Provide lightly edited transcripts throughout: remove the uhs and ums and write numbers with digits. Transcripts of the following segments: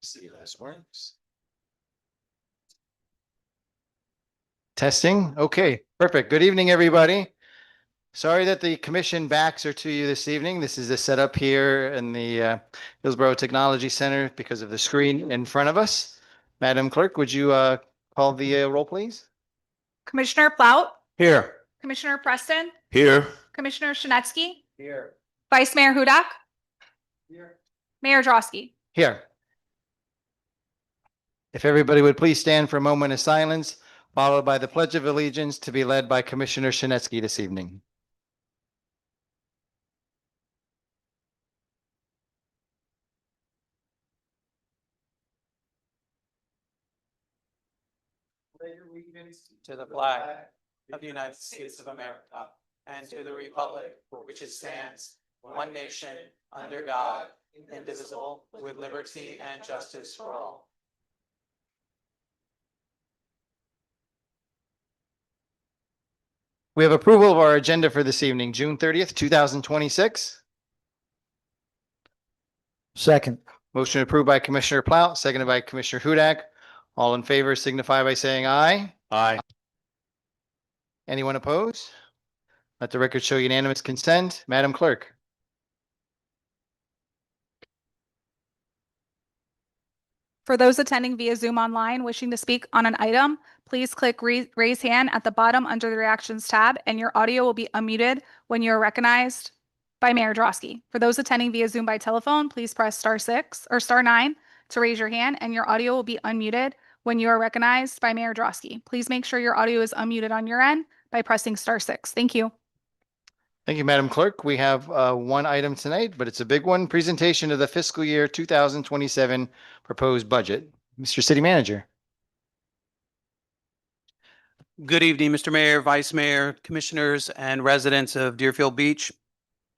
See if this works. Testing. Okay, perfect. Good evening, everybody. Sorry that the commission backs are to you this evening. This is the setup here in the Hillsborough Technology Center because of the screen in front of us. Madam Clerk, would you call the roll, please? Commissioner Plout, Here. Commissioner Preston, Here. Commissioner Shinetsky, Here. Vice Mayor Hudak, Here. Mayor Drosky. Here. If everybody would please stand for a moment of silence, followed by the Pledge of Allegiance to be led by Commissioner Shinetsky this evening. To the flag of the United States of America and to the republic for which it stands, one nation, under God, indivisible, with liberty and justice for all. We have approval of our agenda for this evening, June 30th, 2026. Second. Motion approved by Commissioner Plout, seconded by Commissioner Hudak. All in favor signify by saying aye. Aye. Anyone opposed? Let the record show unanimous consent. Madam Clerk. For those attending via Zoom online wishing to speak on an item, please click raise hand at the bottom under the reactions tab, and your audio will be unmuted when you are recognized by Mayor Drosky. For those attending via Zoom by telephone, please press *6 or *9 to raise your hand, and your audio will be unmuted when you are recognized by Mayor Drosky. Please make sure your audio is unmuted on your end by pressing *6. Thank you. Thank you, Madam Clerk. We have one item tonight, but it's a big one. Presentation of the fiscal year 2027 proposed budget. Mr. City Manager. Good evening, Mr. Mayor, Vice Mayor, Commissioners, and residents of Deerfield Beach.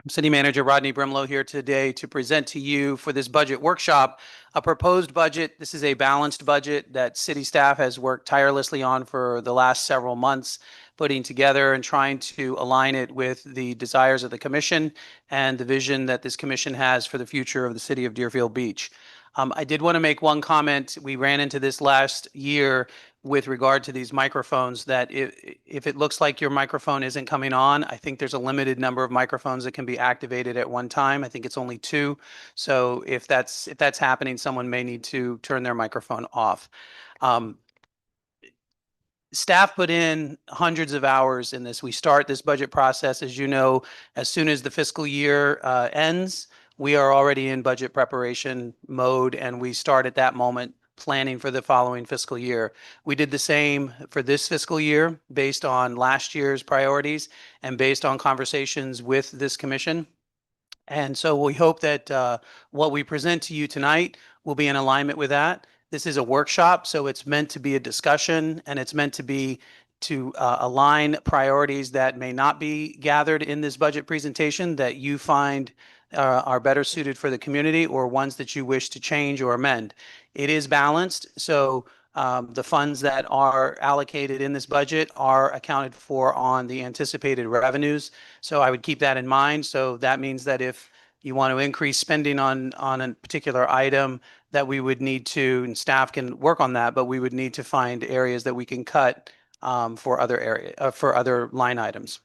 City Manager Rodney Brimlow here today to present to you for this budget workshop a proposed budget. This is a balanced budget that city staff has worked tirelessly on for the last several months, putting together and trying to align it with the desires of the commission and the vision that this commission has for the future of the city of Deerfield Beach. I did want to make one comment. We ran into this last year with regard to these microphones, that if it looks like your microphone isn't coming on, I think there's a limited number of microphones that can be activated at one time. I think it's only 2. So if that's happening, someone may need to turn their microphone off. Staff put in hundreds of hours in this. We start this budget process, as you know, as soon as the fiscal year ends. We are already in budget preparation mode, and we start at that moment planning for the following fiscal year. We did the same for this fiscal year based on last year's priorities and based on conversations with this commission. And so we hope that what we present to you tonight will be in alignment with that. This is a workshop, so it's meant to be a discussion, and it's meant to be to align priorities that may not be gathered in this budget presentation that you find are better suited for the community, or ones that you wish to change or amend. It is balanced, so the funds that are allocated in this budget are accounted for on the anticipated revenues. So I would keep that in mind. So that means that if you want to increase spending on a particular item, that we would need to, and staff can work on that, but we would need to find areas that we can cut for other line items.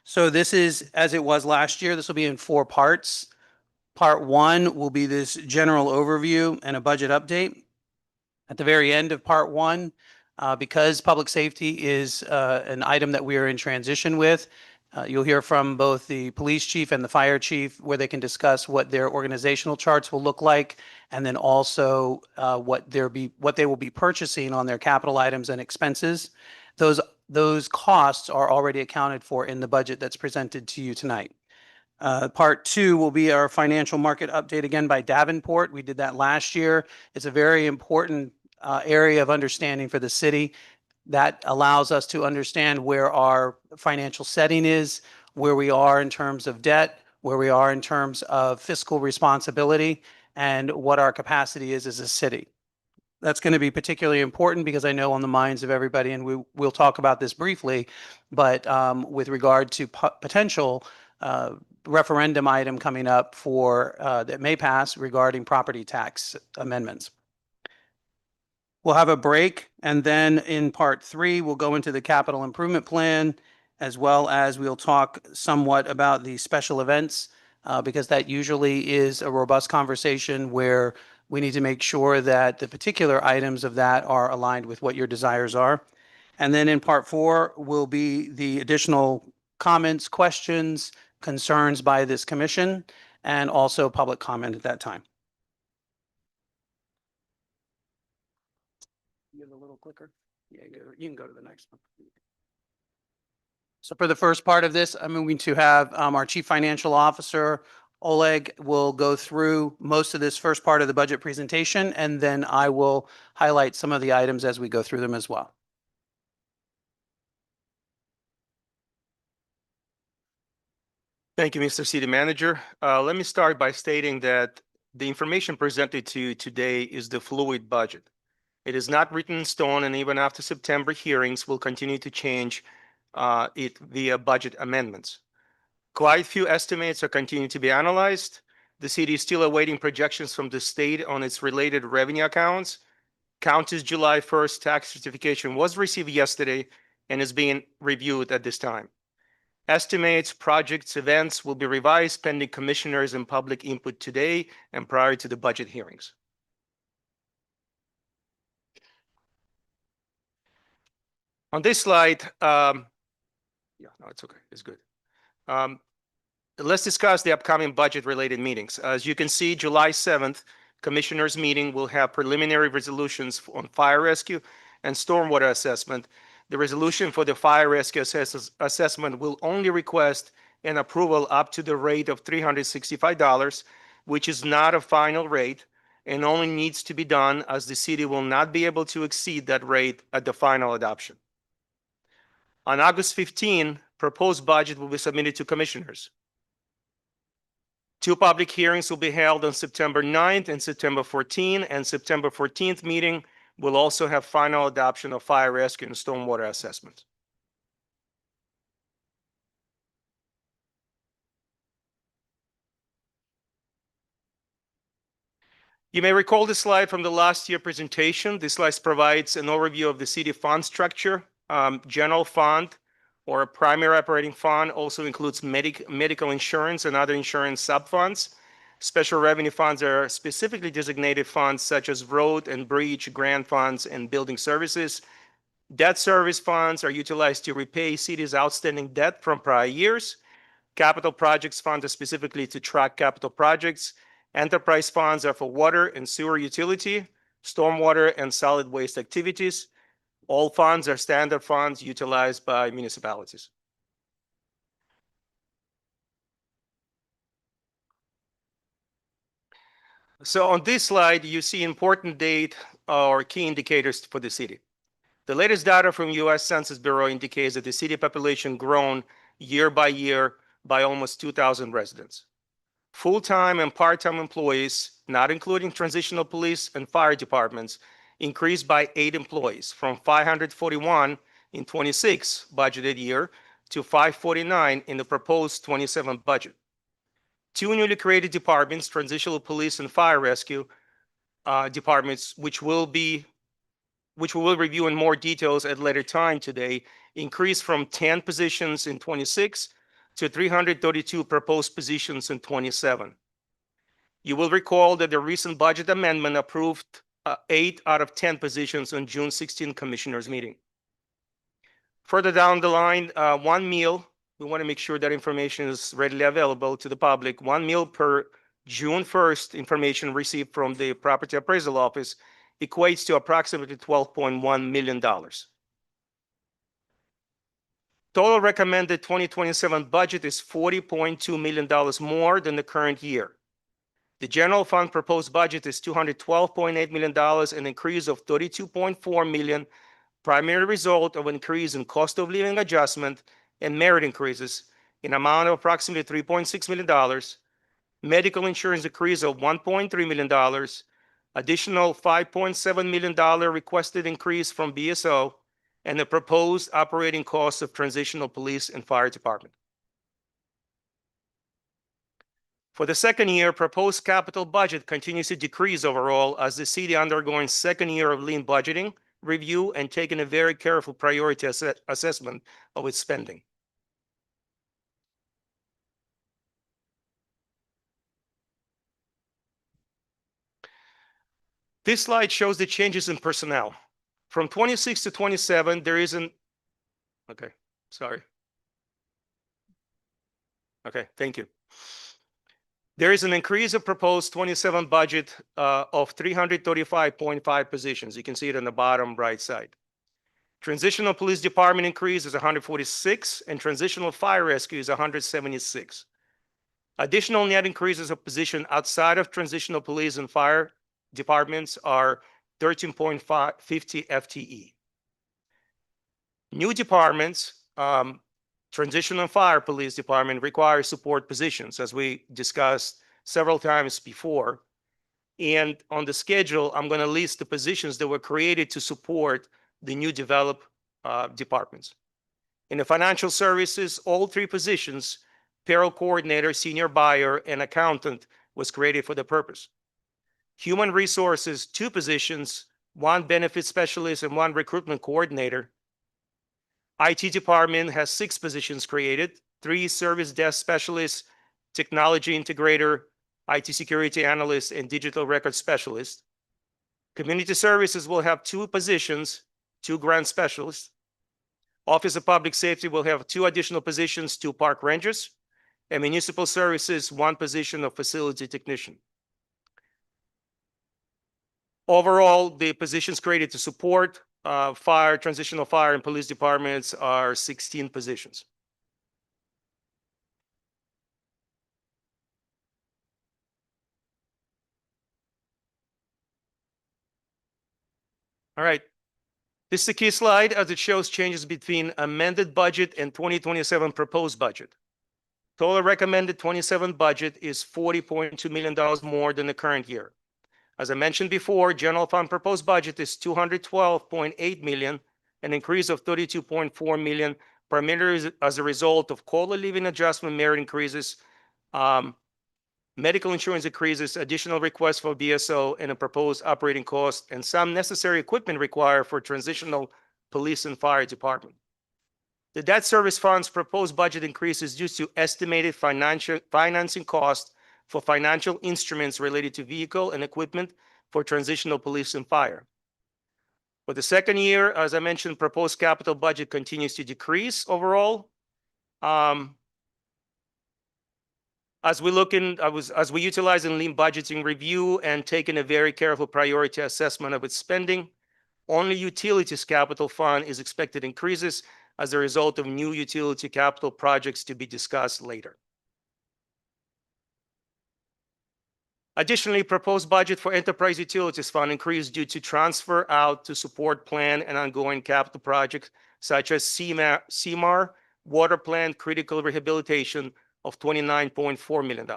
So this is, as it was last year, this will be in 4 parts. Part 1 will be this general overview and a budget update. At the very end of part 1, because public safety is an item that we are in transition with, you'll hear from both the police chief and the fire chief, where they can discuss what their organizational charts will look like, and then also what they will be purchasing on their capital items and expenses. Those costs are already accounted for in the budget that's presented to you tonight. Part 2 will be our financial market update, again by Davenport. We did that last year. It's a very important area of understanding for the city that allows us to understand where our financial setting is, where we are in terms of debt, where we are in terms of fiscal responsibility, and what our capacity is as a city. That's going to be particularly important because I know on the minds of everybody, and we'll talk about this briefly, but with regard to potential referendum item coming up for, that may pass regarding property tax amendments. We'll have a break, and then in part 3, we'll go into the capital improvement plan, as well as we'll talk somewhat about the special events, because that usually is a robust conversation where we need to make sure that the particular items of that are aligned with what your desires are. And then in part 4 will be the additional comments, questions, concerns by this commission, and also public comment at that time. You have a little clicker? Yeah, you can go to the next one. So for the first part of this, I'm moving to have our Chief Financial Officer, Oleg, will go through most of this first part of the budget presentation, and then I will highlight some of the items as we go through them as well. Thank you, Mr. City Manager. Let me start by stating that the information presented to you today is the fluid budget. It is not written in stone, and even after September hearings, we'll continue to change it via budget amendments. Quite few estimates are continuing to be analyzed. The city is still awaiting projections from the state on its related revenue accounts. County's July 1st tax certification was received yesterday and is being reviewed at this time. Estimates, projects, events will be revised pending commissioners and public input today and prior to the budget hearings. On this slide, it's okay, it's good. Let's discuss the upcoming budget-related meetings. As you can see, July 7th, commissioners' meeting will have preliminary resolutions on fire rescue and stormwater assessment. The resolution for the fire rescue assessment will only request an approval up to the rate of $365, which is not a final rate and only needs to be done as the city will not be able to exceed that rate at the final adoption. On August 15, proposed budget will be submitted to commissioners. 2 public hearings will be held on September 9th and September 14th, and September 14th meeting will also have final adoption of fire rescue and stormwater assessment. You may recall this slide from the last year presentation. This slide provides an overview of the city fund structure. General fund or a primary operating fund also includes medical insurance and other insurance sub-funds. Special revenue funds are specifically designated funds such as road and bridge grant funds and building services. Debt service funds are utilized to repay cities' outstanding debt from prior years. Capital projects funds are specifically to track capital projects. Enterprise funds are for water and sewer utility, stormwater, and solid waste activities. All funds are standard funds utilized by municipalities. So on this slide, you see important data or key indicators for the city. The latest data from U.S. Census Bureau indicates that the city population grown year by year by almost 2,000 residents. Full-time and part-time employees, not including transitional police and fire departments, increased by 8 employees from 541 in 26 budgeted year to 549 in the proposed 27 budget. 2 newly created departments, transitional police and fire rescue departments, which we will review in more details at later time today, increased from 10 positions in 26 to 332 proposed positions in 27. You will recall that the recent budget amendment approved 8 out of 10 positions on June 16 commissioners meeting. Further down the line, 1 meal. We want to make sure that information is readily available to the public. 1 meal per June 1st information received from the Property Appraisal Office equates to approximately $12.1 million. Total recommended 2027 budget is $40.2 million more than the current year. The general fund proposed budget is $212.8 million, an increase of $32.4 million, primary result of an increase in cost of living adjustment and merit increases in amount of approximately $3.6 million, medical insurance increase of $1.3 million, additional $5.7 million requested increase from BSO, and the proposed operating costs of transitional police and fire department. For the second year, proposed capital budget continues to decrease overall as the city undergoing second year of lean budgeting review and taking a very careful priority assessment of its spending. This slide shows the changes in personnel. From 26 to 27, there isn't, okay, sorry. Okay, thank you. There is an increase of proposed 27 budget of 335.5 positions. You can see it on the bottom right side. Transitional police department increase is 146 and transitional fire rescue is 176. Additional net increases of position outside of transitional police and fire departments are 13.50 FTE. New departments, transitional fire police department require support positions, as we discussed several times before. And on the schedule, I'm going to list the positions that were created to support the new developed departments. In the financial services, all three positions, payroll coordinator, senior buyer, and accountant, was created for the purpose. Human resources, 2 positions, 1 benefit specialist and 1 recruitment coordinator. IT department has 6 positions created, 3 service desk specialists, technology integrator, IT security analyst, and digital record specialist. Community services will have 2 positions, 2 grant specialists. Office of Public Safety will have 2 additional positions, 2 park rangers, and municipal services, 1 position of facility technician. Overall, the positions created to support fire, transitional fire, and police departments are 16 positions. All right. This is the key slide as it shows changes between amended budget and 2027 proposed budget. Total recommended 27 budget is $40.2 million more than the current year. As I mentioned before, general fund proposed budget is $212.8 million, an increase of $32.4 million, primarily as a result of COLA living adjustment merit increases, medical insurance increases, additional requests for BSO, and a proposed operating cost, and some necessary equipment required for transitional police and fire department. The debt service fund's proposed budget increase is due to estimated financing costs for financial instruments related to vehicle and equipment for transitional police and fire. For the second year, as I mentioned, proposed capital budget continues to decrease overall. As we utilize in lean budgeting review and taking a very careful priority assessment of its spending, only utilities capital fund is expected increases as a result of new utility capital projects to be discussed later. Additionally, proposed budget for enterprise utilities fund increased due to transfer out to support plan and ongoing capital projects such as CMAR, water plant critical rehabilitation of $29.4 million.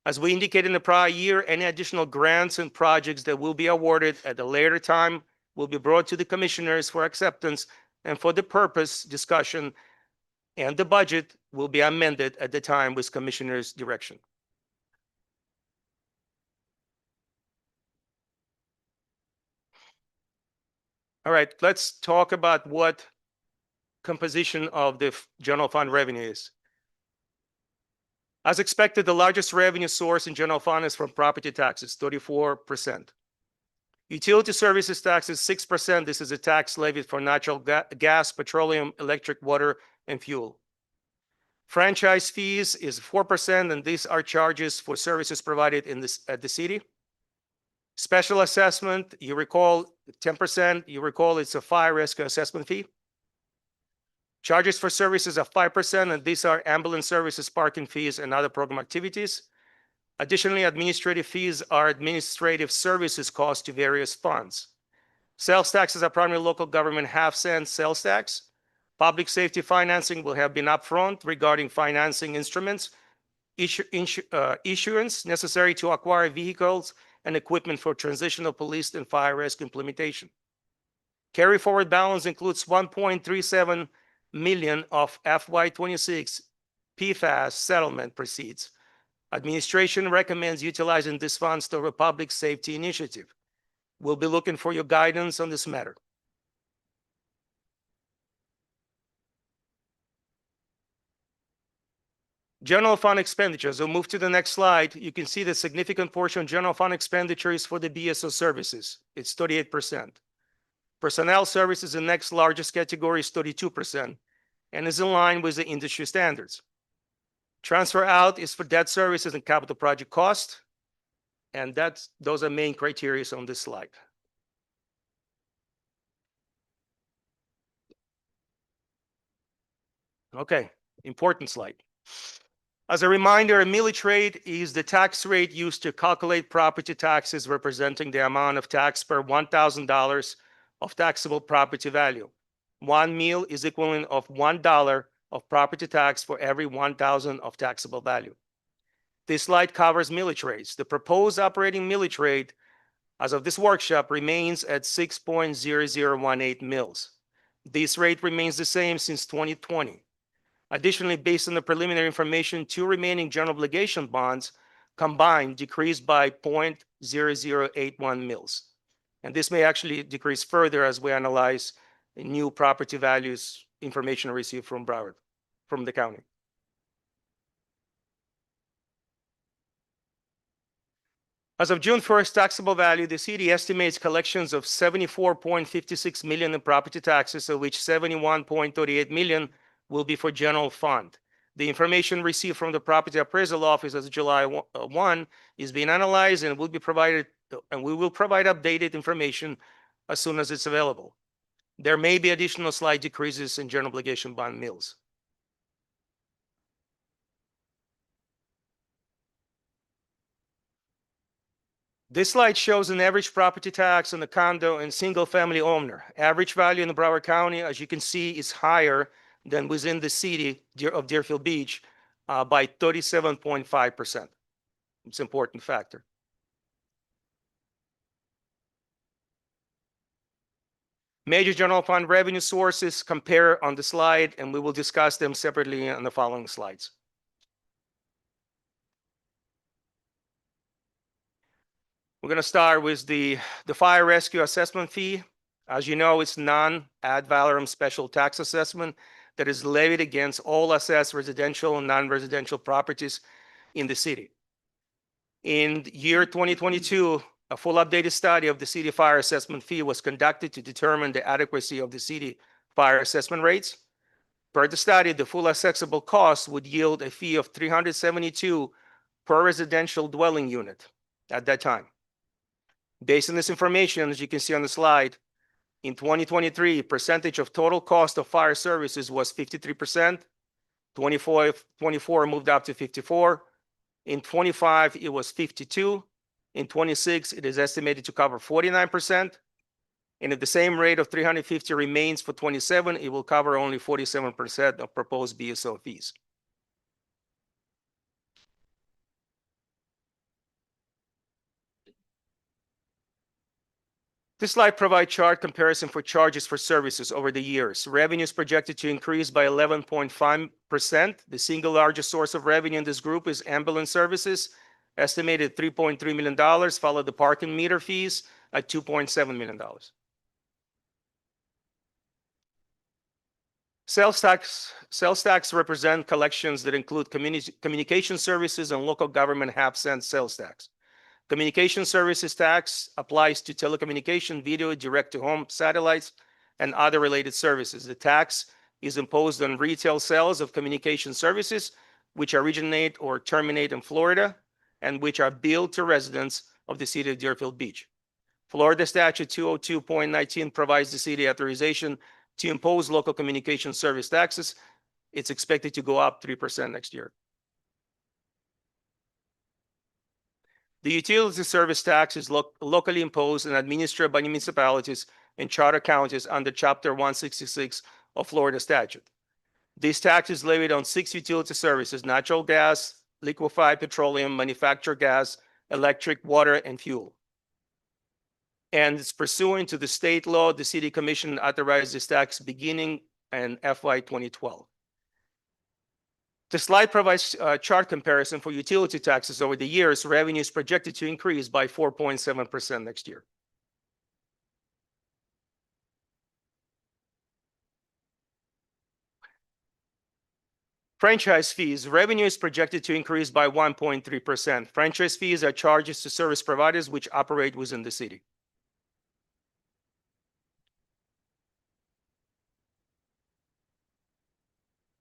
As we indicated in the prior year, any additional grants and projects that will be awarded at a later time will be brought to the commissioners for acceptance and for the purpose discussion, and the budget will be amended at the time with commissioners' direction. All right, let's talk about what composition of the general fund revenue is. As expected, the largest revenue source in general fund is from property taxes, 34%. Utility services tax is 6%. This is a tax levied for natural gas, petroleum, electric, water, and fuel. Franchise fees is 4%, and these are charges for services provided at the city. Special assessment, you recall 10%, you recall it's a fire rescue assessment fee. Charges for services are 5%, and these are ambulance services, parking fees, and other program activities. Additionally, administrative fees are administrative services cost to various funds. Sales taxes are primarily local government half-cent sales tax. Public safety financing will have been upfront regarding financing instruments, issuance necessary to acquire vehicles and equipment for transitional police and fire rescue implementation. Carry forward balance includes $1.37 million of FY26 PFAS settlement proceeds. Administration recommends utilizing these funds to a public safety initiative. We'll be looking for your guidance on this matter. General fund expenditures. We'll move to the next slide. You can see the significant portion of general fund expenditures for the BSO services. It's 38%. Personnel services, the next largest category, is 32% and is in line with the industry standards. Transfer out is for debt services and capital project cost. And those are main criteria on this slide. Okay, important slide. As a reminder, a millage rate is the tax rate used to calculate property taxes representing the amount of tax per $1,000 of taxable property value. 1 mil is equivalent of $1 of property tax for every 1,000 of taxable value. This slide covers millage rates. The proposed operating millage rate as of this workshop remains at 6.0018 mils. This rate remains the same since 2020. Additionally, based on the preliminary information, 2 remaining general obligation bonds combined decreased by 0.0081 mils. And this may actually decrease further as we analyze new property values information received from Broward, from the county. As of June 1st, taxable value, the city estimates collections of $74.56 million in property taxes, of which $71.38 million will be for general fund. The information received from the property appraisal office as of July 1 is being analyzed and will be provided, and we will provide updated information as soon as it's available. There may be additional slight decreases in general obligation bond mills. This slide shows an average property tax on a condo and single family owner. Average value in Broward County, as you can see, is higher than within the city of Deerfield Beach by 37.5%. It's an important factor. Major general fund revenue sources compare on the slide, and we will discuss them separately on the following slides. We're going to start with the fire rescue assessment fee. As you know, it's non-ad valorem special tax assessment that is levied against all assessed residential and non-residential properties in the city. In the year 2022, a full updated study of the city fire assessment fee was conducted to determine the adequacy of the city fire assessment rates. Per the study, the full assessable cost would yield a fee of $372 per residential dwelling unit at that time. Based on this information, as you can see on the slide, in 2023, percentage of total cost of fire services was 53%. 24 moved up to 54. In 25, it was 52. In 26, it is estimated to cover 49%. And if the same rate of 350 remains for 27, it will cover only 47% of proposed BSO fees. This slide provides chart comparison for charges for services over the years. Revenue is projected to increase by 11.5%. The single largest source of revenue in this group is ambulance services, estimated $3.3 million, followed the parking meter fees at $2.7 million. Sales tax represent collections that include communication services and local government half-cent sales tax. Communication services tax applies to telecommunication, video, direct-to-home satellites, and other related services. The tax is imposed on retail sales of communication services, which originate or terminate in Florida, and which are billed to residents of the city of Deerfield Beach. Florida Statute 202.19 provides the city authorization to impose local communication service taxes. It's expected to go up 3% next year. The utility service tax is locally imposed and administered by municipalities and charter counties under Chapter 166 of Florida statute. This tax is levied on 6 utility services: natural gas, liquefied petroleum, manufactured gas, electric, water, and fuel. And it's pursuant to the state law. The city commission authorized this tax beginning in FY 2012. The slide provides a chart comparison for utility taxes over the years. Revenue is projected to increase by 4.7% next year. Franchise fees. Revenue is projected to increase by 1.3%. Franchise fees are charges to service providers which operate within the city.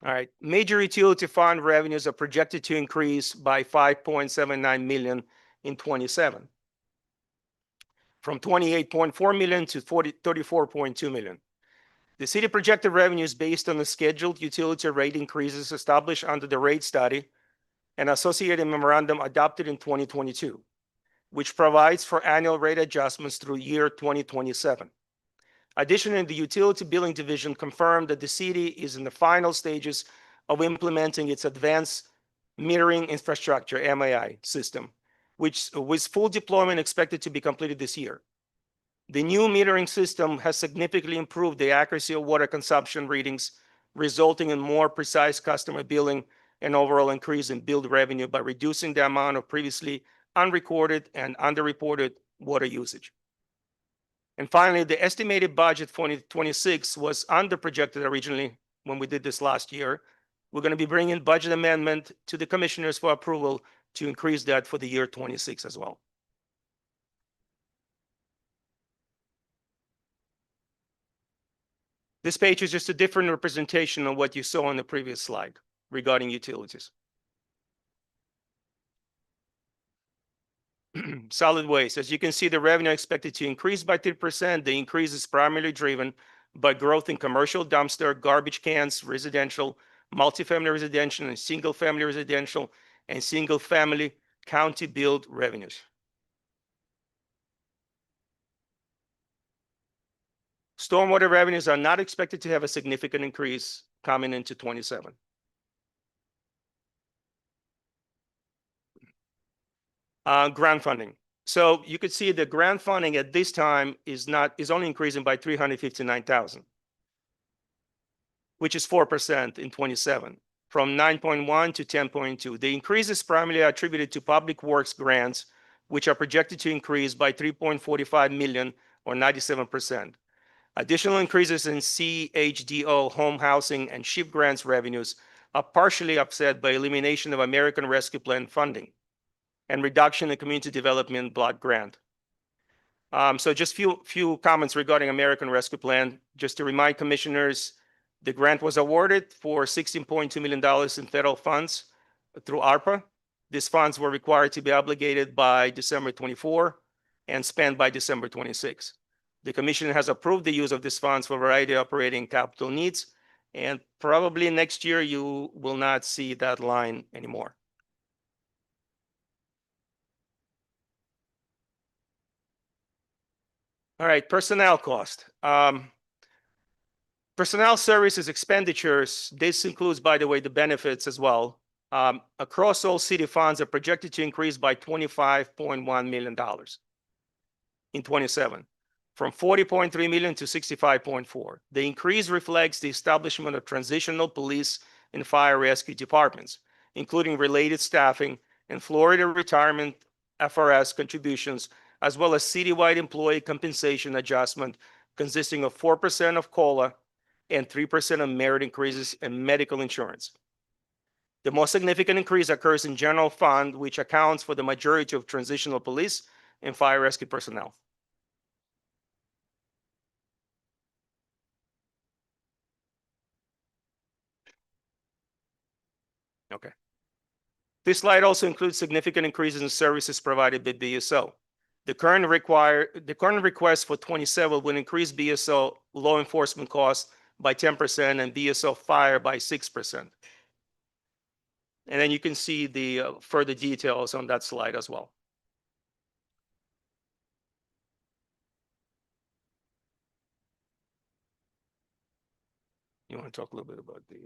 All right. Major utility fund revenues are projected to increase by 5.79 million in 27, from 28.4 million to 34.2 million. The city projected revenues based on the scheduled utility rate increases established under the rate study and associated memorandum adopted in 2022, which provides for annual rate adjustments through year 2027. Additionally, the utility billing division confirmed that the city is in the final stages of implementing its advanced metering infrastructure (MAI) system, which with full deployment expected to be completed this year. The new metering system has significantly improved the accuracy of water consumption readings, resulting in more precise customer billing and overall increase in billed revenue by reducing the amount of previously unrecorded and underreported water usage. And finally, the estimated budget for 2026 was under projected originally when we did this last year. We're going to be bringing budget amendment to the commissioners for approval to increase that for the year 26 as well. This page is just a different representation of what you saw on the previous slide regarding utilities. Solid waste. As you can see, the revenue expected to increase by 3%. The increase is primarily driven by growth in commercial dumpster, garbage cans, residential, multifamily residential, and single-family residential, and single-family county-billed revenues. Stormwater revenues are not expected to have a significant increase coming into 27. Grant funding. So you could see the grant funding at this time is only increasing by 359,000, which is 4% in 27, from 9.1 to 10.2. The increase is primarily attributed to public works grants, which are projected to increase by 3.45 million or 97%. Additional increases in CHDO, home housing, and SHIP grants revenues are partially offset by elimination of American Rescue Plan funding and reduction in community development block grant. So just few comments regarding American Rescue Plan. Just to remind commissioners, the grant was awarded for $16.2 million in federal funds through ARPA. These funds were required to be obligated by December 24 and spent by December 26. The commission has approved the use of these funds for a variety of operating capital needs, and probably next year you will not see that line anymore. All right, personnel cost. Personnel services expenditures, this includes, by the way, the benefits as well, across all city funds are projected to increase by $25.1 million in 27, from 40.3 million to 65.4. The increase reflects the establishment of transitional police and fire rescue departments, including related staffing and Florida retirement FRS contributions, as well as citywide employee compensation adjustment consisting of 4% of COLA and 3% of merit increases in medical insurance. The most significant increase occurs in general fund, which accounts for the majority of transitional police and fire rescue personnel. Okay. This slide also includes significant increases in services provided by BSO. The current request for 27 will increase BSO law enforcement costs by 10% and BSO fire by 6%. And then you can see the further details on that slide as well. You want to talk a little bit about the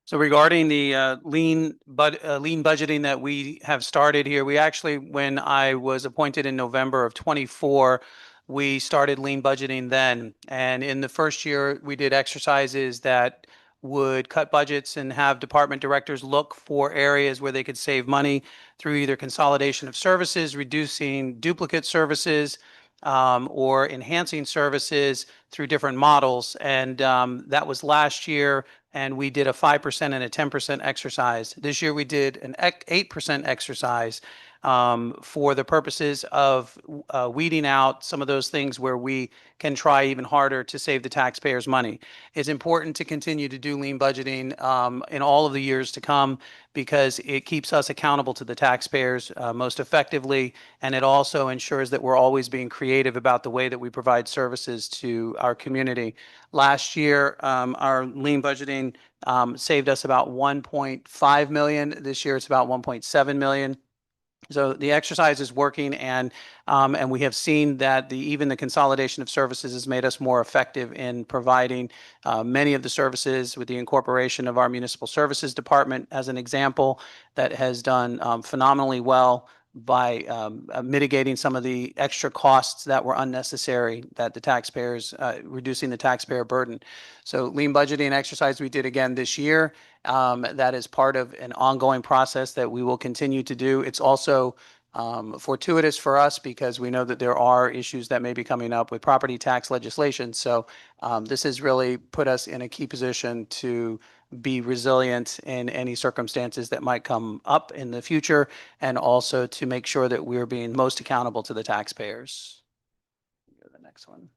So regarding the lean budgeting that we have started here, we actually, when I was appointed in November of 24, we started lean budgeting then. And in the first year, we did exercises that would cut budgets and have department directors look for areas where they could save money through either consolidation of services, reducing duplicate services, or enhancing services through different models. And that was last year, and we did a 5% and a 10% exercise. This year, we did an 8% exercise for the purposes of weeding out some of those things where we can try even harder to save the taxpayers money. It's important to continue to do lean budgeting in all of the years to come because it keeps us accountable to the taxpayers most effectively, and it also ensures that we're always being creative about the way that we provide services to our community. Last year, our lean budgeting saved us about 1.5 million. This year, it's about 1.7 million. So the exercise is working, and we have seen that even the consolidation of services has made us more effective in providing many of the services with the incorporation of our municipal services department as an example that has done phenomenally well by mitigating some of the extra costs that were unnecessary that the taxpayers, reducing the taxpayer burden. So lean budgeting exercise we did again this year. That is part of an ongoing process that we will continue to do. It's also fortuitous for us because we know that there are issues that may be coming up with property tax legislation. So this has really put us in a key position to be resilient in any circumstances that might come up in the future, and also to make sure that we're being most accountable to the taxpayers. Go to the next one.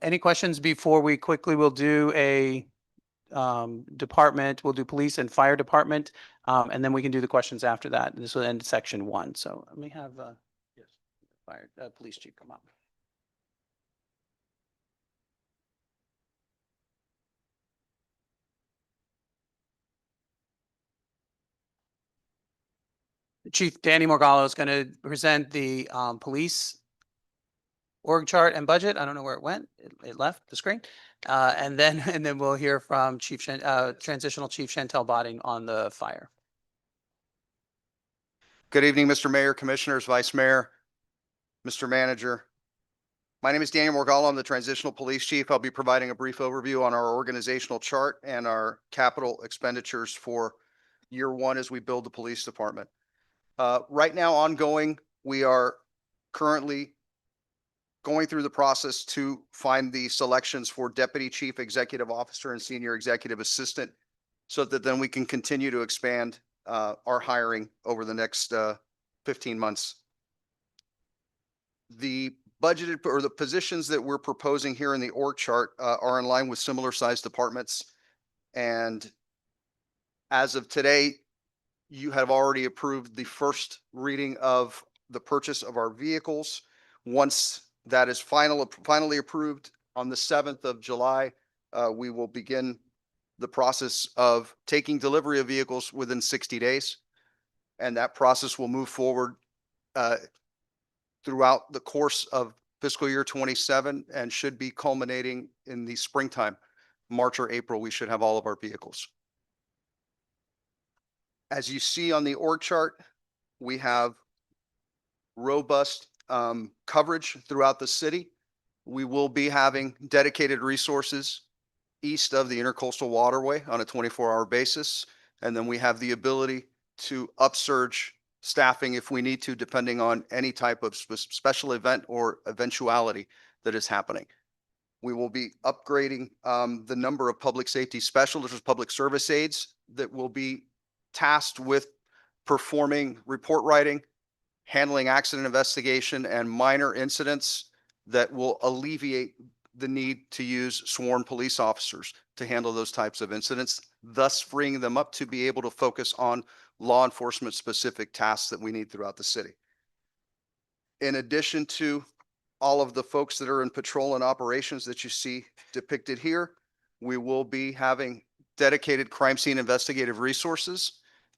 Any questions before we quickly will do a department, we'll do police and fire department, and then we can do the questions after that. This will end section 1. So let me have yes, fire police chief come up. Chief Danny Morgallo is going to present the police org chart and budget. I don't know where it went. It left the screen. And then we'll hear from Transitional Chief Chantel Botting on the fire. Good evening, Mr. Mayor, Commissioners, Vice Mayor, Mr. Manager. My name is Daniel Morgallo. I'm the Transitional Police Chief. I'll be providing a brief overview on our organizational chart and our capital expenditures for year 1 as we build the police department. Right now, ongoing, we are currently going through the process to find the selections for Deputy Chief Executive Officer and Senior Executive Assistant so that then we can continue to expand our hiring over the next 15 months. The budgeted or the positions that we're proposing here in the org chart are in line with similar sized departments. And as of today, you have already approved the first reading of the purchase of our vehicles. Once that is finally approved on the 7th of July, we will begin the process of taking delivery of vehicles within 60 days. And that process will move forward throughout the course of fiscal year 27 and should be culminating in the springtime. March or April, we should have all of our vehicles. As you see on the org chart, we have robust coverage throughout the city. We will be having dedicated resources east of the Intercoastal Waterway on a 24-hour basis. And then we have the ability to upsurge staffing if we need to, depending on any type of special event or eventuality that is happening. We will be upgrading the number of public safety specialists, public service aides that will be tasked with performing report writing, handling accident investigation, and minor incidents that will alleviate the need to use sworn police officers to handle those types of incidents, thus freeing them up to be able to focus on law enforcement specific tasks that we need throughout the city. In addition to all of the folks that are in patrol and operations that you see depicted here, we will be having dedicated crime scene investigative resources,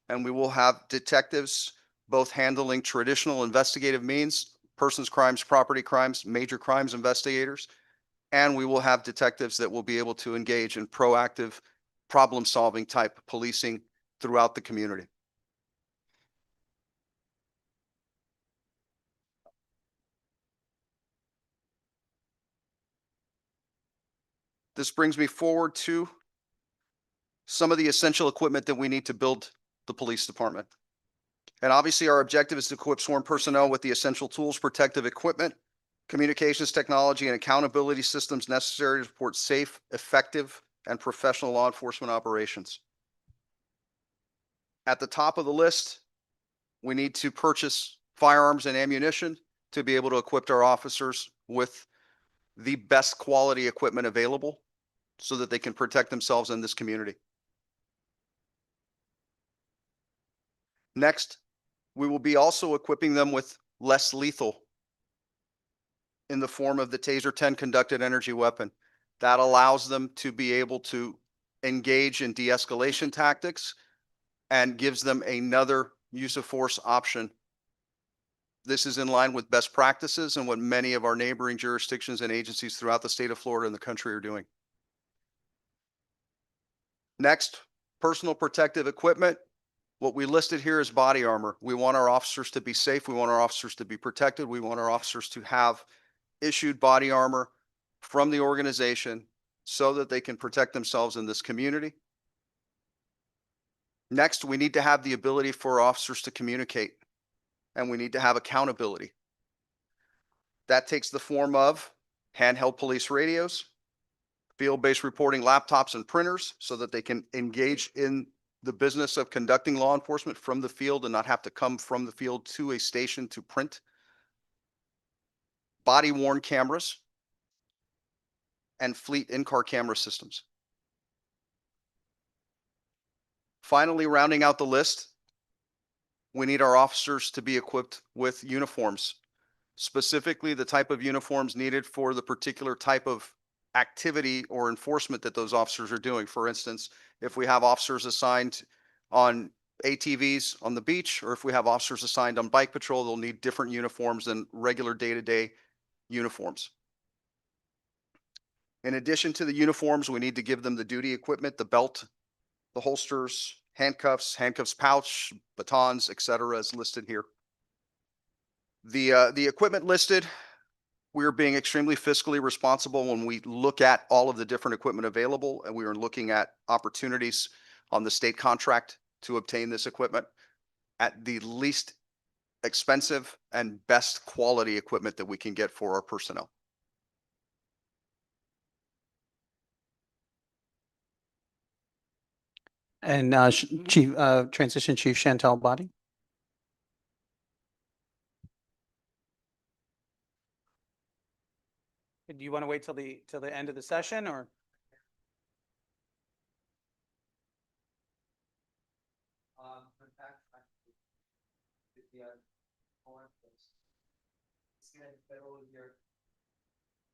and we will have detectives both handling traditional investigative means, persons crimes, property crimes, major crimes investigators, and we will have detectives that will be able to engage in proactive problem-solving type policing throughout the community. This brings me forward to some of the essential equipment that we need to build the police department. And obviously, our objective is to equip sworn personnel with the essential tools, protective equipment, communications technology, and accountability systems necessary to support safe, effective, and professional law enforcement operations. At the top of the list, we need to purchase firearms and ammunition to be able to equip our officers with the best quality equipment available so that they can protect themselves in this community. Next, we will be also equipping them with less lethal in the form of the TASER 10 conducted energy weapon. That allows them to be able to engage in de-escalation tactics and gives them another use of force option. This is in line with best practices and what many of our neighboring jurisdictions and agencies throughout the state of Florida and the country are doing. Next, personal protective equipment. What we listed here is body armor. We want our officers to be safe. We want our officers to be protected. We want our officers to have issued body armor from the organization so that they can protect themselves in this community. Next, we need to have the ability for officers to communicate, and we need to have accountability. That takes the form of handheld police radios, field-based reporting laptops and printers so that they can engage in the business of conducting law enforcement from the field and not have to come from the field to a station to print. Body-worn cameras and fleet in-car camera systems. Finally, rounding out the list, we need our officers to be equipped with uniforms, specifically the type of uniforms needed for the particular type of activity or enforcement that those officers are doing. For instance, if we have officers assigned on ATVs on the beach, or if we have officers assigned on bike patrol, they'll need different uniforms than regular day-to-day uniforms. In addition to the uniforms, we need to give them the duty equipment, the belt, the holsters, handcuffs pouch, batons, etc., as listed here. The equipment listed, we are being extremely fiscally responsible when we look at all of the different equipment available, and we are looking at opportunities on the state contract to obtain this equipment at the least expensive and best quality equipment that we can get for our personnel. And Chief, Transition Chief Chantel Body. Do you want to wait till the end of the session, or?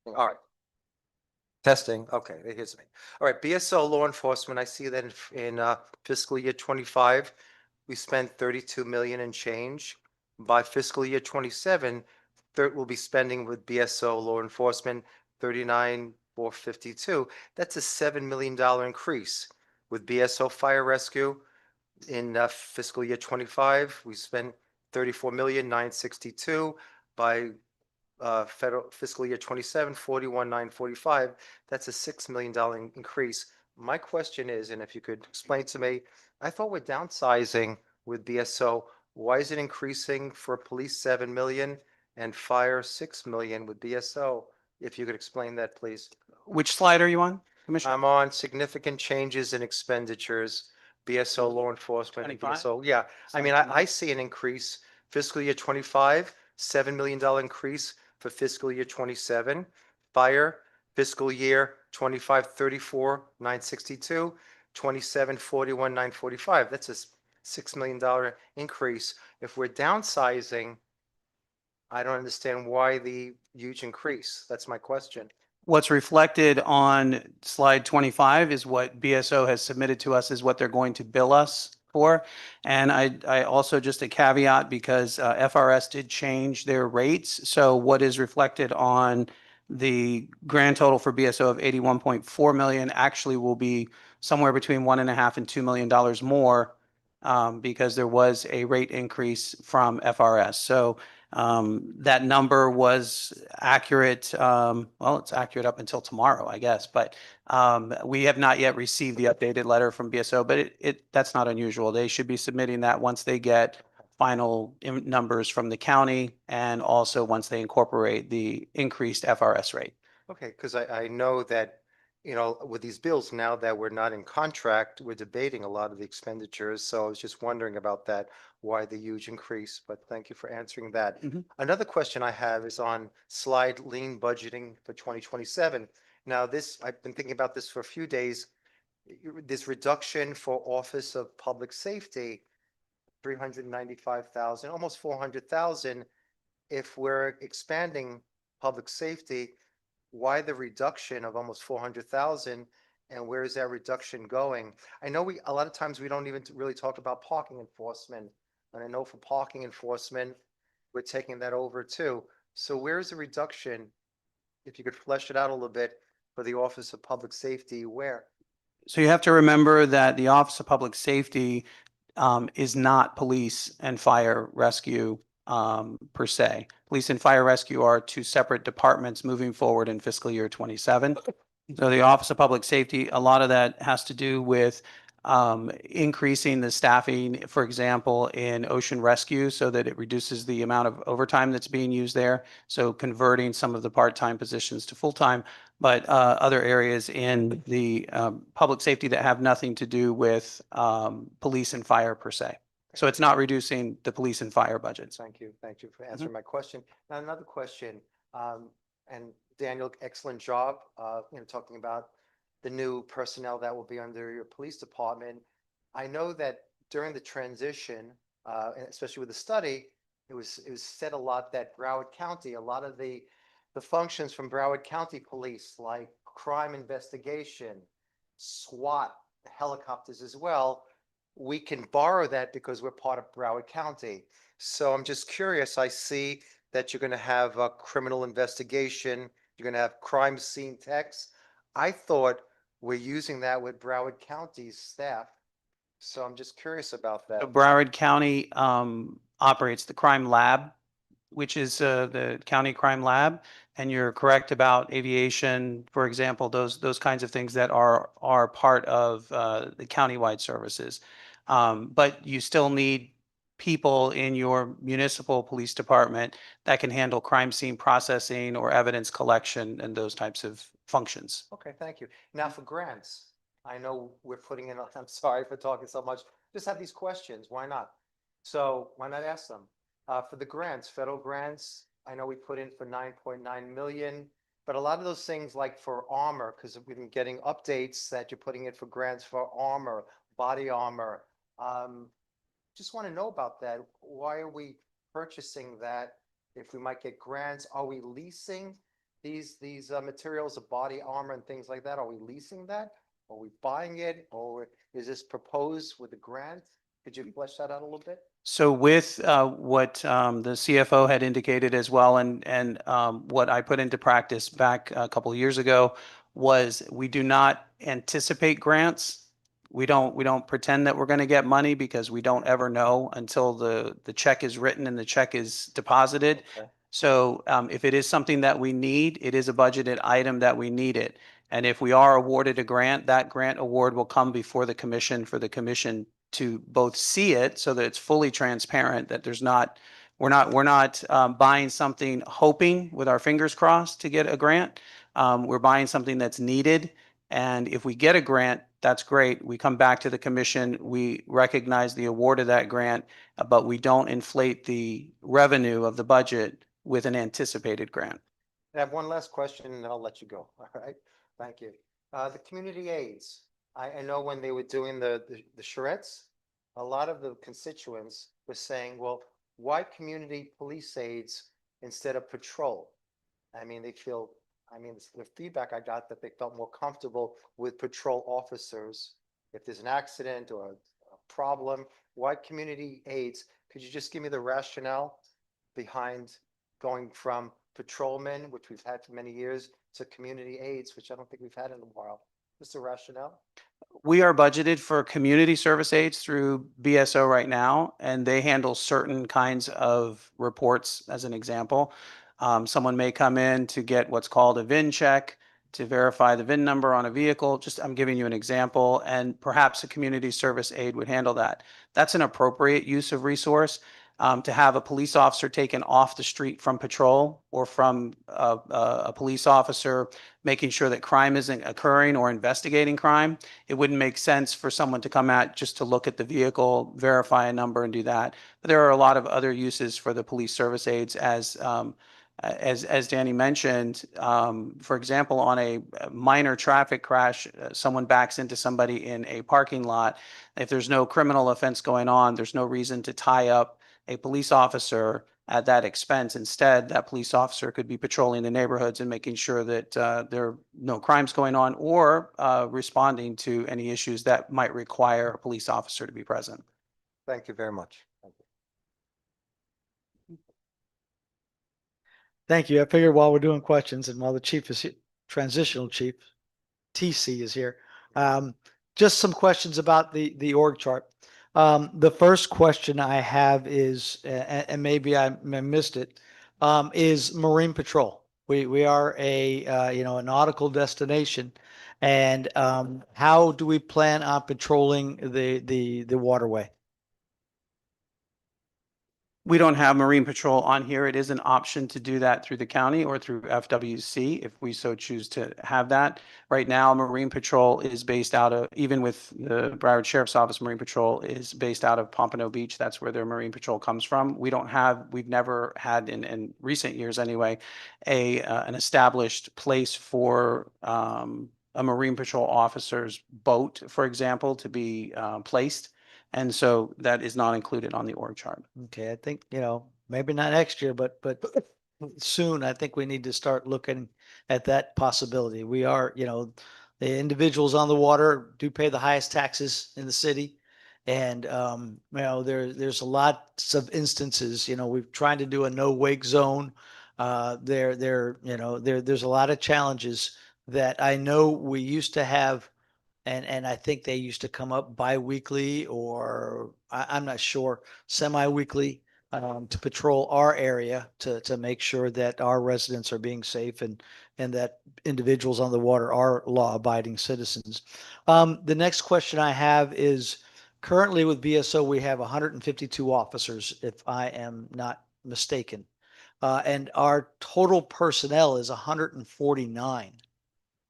All right. Testing. Okay, here's me. All right, BSO law enforcement, I see that in fiscal year 25, we spent 32 million and change. By fiscal year 27, we'll be spending with BSO law enforcement 39,452. That's a $7 million increase. With BSO fire rescue in fiscal year 25, we spent 34,962. By federal fiscal year 27, 41,945. That's a $6 million increase. My question is, and if you could explain to me, I thought we're downsizing with BSO. Why is it increasing for police 7 million and fire 6 million with BSO? If you could explain that, please. Which slide are you on, Commissioner? I'm on significant changes in expenditures, BSO law enforcement. and 25? BSO, yeah. I mean, I see an increase fiscal year 25, $7 million increase for fiscal year 27. Fire fiscal year 25, 34,962, 27, 41,945. That's a $6 million increase. If we're downsizing, I don't understand why the huge increase. That's my question. What's reflected on slide 25 is what BSO has submitted to us is what they're going to bill us for. And I also, just a caveat, because FRS did change their rates. So what is reflected on the grand total for BSO of 81.4 million actually will be somewhere between $1.5 and $2 million more because there was a rate increase from FRS. So That number was accurate, well, it's accurate up until tomorrow, I guess, but we have not yet received the updated letter from BSO, but that's not unusual. They should be submitting that once they get final numbers from the county and also once they incorporate the increased FRS rate. Okay, because I know that, you know, with these bills, now that we're not in contract, we're debating a lot of the expenditures. So I was just wondering about that, why the huge increase, but thank you for answering that. Mhm. Another question I have is on slide lean budgeting for 2027. Now this, I've been thinking about this for a few days. This reduction for Office of Public Safety, 395,000, almost 400,000. If we're expanding public safety, why the reduction of almost 400,000? And where is that reduction going? I know a lot of times we don't even really talk about parking enforcement. And I know for parking enforcement, we're taking that over too. So where's the reduction? If you could flesh it out a little bit for the Office of Public Safety, where? So you have to remember that the Office of Public Safety is not police and fire rescue per se. Police and fire rescue are two separate departments moving forward in fiscal year 27. So the Office of Public Safety, a lot of that has to do with increasing the staffing, for example, in ocean rescue so that it reduces the amount of overtime that's being used there. So converting some of the part-time positions to full-time, but other areas in the public safety that have nothing to do with police and fire per se. So it's not reducing the police and fire budgets. Thank you. Thank you for answering my question. Now, another question, and Daniel, excellent job, talking about the new personnel that will be under your police department. I know that during the transition, and especially with the study, it was said a lot that Broward County, a lot of the functions from Broward County Police, like crime investigation, SWAT, helicopters as well, we can borrow that because we're part of Broward County. So I'm just curious, I see that you're going to have a criminal investigation, you're going to have crime scene techs. I thought we're using that with Broward County's staff. So I'm just curious about So that. Broward County operates the crime lab, which is the county crime lab. And you're correct about aviation, for example, those kinds of things that are part of the countywide services. But you still need people in your municipal police department that can handle crime scene processing or evidence collection and those types of functions. Okay, thank you. Now for grants, I know we're putting in, I'm sorry for talking so much, just have these questions, why not? So why not ask them? For the grants, federal grants, I know we put in for 9.9 million, but a lot of those things like for armor, because we've been getting updates that you're putting in for grants for armor, body armor. Just want to know about that. Why are we purchasing that? If we might get grants, are we leasing these materials of body armor and things like that? Are we leasing that? Are we buying it? Or is this proposed with a grant? Could you flesh that out a little bit? So with what the CFO had indicated as well, and what I put into practice back a couple of years ago was we do not anticipate grants. We don't pretend that we're going to get money because we don't ever know until the check is written and the check is deposited. Okay. So if it is something that we need, it is a budgeted item that we need it. And if we are awarded a grant, that grant award will come before the commission for the commission to both see it so that it's fully transparent, that we're not buying something hoping with our fingers crossed to get a grant. We're buying something that's needed. And if we get a grant, that's great. We come back to the commission, we recognize the award of that grant, but we don't inflate the revenue of the budget with an anticipated grant. I have one last question and then I'll let you go. All right, thank you. The community aids. I know when they were doing the charrettes, a lot of the constituents were saying, well, why community police aids instead of patrol? I mean, the feedback I got that they felt more comfortable with patrol officers. If there's an accident or a problem, why community aids? Could you just give me the rationale behind going from patrolmen, which we've had for many years, to community aids, which I don't think we've had in a while? What's the rationale? We are budgeted for community service aides through BSO right now, and they handle certain kinds of reports, as an example. Someone may come in to get what's called a VIN check to verify the VIN number on a vehicle. Just, I'm giving you an example, and perhaps a community service aide would handle that. That's an appropriate use of resource. To have a police officer taken off the street from patrol or from a police officer making sure that crime isn't occurring or investigating crime, it wouldn't make sense for someone to come out just to look at the vehicle, verify a number and do that. But there are a lot of other uses for the police service aides as Danny mentioned. For example, on a minor traffic crash, someone backs into somebody in a parking lot. If there's no criminal offense going on, there's no reason to tie up a police officer at that expense. Instead, that police officer could be patrolling the neighborhoods and making sure that there are no crimes going on, or responding to any issues that might require a police officer to be present. Thank you very much. Thank you. I figured while we're doing questions and while the chief is transitional chief, TC is here, just some questions about the org chart. The first question I have is, and maybe I missed it, is Marine Patrol. We are a a nautical destination, and how do we plan on patrolling the waterway? We don't have Marine Patrol on here. It is an option to do that through the county or through FWC if we so choose to have that. Right now, Marine Patrol is based out of, even with the Broward Sheriff's Office, Marine Patrol is based out of Pompano Beach. That's where their Marine Patrol comes from. We've never had in recent years anyway, an established place for a Marine Patrol officer's boat, for example, to be placed. And so that is not included on the org chart. Okay, I think, maybe not next year, but soon, I think we need to start looking at that possibility. We are, the individuals on the water do pay the highest taxes in the city. And, there's a lots of instances, we've tried to do a no wake zone. There's a lot of challenges that I know we used to have. And I think they used to come up bi-weekly, or I'm not sure, semi-weekly, to patrol our area to make sure that our residents are being safe and that individuals on the water are law-abiding citizens. The next question I have is, currently with BSO, we have 152 officers, if I am not mistaken. And our total personnel is 149.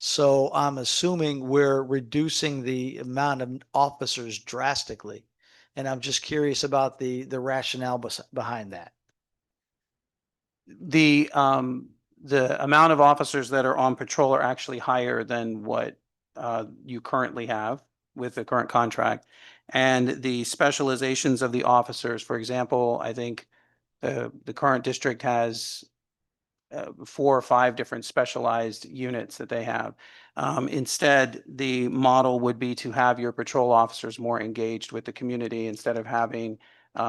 So I'm assuming we're reducing the amount of officers drastically. And I'm just curious about the rationale behind that. The amount of officers that are on patrol are actually higher than what you currently have with the current contract. And the specializations of the officers, for example, I think the current district has 4 or 5 different specialized units that they have. Instead, the model would be to have your patrol officers more engaged with the community instead of having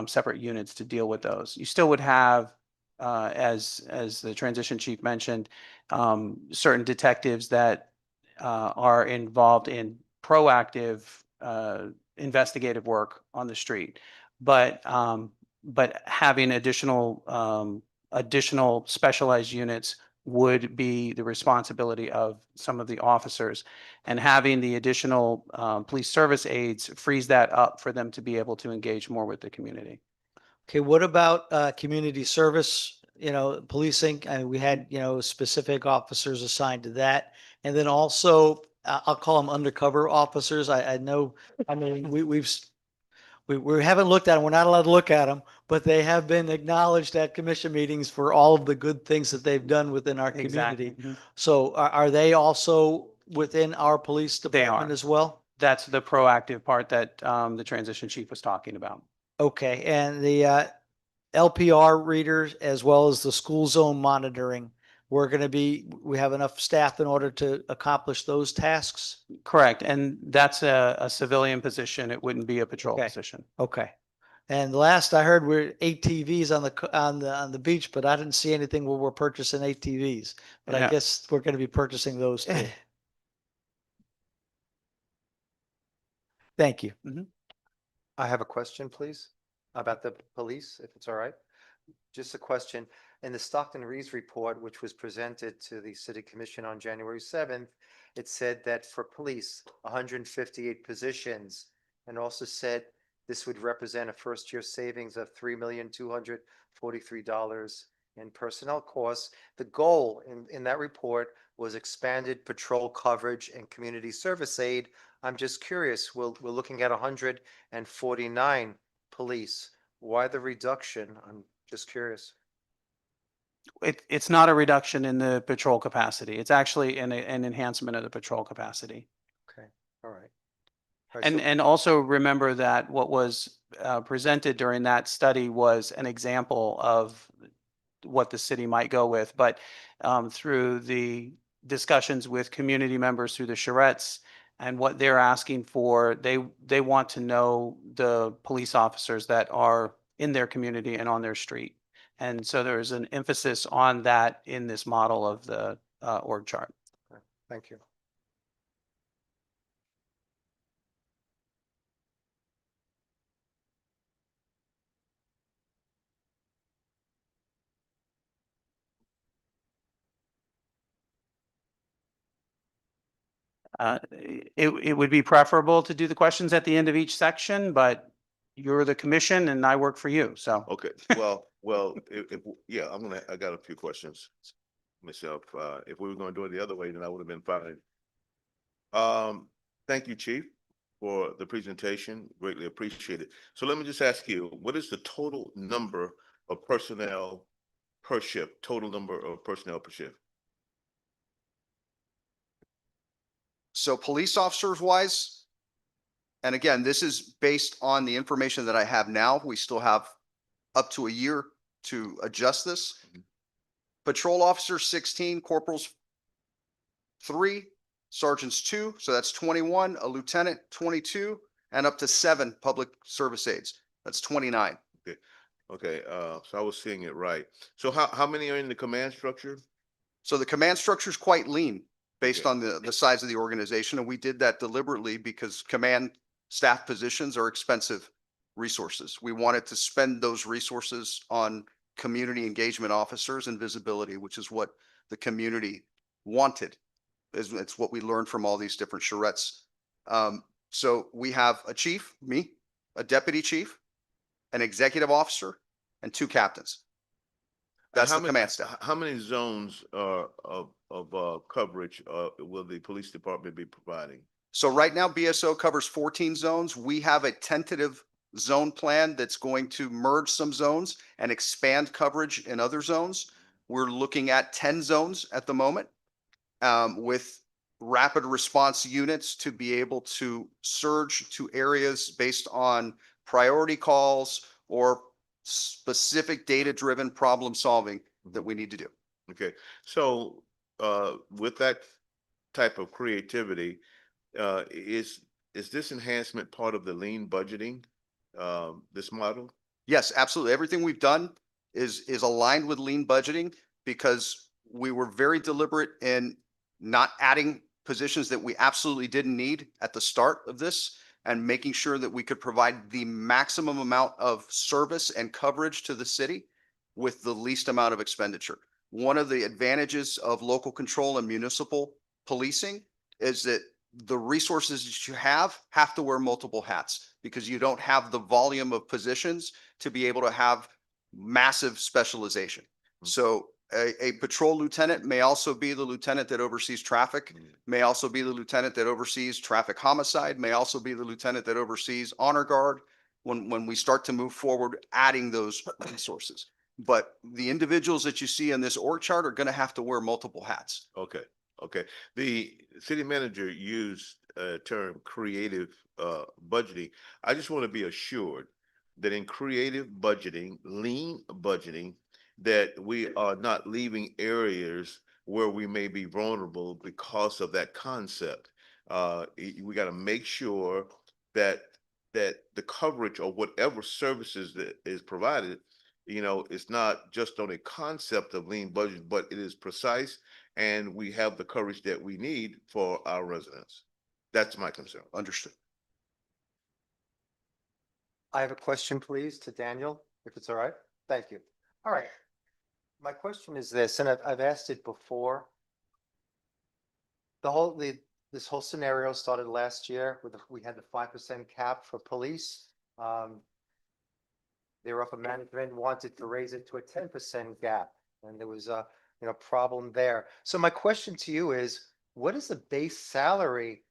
separate units to deal with those. You still would have, as the transition chief mentioned, certain detectives that are involved in proactive investigative work on the street, but having additional specialized units would be the responsibility of some of the officers, and having the additional police service aides frees that up for them to be able to engage more with the community. Okay, what about community service, policing? I mean, we had, specific officers assigned to that. And then also, I'll call them undercover officers. I know, I mean, we haven't looked at them. We're not allowed to look at them, but they have been acknowledged at commission meetings for all of the good things that they've done within our community. Mhm. So are they also within our police They department are. as well? That's the proactive part that the transition chief was talking about. Okay, and the LPR readers as well as the school zone monitoring, we have enough staff in order to accomplish those tasks? Correct. And that's a civilian position. It wouldn't be a patrol Okay. position. Okay. And last I heard, we're ATVs on the beach, but I didn't see anything where we're purchasing ATVs. But I Yeah. guess we're going to be purchasing those too. Thank you. I have a question, please, about the police, if it's all right. Just a question. In the Stockton Reeves report, which was presented to the City Commission on January 7th, it said that for police, 158 positions, and also said this would represent a first-year savings of $3,243 in personnel costs. The goal in that report was expanded patrol coverage and community service aid. I'm just curious, we're looking at 149 police. Why the reduction? I'm just curious. It's not a reduction in the patrol capacity. It's actually an enhancement of the patrol capacity. Okay, all right. All right, so- And also remember that what was presented during that study was an example of what the city might go with, but through the discussions with community members through the charrettes and what they're asking for, they want to know the police officers that are in their community and on their street. And so there's an emphasis on that in this model of the org chart. Thank you. It would be preferable to do the questions at the end of each section, but you're the commission and I work for you, so. Okay, yeah, I got a few questions myself. If we were gonna do it the other way, then I would have been fine. Thank you, Chief, for the presentation. Greatly appreciated. So let me just ask you, what is the total number of personnel per shift? Total number of personnel per shift? So police officers wise, and again, this is based on the information that I have now. We still have up to a year to adjust this. Patrol officers 16, corporals 3, sergeants 2, so that's 21, a lieutenant 22, and up to 7 public service aides. That's 29. Okay, so I was seeing it right. So how many are in the command structure? So the command structure is quite lean based Okay. on the size of the organization. And we did that deliberately because command staff positions are expensive resources. We wanted to spend those resources on community engagement officers and visibility, which is what the community wanted. It's what we learned from all these different charrettes. So we have a chief, me, a deputy chief, an executive officer, and 2 captains. That's How the many- command staff. How many zones of coverage will the police department be providing? So right now BSO covers 14 zones. We have a tentative zone plan that's going to merge some zones and expand coverage in other zones. We're looking at 10 zones at the moment with rapid response units to be able to surge to areas based on priority calls or specific data-driven problem solving that we need to do. Okay, so with that type of creativity, is this enhancement part of the lean budgeting, this model? Yes, absolutely. Everything we've done is aligned with lean budgeting because we were very deliberate in not adding positions that we absolutely didn't need at the start of this and making sure that we could provide the maximum amount of service and coverage to the city with the least amount of expenditure. One of the advantages of local control and municipal policing is that the resources that you have to wear multiple hats because you don't have the volume of positions to be able to have massive specialization. So a patrol lieutenant may also be the lieutenant that oversees traffic, may also be the lieutenant that oversees traffic homicide, may also be the lieutenant that oversees honor guard when we start to move forward, adding those resources. But the individuals that you see in this org chart are going to have to wear multiple hats. Okay, okay. The city manager used a term creative budgeting. I just want to be assured that in creative budgeting, lean budgeting, that we are not leaving areas where we may be vulnerable because of that concept. We got to make sure that the coverage or whatever services that is provided, it's not just on a concept of lean budget, but it is precise and we have the coverage that we need for our residents. That's my concern. Understood. I have a question, please, to Daniel, if it's all right. Thank you. All right. My question is this, and I've asked it before. This whole scenario started last year with, we had the 5% cap for police. Their upper management wanted to raise it to a 10% gap, and there was a, problem there. So my question to you is, what is the base salary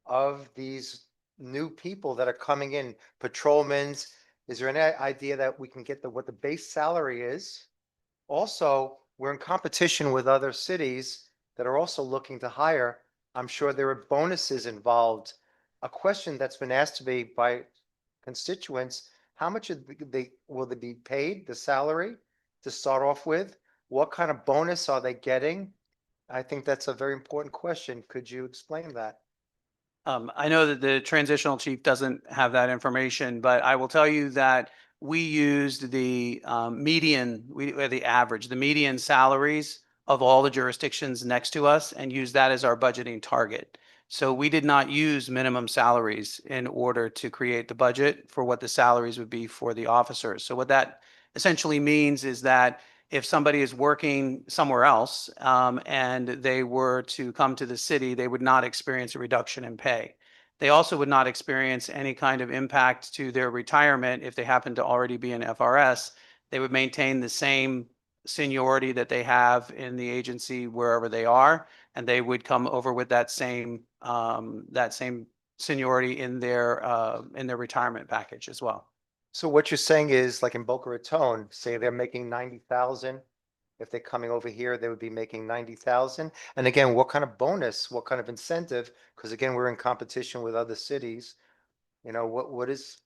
of these new people that are coming in, patrolmen's? Is there any idea that we can get what the base salary is? Also, we're in competition with other cities that are also looking to hire. I'm sure there are bonuses involved. A question that's been asked to me by constituents, how much will they be paid, the salary to start off with? What kind of bonus are they getting? I think that's a very important question. Could you explain that? I know that the transitional chief doesn't have that information, but I will tell you that we used the median, the average, the median salaries of all the jurisdictions next to us and used that as our budgeting target. So we did not use minimum salaries in order to create the budget for what the salaries would be for the officers. So what that essentially means is that if somebody is working somewhere else and they were to come to the city, they would not experience a reduction in pay. They also would not experience any kind of impact to their retirement if they happen to already be in FRS. They would maintain the same seniority that they have in the agency wherever they are, and they would come over with that same seniority in their retirement package as well. So what you're saying is, like in Boca Raton, say they're making 90,000. If they're coming over here, they would be making 90,000. And again, what kind of bonus, what kind of incentive? Because again, we're in competition with other cities. What is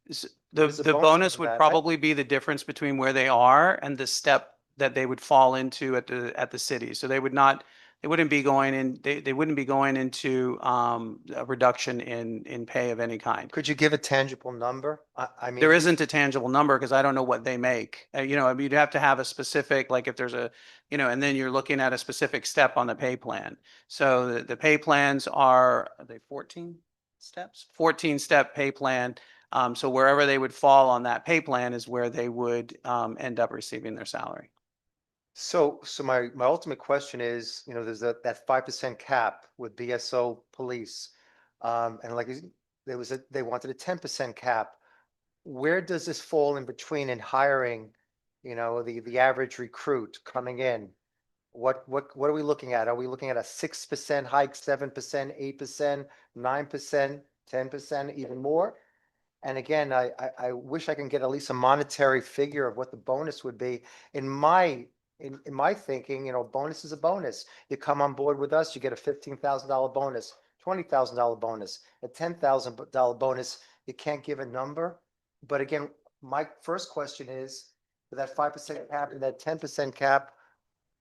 The is the the bonus bonus for would that, right? probably be the difference between where they are and the step that they would fall into at the city. So they wouldn't be going into a reduction in pay of any kind. Could you give a tangible number? I mean, There isn't a tangible number because I don't know what they make. I mean, you'd have to have a specific, like if there's a, and then you're looking at a specific step on the pay plan. So the pay plans are they 14 steps? 14-step pay plan. So wherever they would fall on that pay plan is where they would end up receiving their salary. So my ultimate question is, there's that 5% cap with BSO police. And like they wanted a 10% cap. Where does this fall in between in hiring, the average recruit coming in? What are we looking at? Are we looking at a 6% hike, 7%, 8%, 9%, 10%, even more? And again, I wish I can get at least a monetary figure of what the bonus would be. In my thinking, bonus is a bonus. You come on board with us, you get a $15,000 bonus, $20,000 bonus, a $10,000 bonus. You can't give a number. But again, my first question is, for that 5% cap and that 10% cap,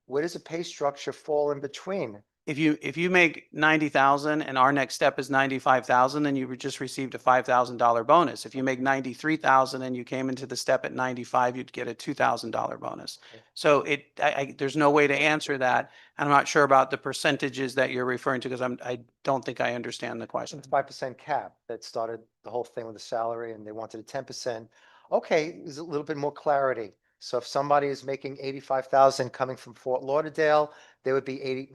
where does the pay structure fall in between? If you make 90,000 and our next step is 95,000, then you just received a $5,000 bonus. If you make 93,000 and you came into the step at 95, you'd get a $2,000 bonus. Okay. So there's no way to answer that. I'm not sure about the percentages that you're referring to because I don't think I understand the question. It's 5% cap that started the whole thing with the salary, and they wanted a 10%. Okay, there's a little bit more clarity. So if somebody is making 85,000 coming from Fort Lauderdale, they would be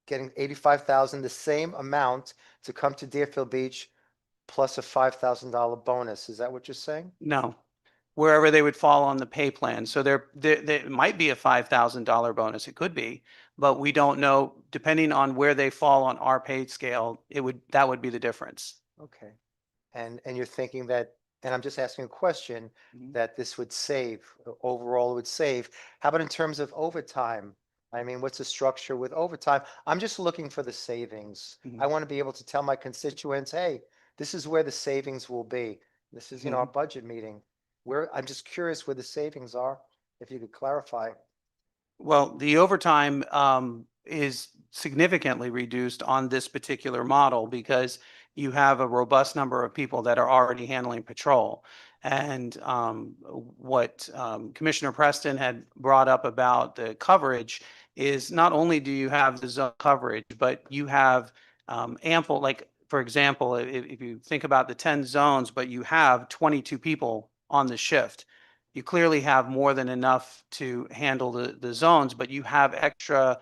getting 85,000, the same amount to come to Deerfield Beach plus a $5,000 bonus. Is that what you're saying? No, wherever they would fall on the pay plan. So there might be a $5,000 bonus. It could be, but we don't know. Depending on where they fall on our pay scale, that would be the difference. Okay. And you're thinking that, and I'm just asking a question, Mhm. that this would save, overall it would save. How about in terms of overtime? I mean, what's the structure with overtime? I'm just looking for the savings. Mhm. I want to be able to tell my constituents, hey, this is where the savings will be. This is, our budget meeting. I'm just curious where the savings are, if you could clarify. Well, the overtime is significantly reduced on this particular model because you have a robust number of people that are already handling patrol. And what Commissioner Preston had brought up about the coverage is not only do you have the zone coverage, but you have ample, like, for example, if you think about the 10 zones, but you have 22 people on the shift. You clearly have more than enough to handle the zones, but you have extra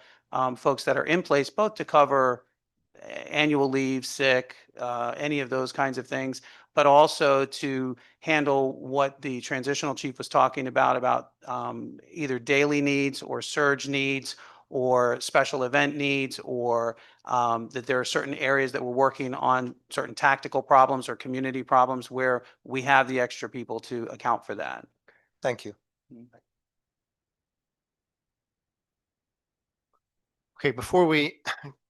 folks that are in place both to cover annual leave, sick, any of those kinds of things, but also to handle what the transitional chief was talking about either daily needs or surge needs or special event needs, or that there are certain areas that we're working on certain tactical problems or community problems where we have the extra people to account for that. Thank you. Okay, before we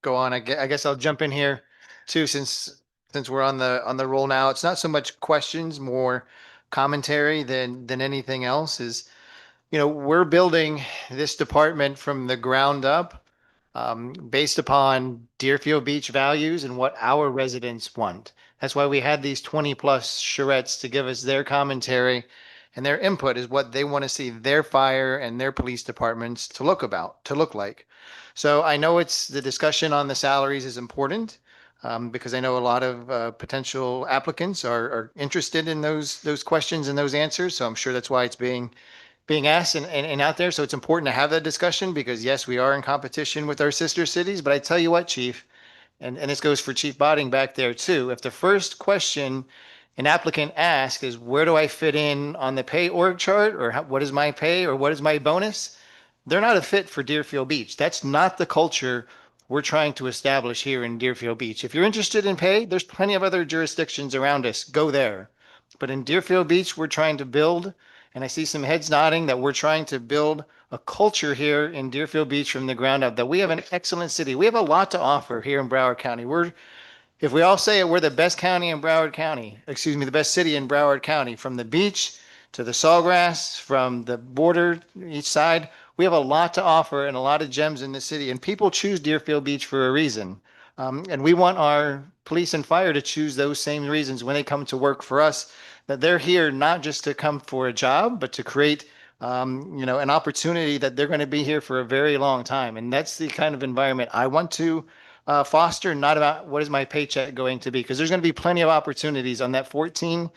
go on, I guess I'll jump in here too, since we're on the roll now. It's not so much questions, more commentary than anything else. Is, you know, we're building this department from the ground up, based upon Deerfield Beach values and what our residents want. That's why we had these 20+ charrettes to give us their commentary, and their input is what they want to see their fire and their police departments to look like. So I know it's the discussion on the salaries is important, because I know a lot of potential applicants are interested in those questions and those answers. So I'm sure that's why it's being asked and out there. So it's important to have that discussion, because yes, we are in competition with our sister cities. But I tell you what, Chief, and this goes for Chief Botting back there too. If the first question an applicant asks is, where do I fit in on the pay org chart, or what is my pay, or what is my bonus? They're not a fit for Deerfield Beach. That's not the culture we're trying to establish here in Deerfield Beach. If you're interested in pay, there's plenty of other jurisdictions around us. Go there. But in Deerfield Beach, we're trying to build, and I see some heads nodding, that we're trying to build a culture here in Deerfield Beach from the ground up, that we have an excellent city. We have a lot to offer here in Broward County. If we all say it, we're the best county in Broward County, excuse me, the best city in Broward County, from the beach to the sawgrass, from the border each side. We have a lot to offer and a lot of gems in the city, and people choose Deerfield Beach for a reason. And we want our police and fire to choose those same reasons when they come to work for us, that they're here not just to come for a job, but to create, an opportunity that they're going to be here for a very long time. And that's the kind of environment I want to foster, not about what is my paycheck going to be, because there's going to be plenty of opportunities on that 14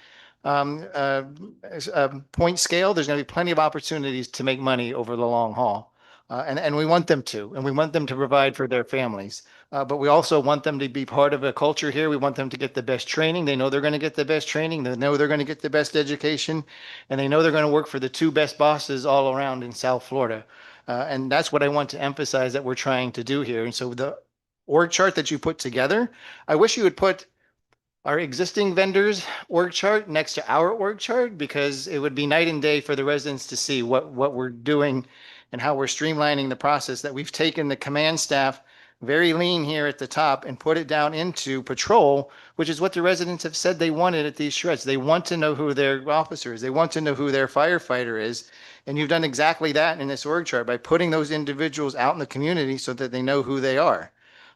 point scale. There's going to be plenty of opportunities to make money over the long haul. And we want them to, and we want them to provide for their families. But we also want them to be part of a culture here. We want them to get the best training. They know they're going to get the best training. They know they're going to get the best education, and they know they're going to work for the two best bosses all around in South Florida. And that's what I want to emphasize that we're trying to do here. And so the org chart that you put together, I wish you would put our existing vendors org chart next to our org chart, because it would be night and day for the residents to see what we're doing and how we're streamlining the process, that we've taken the command staff very lean here at the top and put it down into patrol, which is what the residents have said they wanted at these shreds. They want to know who their officer is. They want to know who their firefighter is. And you've done exactly that in this org chart by putting those individuals out in the community so that they know who they are.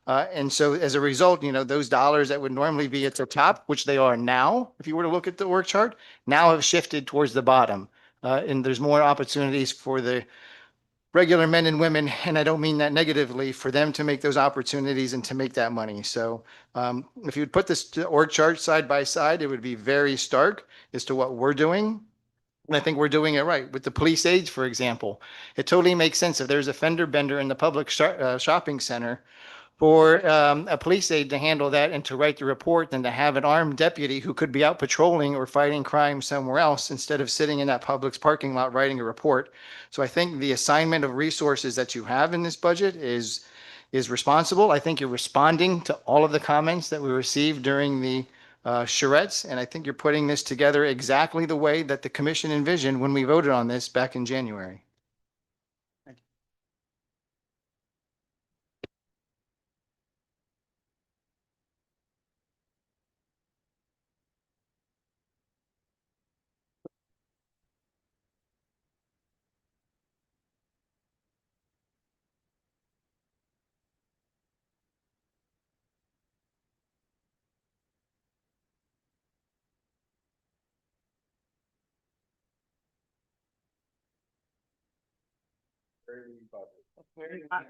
And so as a result, those dollars that would normally be at the top, which they are now, if you were to look at the org chart, now have shifted towards the bottom. And there's more opportunities for the regular men and women, and I don't mean that negatively, for them to make those opportunities and to make that money. So if you'd put this org chart side by side, it would be very stark as to what we're doing. And I think we're doing it right. With the police aids, for example, it totally makes sense. If there's a fender bender in the public shopping center, for a police aide to handle that and to write the report than to have an armed deputy who could be out patrolling or fighting crime somewhere else instead of sitting in that Publix parking lot writing a report. So I think the assignment of resources that you have in this budget is responsible. I think you're responding to all of the comments that we received during the charrettes, and I think you're putting this together exactly the way that the commission envisioned when we voted on this back in January.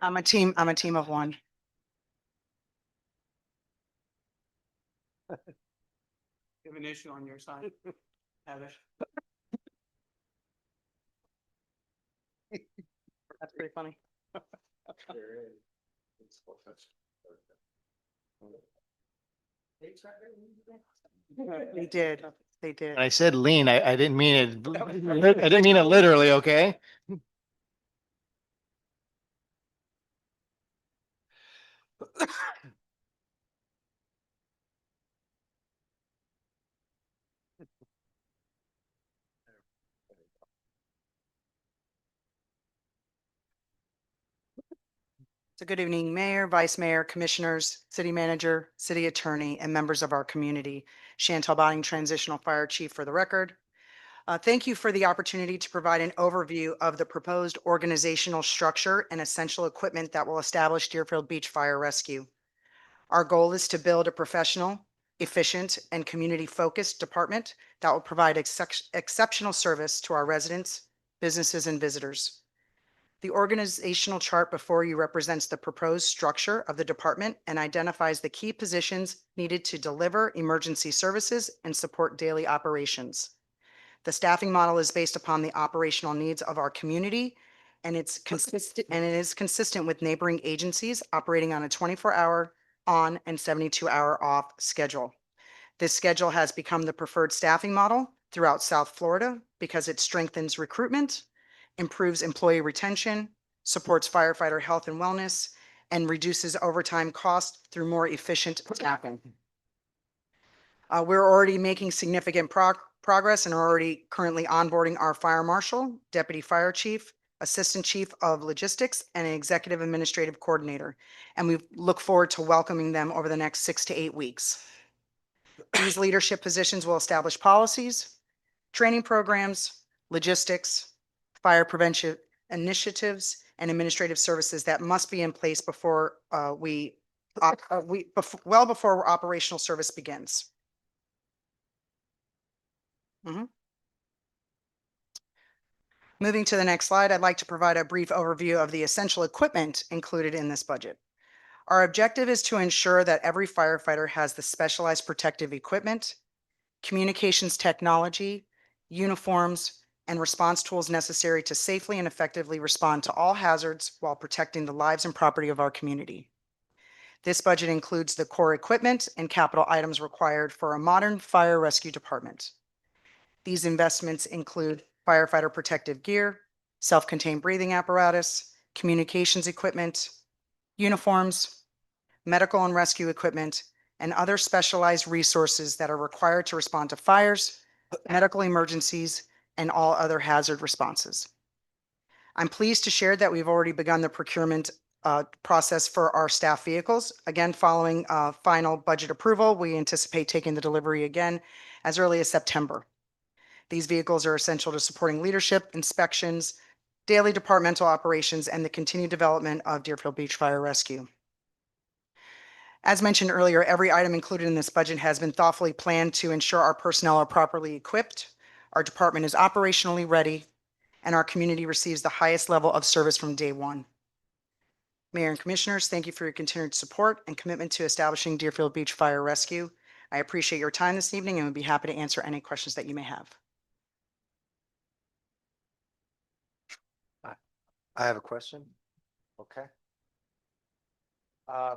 I'm a team of one. You have an issue on your side? Heather? That's pretty funny. They did. They did. When I said lean, I didn't mean it, I didn't mean it literally, okay? So good evening, Mayor, Vice Mayor, Commissioners, City Manager, City Attorney, and members of our community. Chantal Botting, Transitional Fire Chief for the record. Thank you for the opportunity to provide an overview of the proposed organizational structure and essential equipment that will establish Deerfield Beach Fire Rescue. Our goal is to build a professional, efficient, and community-focused department that will provide exceptional service to our residents, businesses, and visitors. The organizational chart before you represents the proposed structure of the department and identifies the key positions needed to deliver emergency services and support daily operations. The staffing model is based upon the operational needs of our community, and it is consistent with neighboring agencies operating on a 24-hour on and 72-hour off schedule. This schedule has become the preferred staffing model throughout South Florida because it strengthens recruitment, improves employee retention, supports firefighter health and wellness, and reduces overtime costs through more efficient staffing. We're already making significant progress and are already currently onboarding our fire marshal, deputy fire chief, assistant chief of logistics, and an executive administrative coordinator. And we look forward to welcoming them over the next 6 to 8 weeks. These leadership positions will establish policies, training programs, logistics, fire prevention initiatives, and administrative services that must be in place before well before operational service begins. Moving to the next slide, I'd like to provide a brief overview of the essential equipment included in this budget. Our objective is to ensure that every firefighter has the specialized protective equipment, communications technology, uniforms, and response tools necessary to safely and effectively respond to all hazards while protecting the lives and property of our community. This budget includes the core equipment and capital items required for a modern fire rescue department. These investments include firefighter protective gear, self-contained breathing apparatus, communications equipment, uniforms, medical and rescue equipment, and other specialized resources that are required to respond to fires, medical emergencies, and all other hazard responses. I'm pleased to share that we've already begun the procurement process for our staff vehicles. Again, following final budget approval, we anticipate taking the delivery again as early as September. These vehicles are essential to supporting leadership, inspections, daily departmental operations, and the continued development of Deerfield Beach Fire Rescue. As mentioned earlier, every item included in this budget has been thoughtfully planned to ensure our personnel are properly equipped, our department is operationally ready, and our community receives the highest level of service from day one. Mayor and Commissioners, thank you for your continued support and commitment to establishing Deerfield Beach Fire Rescue. I appreciate your time this evening and would be happy to answer any questions that you may have. I have a question. Okay. Yeah,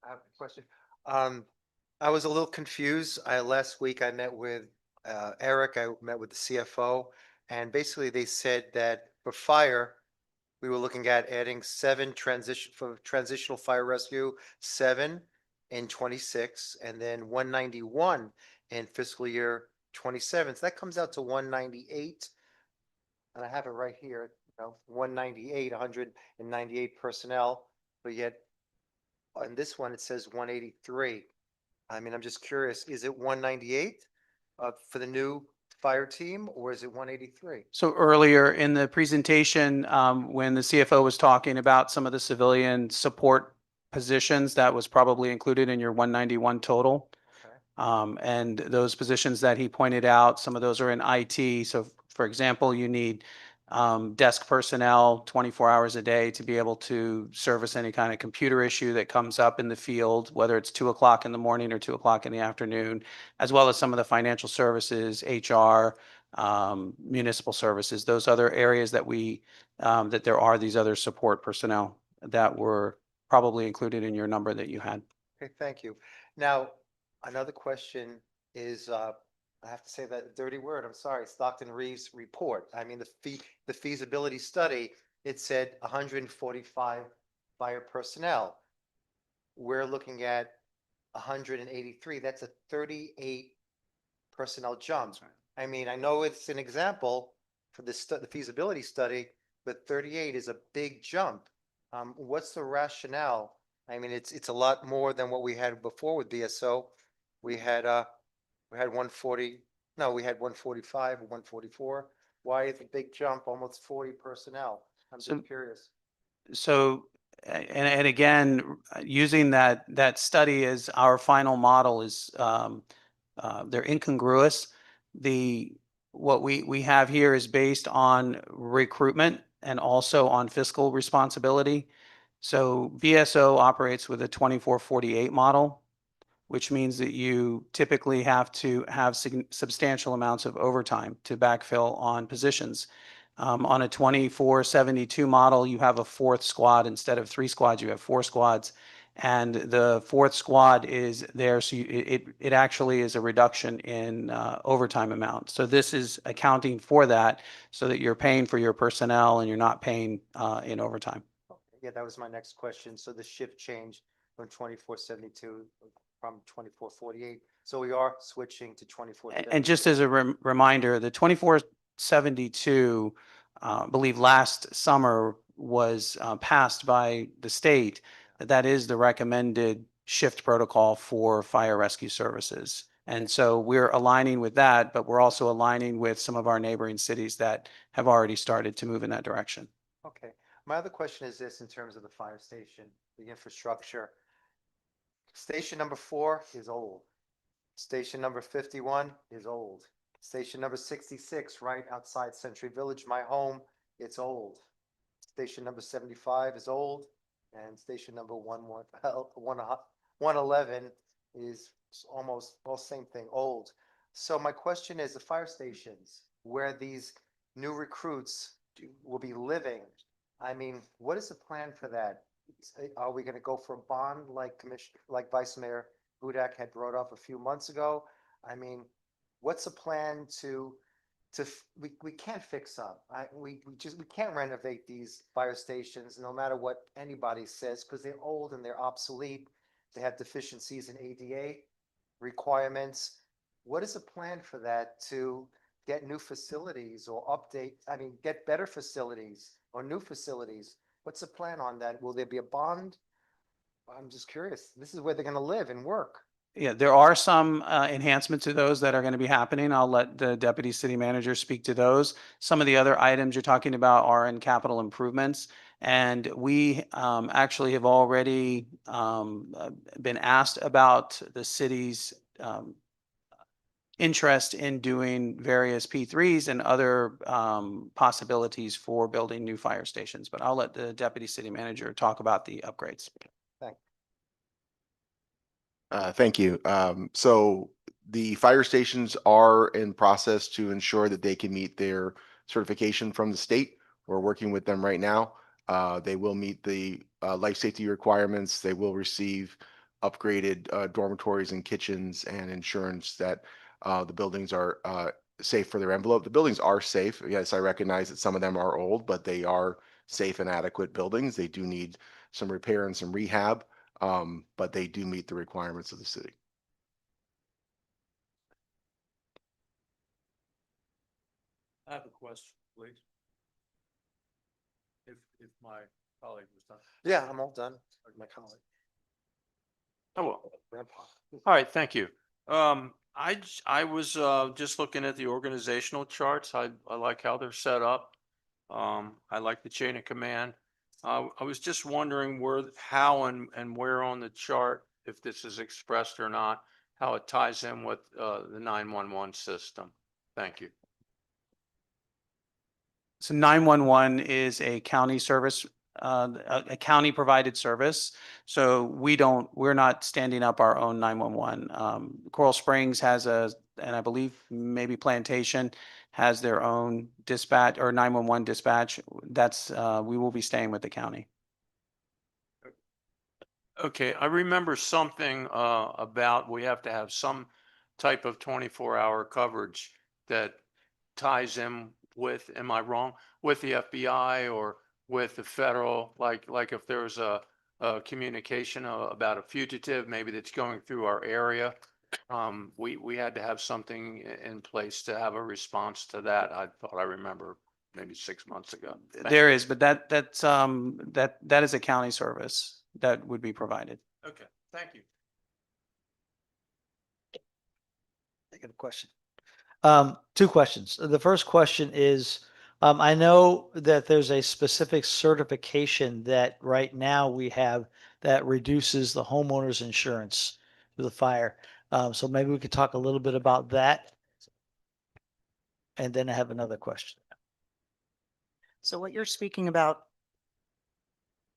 I have a question. I was a little confused. Last week I met with Eric, I met with the CFO, and basically they said that for fire, we were looking at adding 7 transitional fire rescue, 7 in 26, and then 191 in fiscal year 27. So that comes out to 198. And I have it right here, 198, 198 personnel, but yet on this one, it says 183. I mean, I'm just curious, is it 198 for the new fire team, or is it 183? So earlier in the presentation, when the CFO was talking about some of the civilian support positions, that was probably included in your 191 total. Okay. And those positions that he pointed out, some of those are in IT. So for example, you need desk personnel 24 hours a day to be able to service any kind of computer issue that comes up in the field, whether it's 2 o'clock in the morning or 2 o'clock in the afternoon, as well as some of the financial services, HR, municipal services, those other areas that we that there are these other support personnel that were probably included in your number that you had. Okay, thank you. Now, another question is, I have to say that dirty word, I'm sorry, Stockton Reeves report. I mean, the feasibility study, it said 145 fire personnel. We're looking at 183. That's a 38 personnel jump. I mean, I know it's an example for the feasibility study, but 38 is a big jump. What's the rationale? I mean, it's a lot more than what we had before with BSO. We had 140, no, we had 145, 144. Why is the big jump, almost 40 personnel? I'm So- just curious. So, and again, using that study as our final model is, they're incongruous. What we have here is based on recruitment and also on fiscal responsibility. So BSO operates with a 24/48 model, which means that you typically have to have substantial amounts of overtime to backfill on positions. On a 24/72 model, you have a fourth squad. Instead of 3 squads, you have 4 squads. And the fourth squad is there, so it actually is a reduction in overtime amount. So this is accounting for that so that you're paying for your personnel and you're not paying in overtime. Yeah, that was my next question. So the shift changed from 24/72 from 24/48. So we are switching to 24. And just as a reminder, the 24/72, I believe last summer was passed by the state. That is the recommended shift protocol for fire rescue services. And so we're aligning with that, but we're also aligning with some of our neighboring cities that have already started to move in that direction. Okay. My other question is this in terms of the fire station, the infrastructure. Station number 4 is old. Station number 51 is old. Station number 66, right outside Century Village, my home, it's old. Station number 75 is old, and station number 111 is almost, well, same thing, old. So my question is, the fire stations where these new recruits will be living, I mean, what is the plan for that? Are we going to go for a bond like Vice Mayor Hudak had brought up a few months ago? I mean, what's the plan we can't fix up. We can't renovate these fire stations no matter what anybody says, because they're old and they're obsolete. They have deficiencies in ADA requirements. What is the plan for that to get new facilities or get better facilities or new facilities? What's the plan on that? Will there be a bond? I'm just curious. This is where they're going to live and work. Yeah, there are some enhancements to those that are going to be happening. I'll let the deputy city manager speak to those. Some of the other items you're talking about are in capital improvements. And we actually have already been asked about the city's interest in doing various P3s and other possibilities for building new fire stations. But I'll let the deputy city manager talk about the upgrades. Thank you. So the fire stations are in process to ensure that they can meet their certification from the state. We're working with them right now. They will meet the life safety requirements. They will receive upgraded dormitories and kitchens and insurance that the buildings are safe for their envelope. The buildings are safe. Yes, I recognize that some of them are old, but they are safe and adequate buildings. They do need some repair and some rehab. But they do meet the requirements of the city. I have a question, please. If my colleague was done. Yeah, I'm all done. My colleague. Oh, well. All right, thank you. I was just looking at the organizational charts. I like how they're set up. I like the chain of command. I was just wondering how and where on the chart, if this is expressed or not, how it ties in with the 911 system. Thank you. So 911 is a county service, a county provided service. So we're not standing up our own 911. Coral Springs has a and I believe maybe Plantation has their own dispatch or 911 dispatch. That's, we will be staying with the county. Okay, I remember something about we have to have some type of 24-hour coverage that ties in with, am I wrong, with the FBI or with the federal, like if there's a communication about a fugitive, maybe that's going through our area. We had to have something in place to have a response to that. I thought I remember maybe 6 months ago. Thank There you. is, but that is a county service that would be provided. Okay, thank you. I got a question. Two questions. The first question is, I know that there's a specific certification that right now we have that reduces the homeowner's insurance to the fire. So maybe we could talk a little bit about that. And then I have another question. So what you're speaking about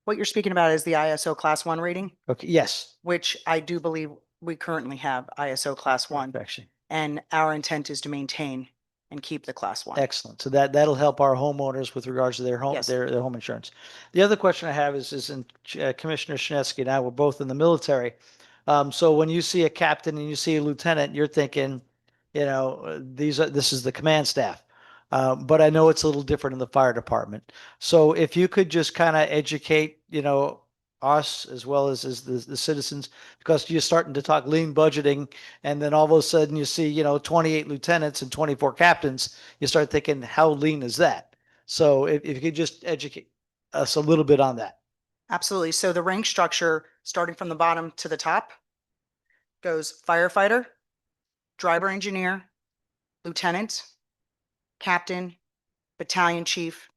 is the ISO Class 1 rating, Okay, yes. which I do believe we currently have ISO Class 1, Perfection. and our intent is to maintain and keep the Class 1. Excellent. So that'll help our homeowners with regards to their home, Yes. their home insurance. The other question I have is in Commissioner Shinesky and I were both in the military. So when you see a captain and you see a lieutenant, you're thinking, this is the command staff. But I know it's a little different in the fire department. So if you could just kind of educate, us as well as the citizens, because you're starting to talk lean budgeting, and then all of a sudden you see, 28 lieutenants and 24 captains, you start thinking, how lean is that? So if you could just educate us a little bit on that. Absolutely. So the rank structure, starting from the bottom to the top, goes firefighter, driver engineer, lieutenant, captain, battalion chief,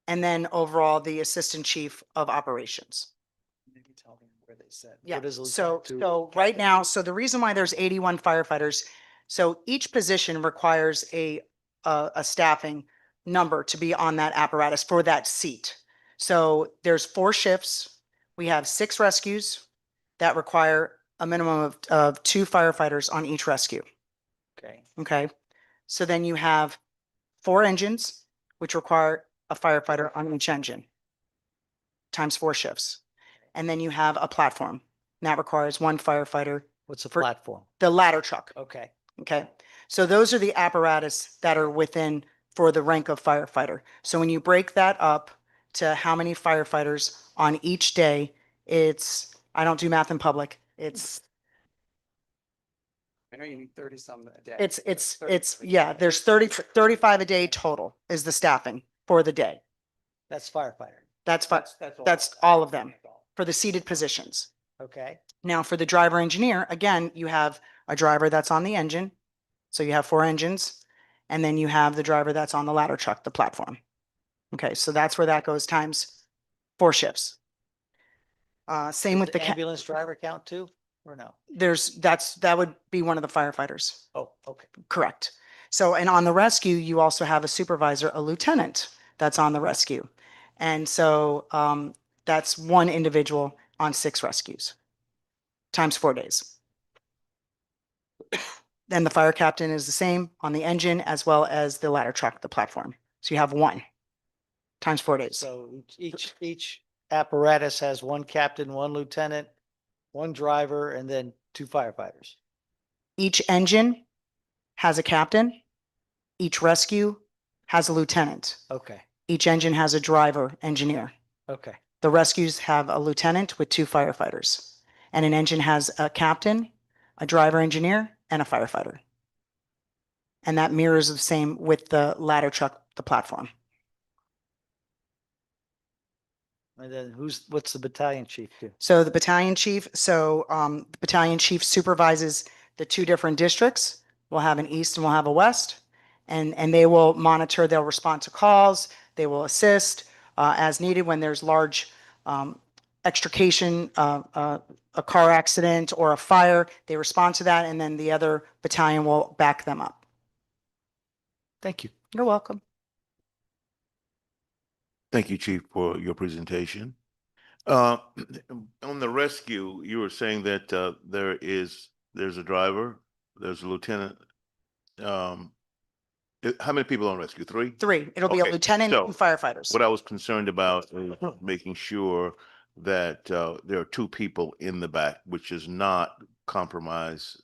and then overall the assistant chief of operations. Maybe tell me where they said. Yeah, What is a so, lieutenant to so right now, so the reason why there's 81 firefighters, so each position requires a staffing number to be on that apparatus for that seat. So there's 4 shifts. We have 6 rescues that require a minimum of 2 firefighters on each rescue. Okay. Okay. So then you have 4 engines, which require a firefighter on each engine, times 4 shifts. And then you have a platform, and that requires 1 firefighter, What's a For- platform? the ladder truck. Okay. Okay. So those are the apparatus that are within for the rank of firefighter. So when you break that up to how many firefighters on each day, I don't do math in public. It's I know you need 30 some a day. yeah, there's 35 a day total is the staffing for the day. That's firefighter. That's all of them for the seated positions. Okay. Now, for the driver engineer, again, you have a driver that's on the engine. So you have 4 engines, and then you have the driver that's on the ladder truck, the platform. Okay, so that's where that goes times 4 shifts. Same with The the, ambulance driver count too, or no? that would be one of the firefighters. Oh, okay. Correct. So, and on the rescue, you also have a supervisor, a lieutenant that's on the rescue. And so that's 1 individual on 6 rescues times 4 days. Then the fire captain is the same on the engine as well as the ladder truck, the platform. So you have 1 times 4 days. So each apparatus has 1 captain, 1 lieutenant, 1 driver, and then 2 firefighters. Each engine has a captain. Each rescue has a lieutenant. Okay. Each engine has a driver engineer. Okay. The rescues have a lieutenant with 2 firefighters. And an engine has a captain, a driver engineer, and a firefighter. And that mirrors the same with the ladder truck, the platform. And then what's the battalion chief do? So the battalion chief, the battalion chief supervises the 2 different districts. We'll have an east and we'll have a west. And they will monitor, they'll respond to calls, they will assist as needed when there's large extrication, a car accident or a fire. They respond to that, and then the other battalion will back them up. Thank you. You're welcome. Thank you, Chief, for your presentation. On the rescue, you were saying that there's a driver, there's a lieutenant, how many people on rescue? Three? 3. It'll be a Okay, lieutenant so and firefighters. What I was concerned about is making sure that there are 2 people in the back, which is not compromise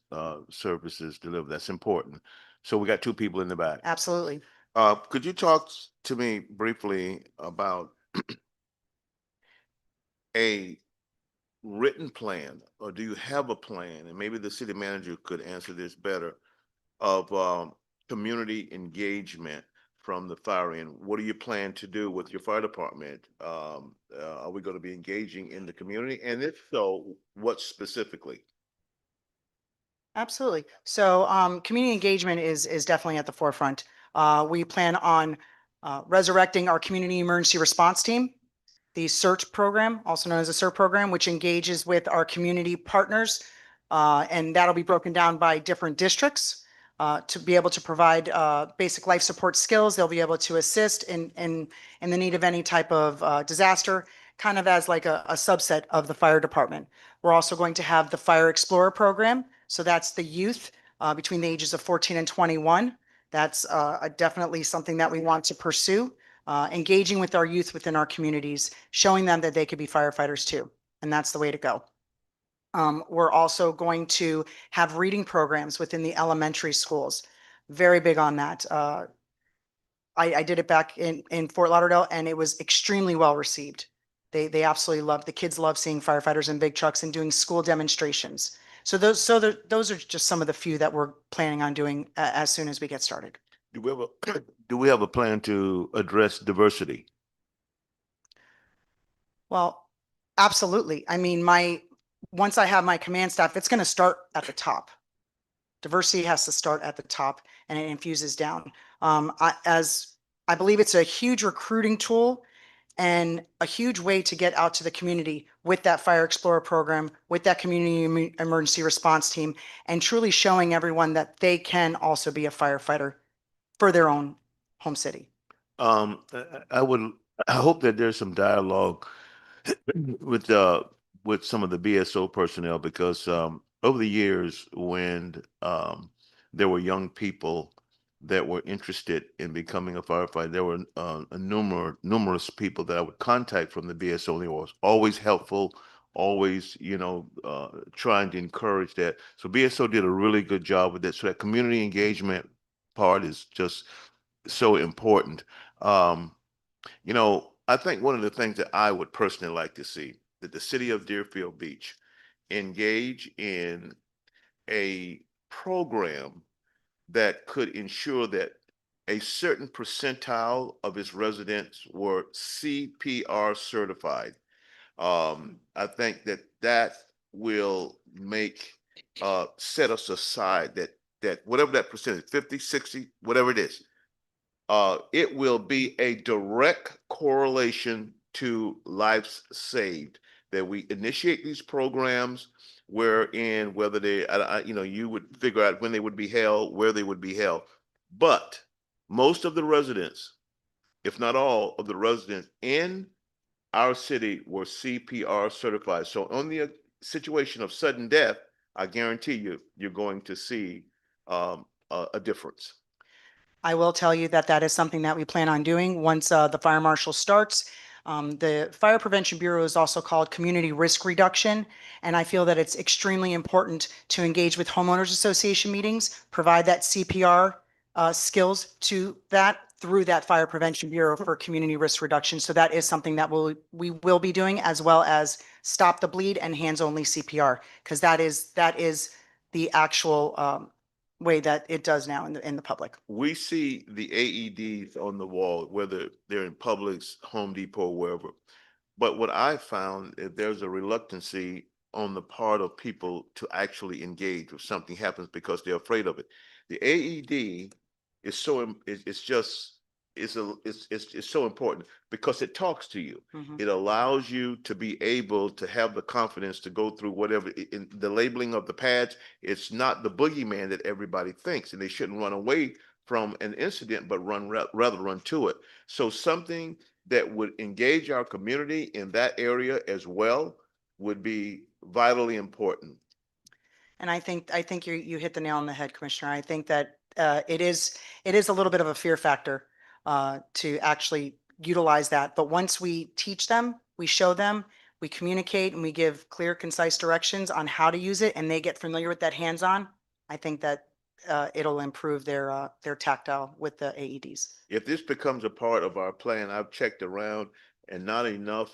services delivered. That's important. So we got 2 people in the back. Absolutely. Could you talk to me briefly about a written plan, or do you have a plan? And maybe the city manager could answer this better, of community engagement from the fire end. What do you plan to do with your fire department? Are we going to be engaging in the community? And if so, what specifically? Absolutely. So community engagement is definitely at the forefront. We plan on resurrecting our community emergency response team, the CERT program, also known as the CERT program, which engages with our community partners. And that'll be broken down by different districts to be able to provide basic life support skills. They'll be able to assist in the need of any type of disaster, kind of as like a subset of the fire department. We're also going to have the Fire Explorer program. So that's the youth between the ages of 14 and 21. That's definitely something that we want to pursue. Engaging with our youth within our communities, showing them that they could be firefighters too. And that's the way to go. We're also going to have reading programs within the elementary schools. Very big on that. I did it back in Fort Lauderdale and it was extremely well received. They absolutely love, the kids love seeing firefighters in big trucks and doing school demonstrations. So those are just some of the few that we're planning on doing as soon as we get started. Do we have a plan to address diversity? Well, absolutely. I mean, once I have my command staff, it's going to start at the top. Diversity has to start at the top and it infuses down. As I believe it's a huge recruiting tool and a huge way to get out to the community with that Fire Explorer program, with that community emergency response team, and truly showing everyone that they can also be a firefighter for their own home city. I hope that there's some dialogue with some of the BSO personnel, because over the years when there were young people that were interested in becoming a firefighter, there were numerous people that I would contact from the BSO. They were always helpful, always, trying to encourage that. So BSO did a really good job with that. So that community engagement part is just so important. I think one of the things that I would personally like to see, that the city of Deerfield Beach engage in a program that could ensure that a certain percentile of its residents were CPR certified. I think that will set us aside, that whatever that percentage, 50, 60, whatever it is, it will be a direct correlation to lives saved, that we initiate these programs wherein, whether they, you would figure out when they would be held, where they would be held. But most of the residents, if not all of the residents in our city, were CPR certified. So on the situation of sudden death, I guarantee you're going to see a difference. I will tell you that is something that we plan on doing once the fire marshal starts. The Fire Prevention Bureau is also called Community Risk Reduction, and I feel that it's extremely important to engage with homeowners association meetings, provide that CPR skills to that through that Fire Prevention Bureau for community risk reduction. So that is something that we will be doing, as well as Stop the Bleed and Hands Only CPR, because that is the actual way that it does now in the public. We see the AEDs on the wall, whether they're in Publix, Home Depot, wherever. But what I found is there's a reluctancy on the part of people to actually engage if something happens, because they're afraid of it. The AED is it's so important because it talks to you. Mhm. It allows you to be able to have the confidence to go through whatever. In the labeling of the pads, it's not the boogeyman that everybody thinks, and they shouldn't run away from an incident, but rather run to it. So something that would engage our community in that area as well would be vitally important. And I think you hit the nail on the head, Commissioner. I think that it is a little bit of a fear factor to actually utilize that. But once we teach them, we show them, we communicate, and we give clear, concise directions on how to use it, and they get familiar with that hands-on, I think that it'll improve their tactile with the AEDs. If this becomes a part of our plan, I've checked around and not enough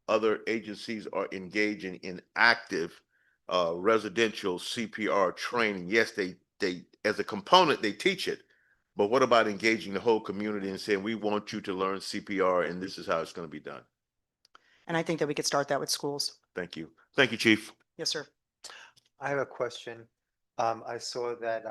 other agencies are engaging in active residential CPR training. Yes, they as a component, they teach it. But what about engaging the whole community and saying, we want you to learn CPR and this is how it's going to be done? And I think that we could start that with schools. Thank you. Thank you, Chief. Yes, sir. I have a question. I saw that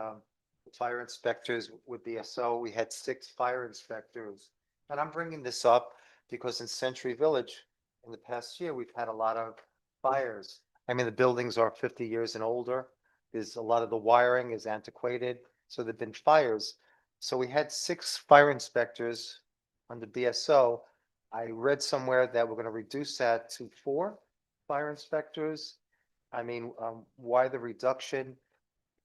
fire inspectors with BSO, we had 6 fire inspectors. And I'm bringing this up because in Century Village, in the past year, we've had a lot of fires. I mean, the buildings are 50 years and older. There's a lot of the wiring is antiquated. So there've been fires. So we had 6 fire inspectors under BSO. I read somewhere that we're going to reduce that to 4 fire inspectors. I mean, why the reduction?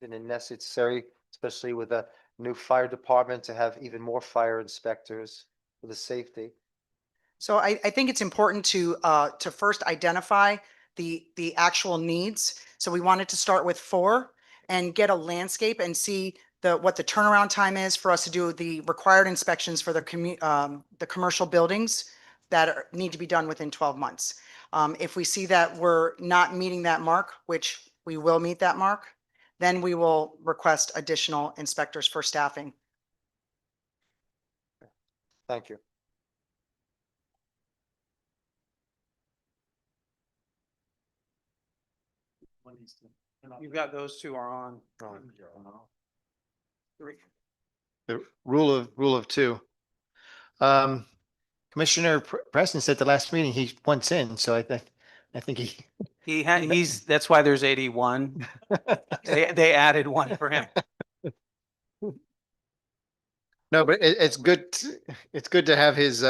Isn't it necessary, especially with a new fire department, to have even more fire inspectors for the safety? So I think it's important to first identify the actual needs. So we wanted to start with 4 and get a landscape and see what the turnaround time is for us to do the required inspections for the commercial buildings that need to be done within 12 months. If we see that we're not meeting that mark, which we will meet that mark, then we will request additional inspectors for staffing. Thank you. You've got those 2 are on. The rule of 2. Commissioner Preston said the last meeting he wants in, so I think He's, that's why there's 81. They added 1 for him. No, but it's good. It's good to have his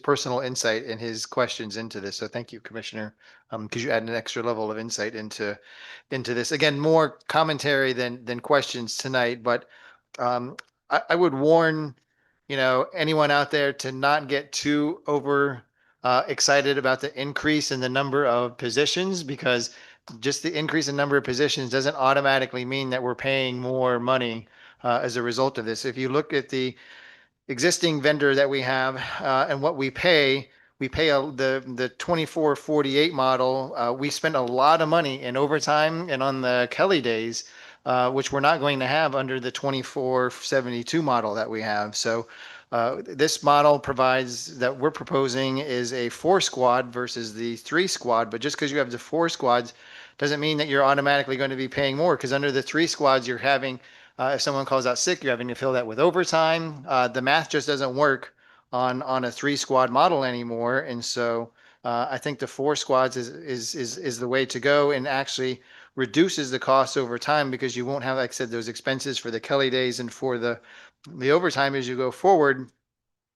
personal insight and his questions into this. So thank you, Commissioner, because you add an extra level of insight into this. Again, more commentary than questions tonight. But I would warn, anyone out there to not get too over excited about the increase in the number of positions, because just the increase in number of positions doesn't automatically mean that we're paying more money as a result of this. If you look at the existing vendor that we have and what we pay the 2448 model. We spent a lot of money in overtime and on the Kelly days, which we're not going to have under the 2472 model that we have. So this model provides that we're proposing is a 4 squad versus the 3 squad. But just because you have the 4 squads doesn't mean that you're automatically going to be paying more, because under the 3 squads, you're having if someone calls out sick, you're having to fill that with overtime. The math just doesn't work on a 3 squad model anymore. And so I think the 4 squads is the way to go, and actually reduces the cost over time, because you won't have, like I said, those expenses for the Kelly days and for the overtime as you go forward.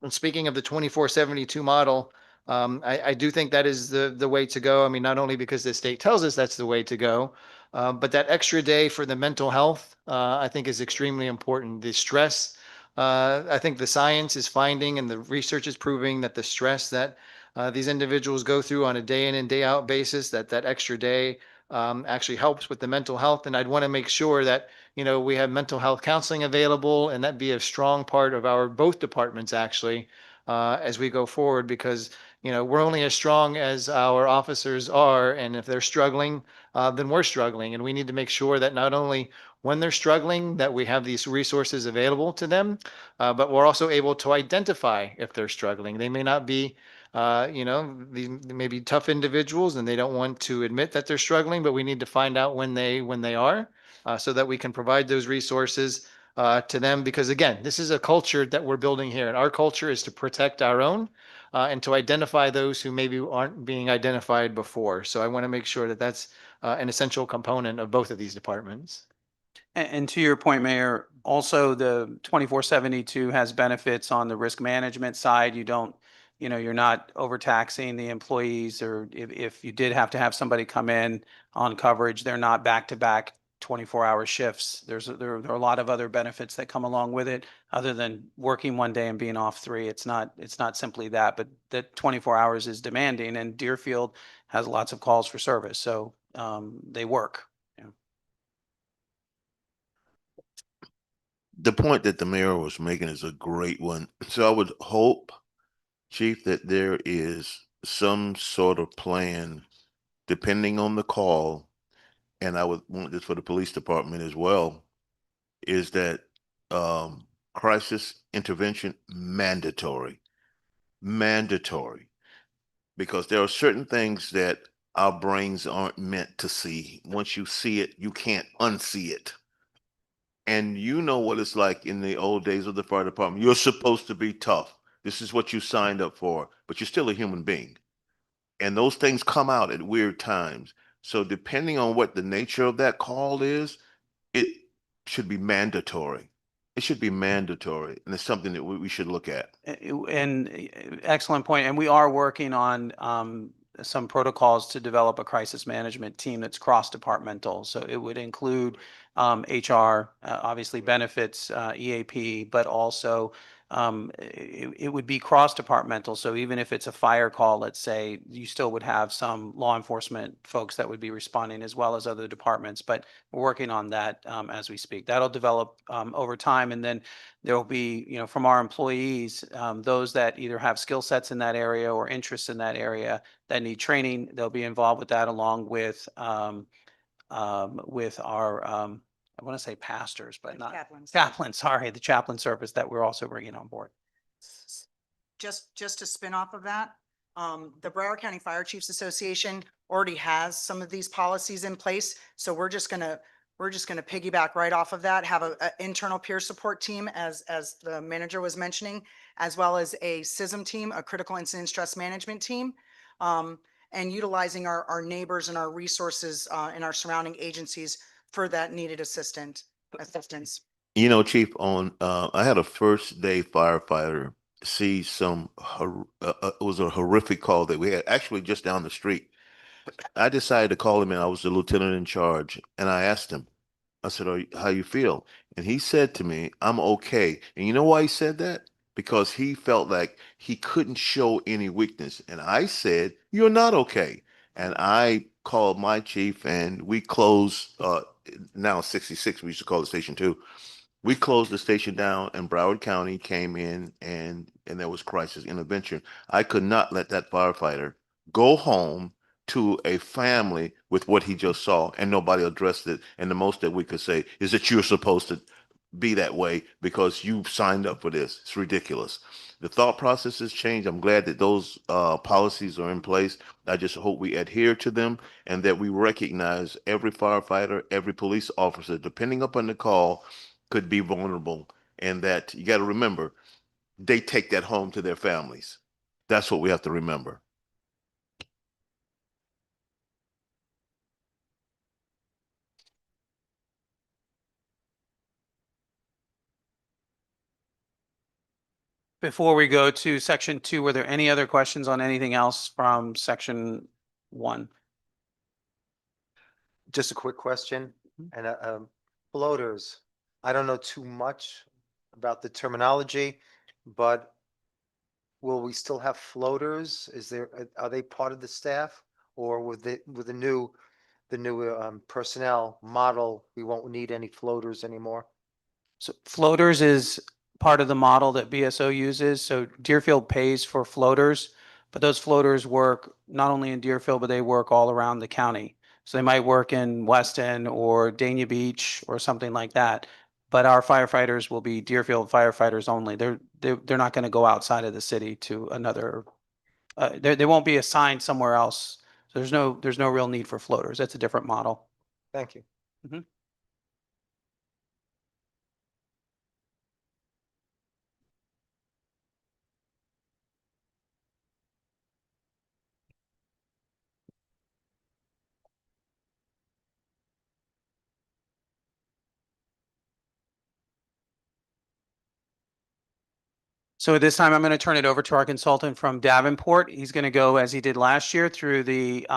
And speaking of the 2472 model, I do think that is the way to go. I mean, not only because the state tells us that's the way to go, but that extra day for the mental health, I think is extremely important. The stress, I think the science is finding and the research is proving that the stress that these individuals go through on a day in and day out basis, that extra day actually helps with the mental health. And I'd want to make sure that, we have mental health counseling available, and that be a strong part of our both departments actually as we go forward, because we're only as strong as our officers are, and if they're struggling, then we're struggling, and we need to make sure that not only when they're struggling that we have these resources available to them, but we're also able to identify if they're struggling. They may not be these may be tough individuals and they don't want to admit that they're struggling, but we need to find out when they are, so that we can provide those resources to them. Because again, this is a culture that we're building here, and our culture is to protect our own and to identify those who maybe aren't being identified before. So I want to make sure that that's an essential component of both of these departments. And to your point, Mayor, also the 2472 has benefits on the risk management side. You don't, you're not overtaxing the employees, or if you did have to have somebody come in on coverage, they're not back to back 24-hour shifts. There are a lot of other benefits that come along with it, other than working one day and being off three. It's not simply that, but that 24 hours is demanding, and Deerfield has lots of calls for service, so they work. The point that the mayor was making is a great one. So I would hope, Chief, that there is some sort of plan, depending on the call, and I would want this for the police department as well, is that crisis intervention mandatory. Mandatory. Because there are certain things that our brains aren't meant to see. Once you see it, you can't unsee it. And you know what it's like in the old days of the fire department. You're supposed to be tough. This is what you signed up for, but you're still a human being. And those things come out at weird times. So depending on what the nature of that call is, it should be mandatory. It should be mandatory. And it's something that we should look at. And excellent point. And we are working on some protocols to develop a crisis management team that's cross-departmental. So it would include HR, obviously benefits, EAP, but also it would be cross-departmental. So even if it's a fire call, let's say, you still would have some law enforcement folks that would be responding as well as other departments. But we're working on that as we speak. That'll develop over time. And then there will be, from our employees, those that either have skill sets in that area or interests in that area that need training. They'll be involved with that, along with our I want to say pastors, but not chaplains. Sorry, the chaplain service that we're also bringing on board. Just to spin off of that, the Broward County Fire Chiefs Association already has some of these policies in place. So we're just gonna piggyback right off of that, have a internal peer support team, as the manager was mentioning, as well as a CISM team, a critical incident stress management team, and utilizing our neighbors and our resources in our surrounding agencies for that needed assistance. Chief, I had a first day firefighter see it was a horrific call that we had actually just down the street. I decided to call him in. I was the lieutenant in charge, and I asked him, I said, how you feel? And he said to me, I'm okay. And you know why he said that? Because he felt like he couldn't show any weakness. And I said, you're not okay. And I called my chief, and we closed, now 66, we used to call it Station 2. We closed the station down, and Broward County came in, and there was crisis intervention. I could not let that firefighter go home to a family with what he just saw, and nobody addressed it. And the most that we could say is that you're supposed to be that way because you signed up for this. It's ridiculous. The thought process has changed. I'm glad that those policies are in place. I just hope we adhere to them, and that we recognize every firefighter, every police officer, depending upon the call, could be vulnerable. And that you got to remember, they take that home to their families. That's what we have to remember. Before we go to section 2, were there any other questions on anything else from section 1? Just a quick question. And floaters, I don't know too much about the terminology, but will we still have floaters? Are they part of the staff, or with the new personnel model, we won't need any floaters anymore? So floaters is part of the model that BSO uses. So Deerfield pays for floaters, but those floaters work not only in Deerfield, but they work all around the county. So they might work in Weston or Dania Beach or something like that. But our firefighters will be Deerfield firefighters only. They're not going to go outside of the city to another. They won't be assigned somewhere else. So there's no real need for floaters. That's a different model. Thank you. So at this time, I'm going to turn it over to our consultant from Davenport. He's going to go, as he did last year, through the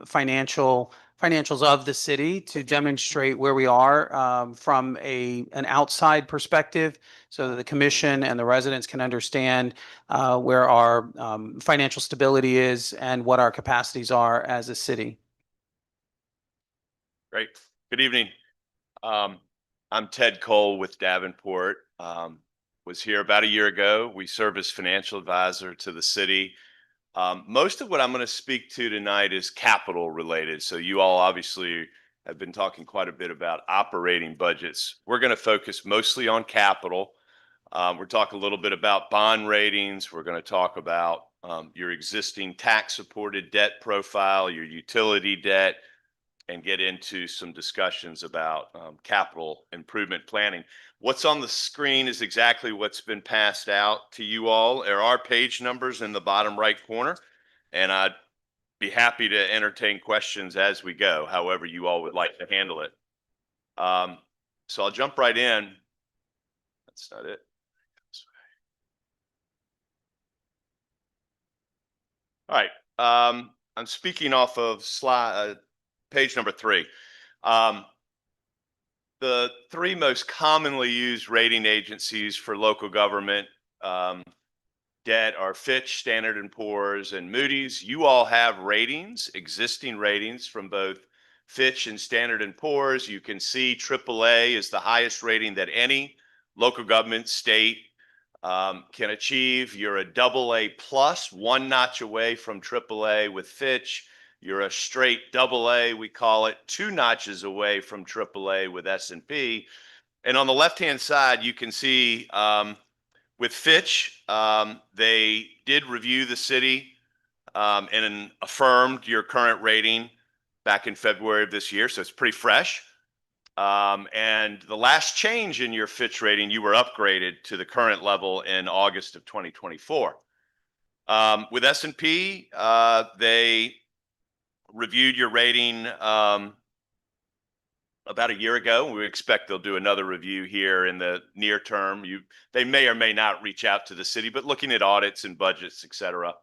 financial financials of the city to demonstrate where we are from an outside perspective so that the commission and the residents can understand where our financial stability is and what our capacities are as a city. Great. Good evening. I'm Ted Cole with Davenport. Was here about a year ago. We serve as financial advisor to the city. Most of what I'm going to speak to tonight is capital related. So you all obviously have been talking quite a bit about operating budgets. We're going to focus mostly on capital. We're talking a little bit about bond ratings. We're going to talk about your existing tax supported debt profile, your utility debt, and get into some discussions about capital improvement planning. What's on the screen is exactly what's been passed out to you all. There are page numbers in the bottom right corner, and I'd be happy to entertain questions as we go, however you all would like to handle it. So I'll jump right in. That's not it. All right. I'm speaking off of slide page number 3. The 3 most commonly used rating agencies for local government debt are Fitch, Standard & Poor's, and Moody's. You all have ratings, existing ratings from both Fitch and Standard & Poor's. You can see AAA is the highest rating that any local government state can achieve. You're a AA plus, 1 notch away from AAA with Fitch. You're a straight AA, we call it, 2 notches away from AAA with S&P. And on the left-hand side, you can see with Fitch, they did review the city and affirmed your current rating back in February of this year, so it's pretty fresh. And the last change in your Fitch rating, you were upgraded to the current level in August of 2024. With S&P, they reviewed your rating about a year ago. We expect they'll do another review here in the near term. They may or may not reach out to the city, but looking at audits and budgets, et cetera.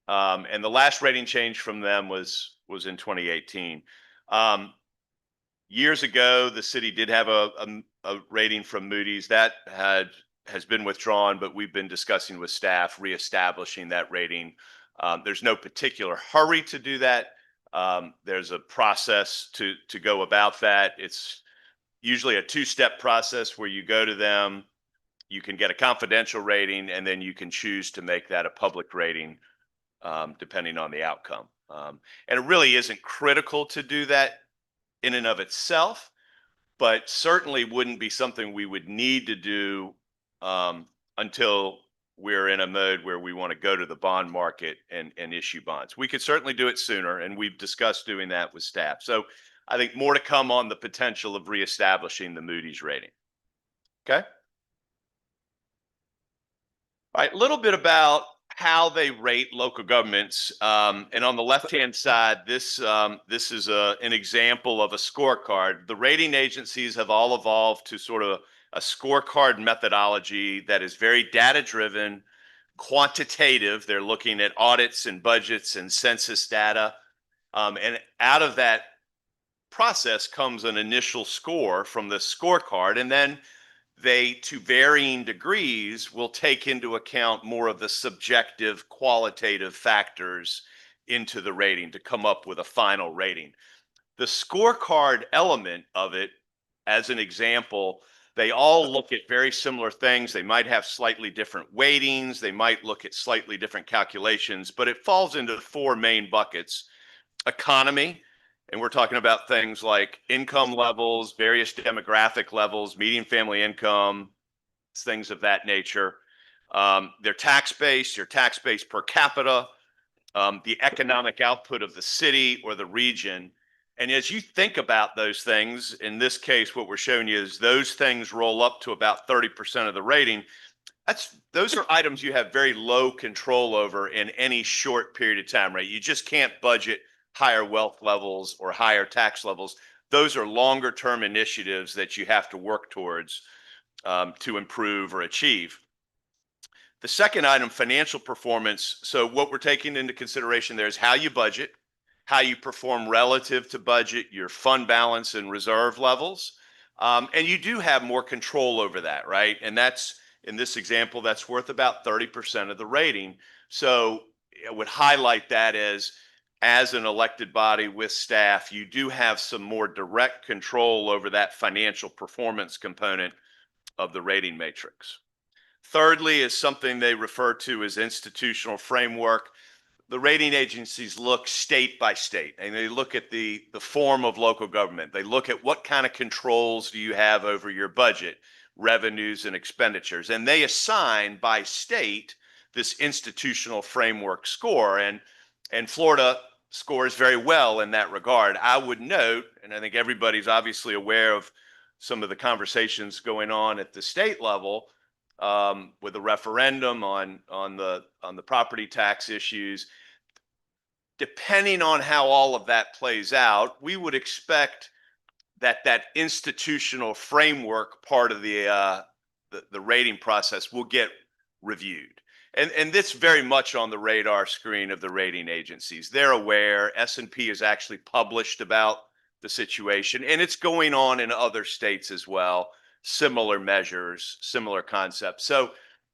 And the last rating change from them was in 2018. Years ago, the city did have a rating from Moody's that has been withdrawn, but we've been discussing with staff reestablishing that rating. There's no particular hurry to do that. There's a process to go about that. It's usually a 2-step process where you go to them, you can get a confidential rating, and then you can choose to make that a public rating depending on the outcome. And it really isn't critical to do that in and of itself, but certainly wouldn't be something we would need to do until we're in a mode where we want to go to the bond market and issue bonds. We could certainly do it sooner, and we've discussed doing that with staff. So I think more to come on the potential of reestablishing the Moody's rating. Okay. All right, a little bit about how they rate local governments. And on the left-hand side, this is an example of a scorecard. The rating agencies have all evolved to sort of a scorecard methodology that is very data-driven, quantitative. They're looking at audits and budgets and census data. And out of that process comes an initial score from the scorecard. And then they, to varying degrees, will take into account more of the subjective qualitative factors into the rating to come up with a final rating. The scorecard element of it, as an example, they all look at very similar things. They might have slightly different weightings. They might look at slightly different calculations, but it falls into 4 main buckets. Economy, and we're talking about things like income levels, various demographic levels, median family income, things of that nature. Their tax base, your tax base per capita, the economic output of the city or the region. And as you think about those things, in this case, what we're showing you is those things roll up to about 30% of the rating. Those are items you have very low control over in any short period of time, right? You just can't budget higher wealth levels or higher tax levels. Those are longer term initiatives that you have to work towards to improve or achieve. The second item, financial performance. So what we're taking into consideration there is how you budget how you perform relative to budget, your fund balance and reserve levels. And you do have more control over that, right? And that's, in this example, that's worth about 30% of the rating. So I would highlight that as an elected body with staff, you do have some more direct control over that financial performance component of the rating matrix. Thirdly is something they refer to as institutional framework. The rating agencies look state by state, and they look at the form of local government. They look at what kind of controls do you have over your budget, revenues and expenditures, and they assign by state this institutional framework score. And Florida scores very well in that regard. I would note, and I think everybody's obviously aware of some of the conversations going on at the state level with the referendum on the property tax issues. Depending on how all of that plays out, we would expect that institutional framework part of the rating process will get reviewed. And this very much on the radar screen of the rating agencies. They're aware. S&P has actually published about the situation, and it's going on in other states as well. Similar measures, similar concepts. So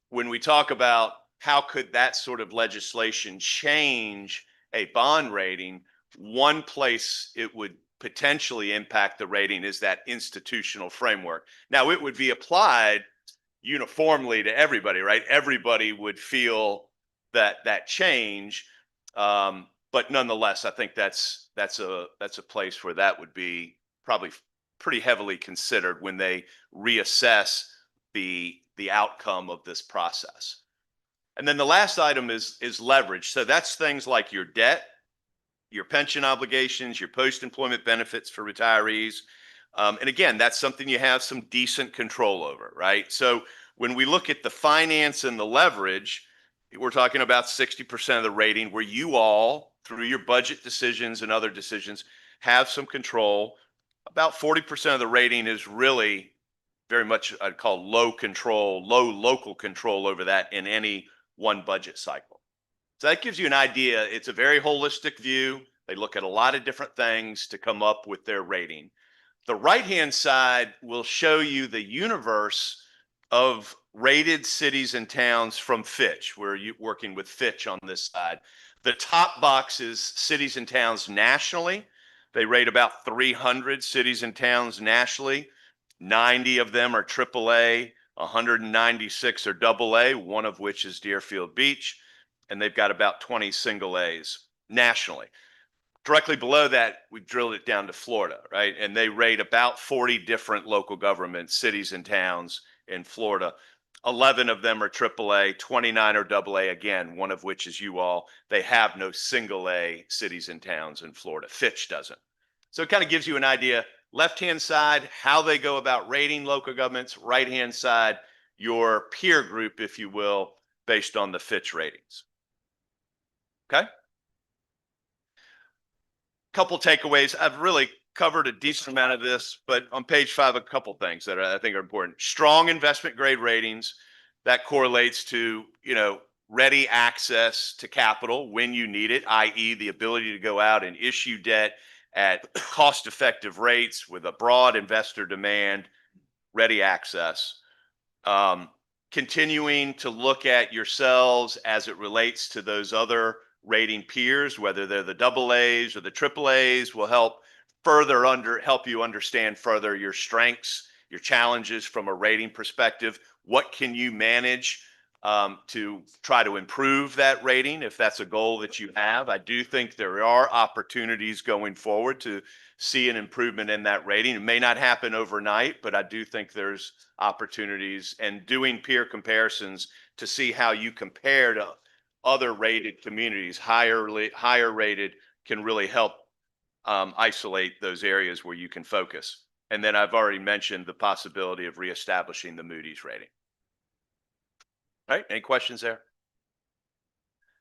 when we talk about how could that sort of legislation change a bond rating, one place it would potentially impact the rating is that institutional framework. Now, it would be applied uniformly to everybody, right? Everybody would feel that change, but nonetheless, I think that's a place where that would be probably pretty heavily considered when they reassess the outcome of this process. And then the last item is leverage. So that's things like your debt, your pension obligations, your post-employment benefits for retirees. And again, that's something you have some decent control over, right? So when we look at the finance and the leverage, we're talking about 60% of the rating where you all, through your budget decisions and other decisions, have some control. About 40% of the rating is really very much, I'd call low control, low local control over that in any one budget cycle. So that gives you an idea. It's a very holistic view. They look at a lot of different things to come up with their rating. The right-hand side will show you the universe of rated cities and towns from Fitch. We're working with Fitch on this side. The top box is cities and towns nationally. They rate about 300 cities and towns nationally. 90 of them are AAA, 196 are AA, one of which is Deerfield Beach, and they've got about 20 single A's nationally. Directly below that, we've drilled it down to Florida, right? And they rate about 40 different local governments, cities and towns in Florida. 11 of them are AAA, 29 are AA, again, one of which is you all. They have no single A cities and towns in Florida. Fitch doesn't. So it kind of gives you an idea. Left-hand side, how they go about rating local governments. Right-hand side, your peer group, if you will, based on the Fitch ratings. Okay? Couple takeaways. I've really covered a decent amount of this, but on page 5, a couple things that I think are important. Strong investment grade ratings, that correlates to, ready access to capital when you need it, i.e. the ability to go out and issue debt at cost-effective rates with a broad investor demand, ready access. Continuing to look at yourselves as it relates to those other rating peers, whether they're the AA's or the AAA's, will help you understand further your strengths, your challenges from a rating perspective. What can you manage to try to improve that rating if that's a goal that you have? I do think there are opportunities going forward to see an improvement in that rating. It may not happen overnight, but I do think there's opportunities, and doing peer comparisons to see how you compare to other rated communities, higher rated, can really help isolate those areas where you can focus. And then I've already mentioned the possibility of reestablishing the Moody's rating. All right, any questions there?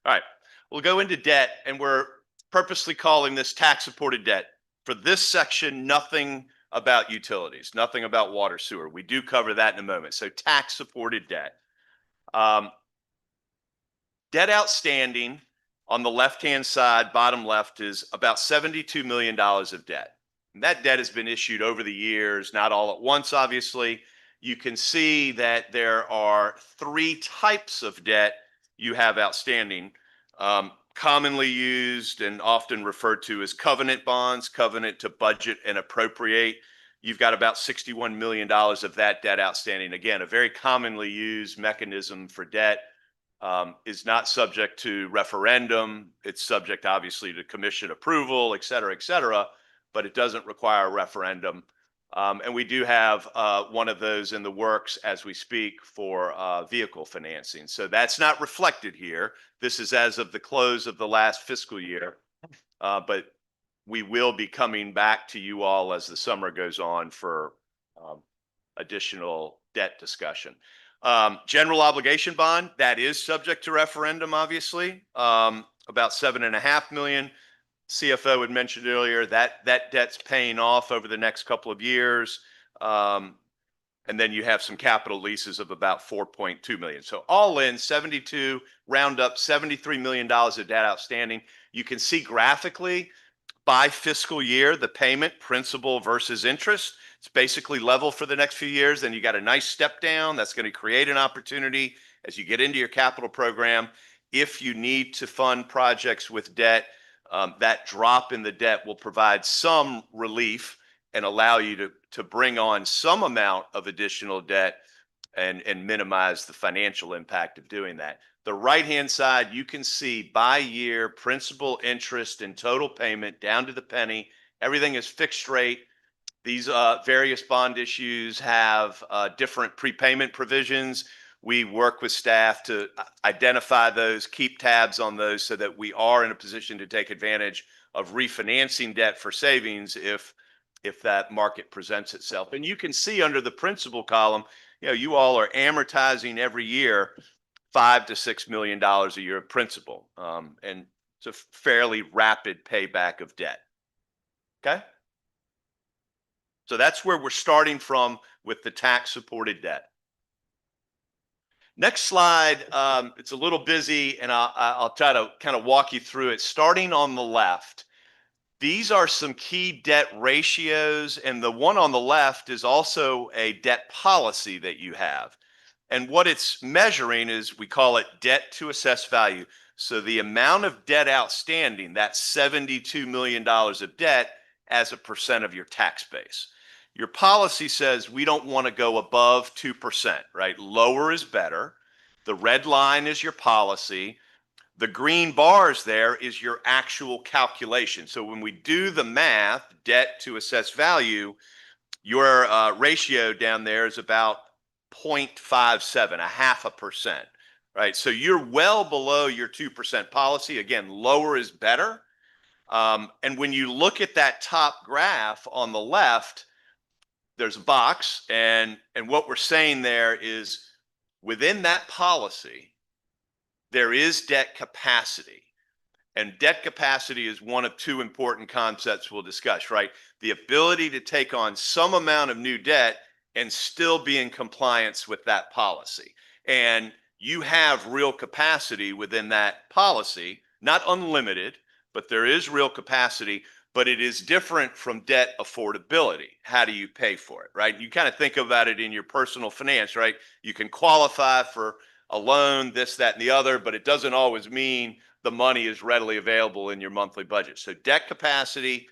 All right, we'll go into debt, and we're purposely calling this tax-supported debt. For this section, nothing about utilities, nothing about water sewer. We do cover that in a moment. So tax-supported debt. Debt outstanding On the left-hand side, bottom left, is about $72 million of debt. And that debt has been issued over the years, not all at once, obviously. You can see that there are three types of debt you have outstanding, commonly used and often referred to as covenant bonds, covenant to budget and appropriate. You've got about $61 million of that debt outstanding. Again, a very commonly used mechanism for debt. Is not subject to referendum. It's subject, obviously, to commission approval, et cetera, but it doesn't require a referendum. And we do have one of those in the works as we speak for vehicle financing. So that's not reflected here. This is as of the close of the last fiscal year. But we will be coming back to you all as the summer goes on for additional debt discussion. General obligation bond, that is subject to referendum, obviously, about 7.5 million. CFO had mentioned earlier that debt's paying off over the next couple of years. And then you have some capital leases of about 4.2 million. So all in 72, round up $73 million of debt outstanding. You can see graphically by fiscal year, the payment, principal versus interest. It's basically level for the next few years. Then you got a nice step down. That's going to create an opportunity as you get into your capital program. If you need to fund projects with debt, that drop in the debt will provide some relief and allow you to bring on some amount of additional debt and minimize the financial impact of doing that. The right-hand side, you can see by year, principal, interest, and total payment down to the penny. Everything is fixed rate. These various bond issues have different prepayment provisions. We work with staff to identify those, keep tabs on those so that we are in a position to take advantage of refinancing debt for savings if that market presents itself. And you can see under the principal column, you all are amortizing every year $5 to $6 million a year of principal. And it's a fairly rapid payback of debt. Okay? So that's where we're starting from with the tax-supported debt. Next slide, it's a little busy, and I'll try to kind of walk you through it. Starting on the left, these are some key debt ratios, and the one on the left is also a debt policy that you have. And what it's measuring is, we call it debt to assessed value. So the amount of debt outstanding, that's $72 million of debt as a percent of your tax base. Your policy says we don't want to go above 2%, right? Lower is better. The red line is your policy. The green bars there is your actual calculation. So when we do the math, debt to assessed value, your ratio down there is about 0.57, 0.5%, right? So you're well below your 2% policy. Again, lower is better. And when you look at that top graph on the left, there's a box, and what we're saying there is within that policy, there is debt capacity. And debt capacity is one of two important concepts we'll discuss, right? The ability to take on some amount of new debt and still be in compliance with that policy. And you have real capacity within that policy, not unlimited, but there is real capacity. But it is different from debt affordability. How do you pay for it, right? You kind of think about it in your personal finance, right? You can qualify for a loan, this, that, and the other, but it doesn't always mean the money is readily available in your monthly budget. So debt capacity,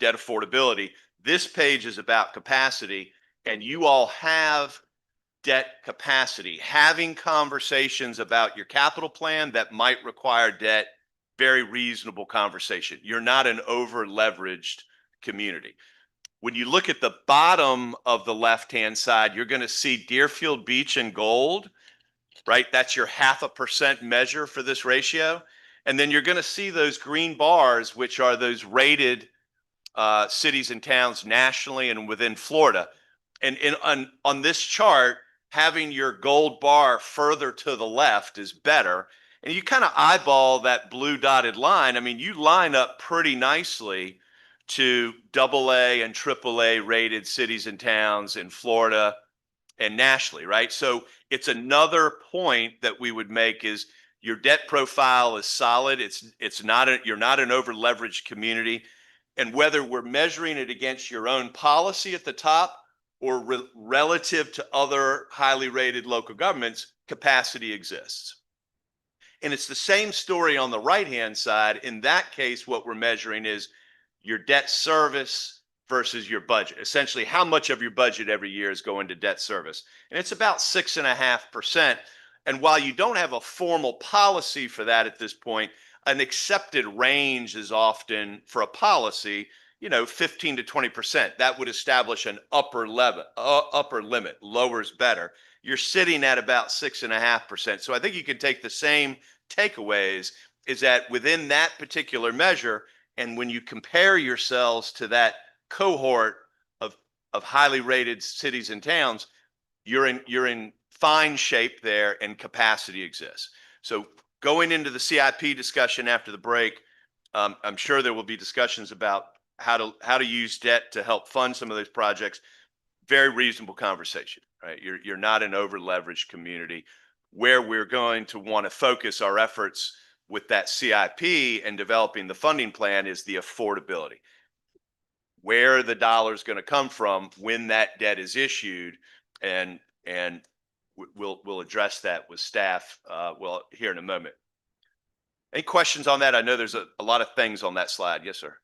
debt affordability. This page is about capacity, and you all have debt capacity. Having conversations about your capital plan that might require debt, very reasonable conversation. You're not an over-leveraged community. When you look at the bottom of the left-hand side, you're going to see Deerfield Beach in gold, right? That's your 0.5% measure for this ratio. And then you're going to see those green bars, which are those rated cities and towns nationally and within Florida. And on this chart, having your gold bar further to the left is better. And you kind of eyeball that blue dotted line. I mean, you line up pretty nicely to AA and AAA rated cities and towns in Florida and nationally, right? So it's another point that we would make is Your debt profile is solid. It's not a, you're not an over leveraged community. And whether we're measuring it against your own policy at the top or relative to other highly rated local governments, capacity exists. And it's the same story on the right-hand side. In that case, what we're measuring is your debt service versus your budget. Essentially, how much of your budget every year is going to debt service. And it's about 6.5%. And while you don't have a formal policy for that at this point, an accepted range is often for a policy, 15 to 20%. That would establish an upper limit. Lower is better. You're sitting at about 6.5%. So I think you can take the same takeaways is that within that particular measure, and when you compare yourselves to that cohort of highly rated cities and towns, you're in fine shape there and capacity exists. So going into the CIP discussion after the break, I'm sure there will be discussions about how to use debt to help fund some of those projects. Very reasonable conversation, right? You're not an over leveraged community. Where we're going to want to focus our efforts with that CIP and developing the funding plan is the affordability. Where the dollar's going to come from when that debt is issued, and we'll address that with staff here in a moment. Any questions on that? I know there's a lot of things on that slide. Yes, sir.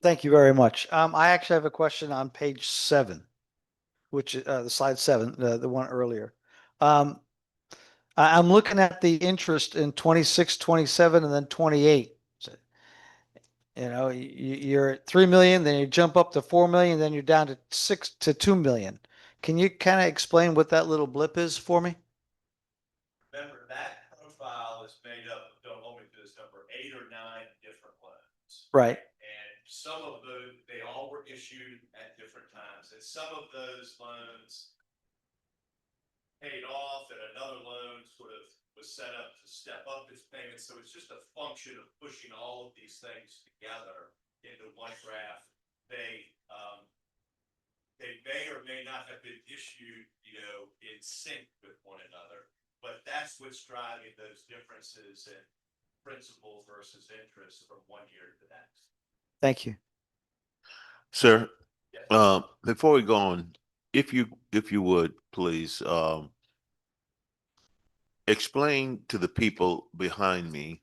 Thank you very much. I actually have a question on page 7, which the slide 7, the one earlier. I'm looking at the interest in 26, 27, and then 28. You're at 3 million, then you jump up to 4 million, then you're down to 2 million. Can you kind of explain what that little blip is for me? Remember, that profile is made up of, don't hold me to this number, 8 or 9 different loans. Right. And some of those, they all were issued at different times. And some of those loans paid off and another loan sort of was set up to step up its payments. So it's just a function of pushing all of these things together into one graph. They may or may not have been issued, in sync with one another, but that's what's driving those differences in principal versus interest from one year to the next. Thank you. Sir, Yes. before we go on, if you would, please, explain to the people behind me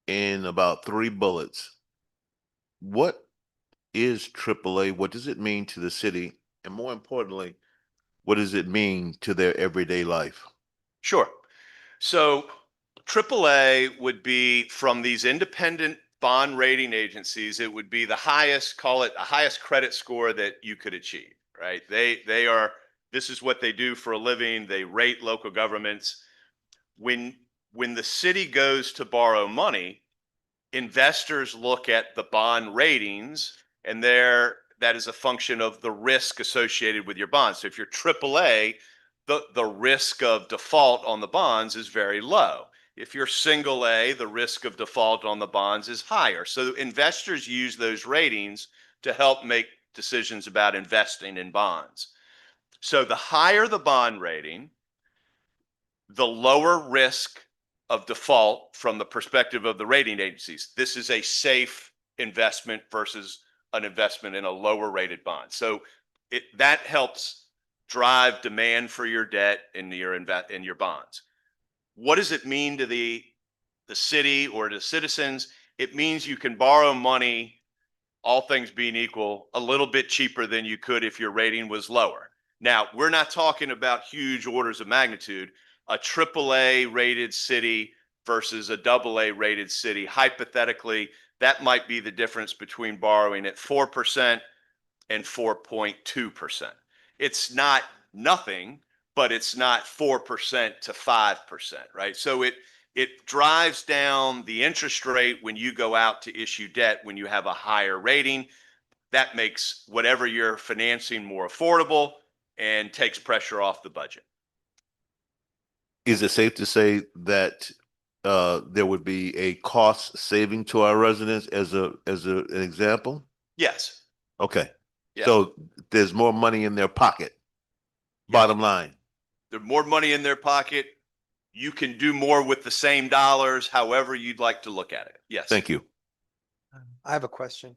in about 3 bullets, what is AAA? What does it mean to the city? And more importantly, what does it mean to their everyday life? Sure. So AAA would be from these independent bond rating agencies. It would be the highest, call it the highest credit score that you could achieve, right? They are, this is what they do for a living. They rate local governments. When the city goes to borrow money, investors look at the bond ratings, and that is a function of the risk associated with your bonds. So if you're AAA, the risk of default on the bonds is very low. If you're single A, the risk of default on the bonds is higher. So investors use those ratings to help make decisions about investing in bonds. So the higher the bond rating, the lower risk of default from the perspective of the rating agencies. This is a safe investment versus an investment in a lower rated bond. So that helps drive demand for your debt in your bonds. What does it mean to the city or to citizens? It means you can borrow money, all things being equal, a little bit cheaper than you could if your rating was lower. Now, we're not talking about huge orders of magnitude. A AAA rated city versus a AA rated city, hypothetically, that might be the difference between borrowing at 4% and 4.2%. It's not nothing, but it's not 4% to 5%, right? So it drives down the interest rate when you go out to issue debt when you have a higher rating. That makes whatever you're financing more affordable and takes pressure off the budget. Is it safe to say that there would be a cost saving to our residents as an example? Yes. Okay. Yes. So there's more money in their pocket. Yes. Bottom line. There's more money in their pocket. you can do more with the same dollars, however you'd like to look at it. Yes. Thank you. I have a question.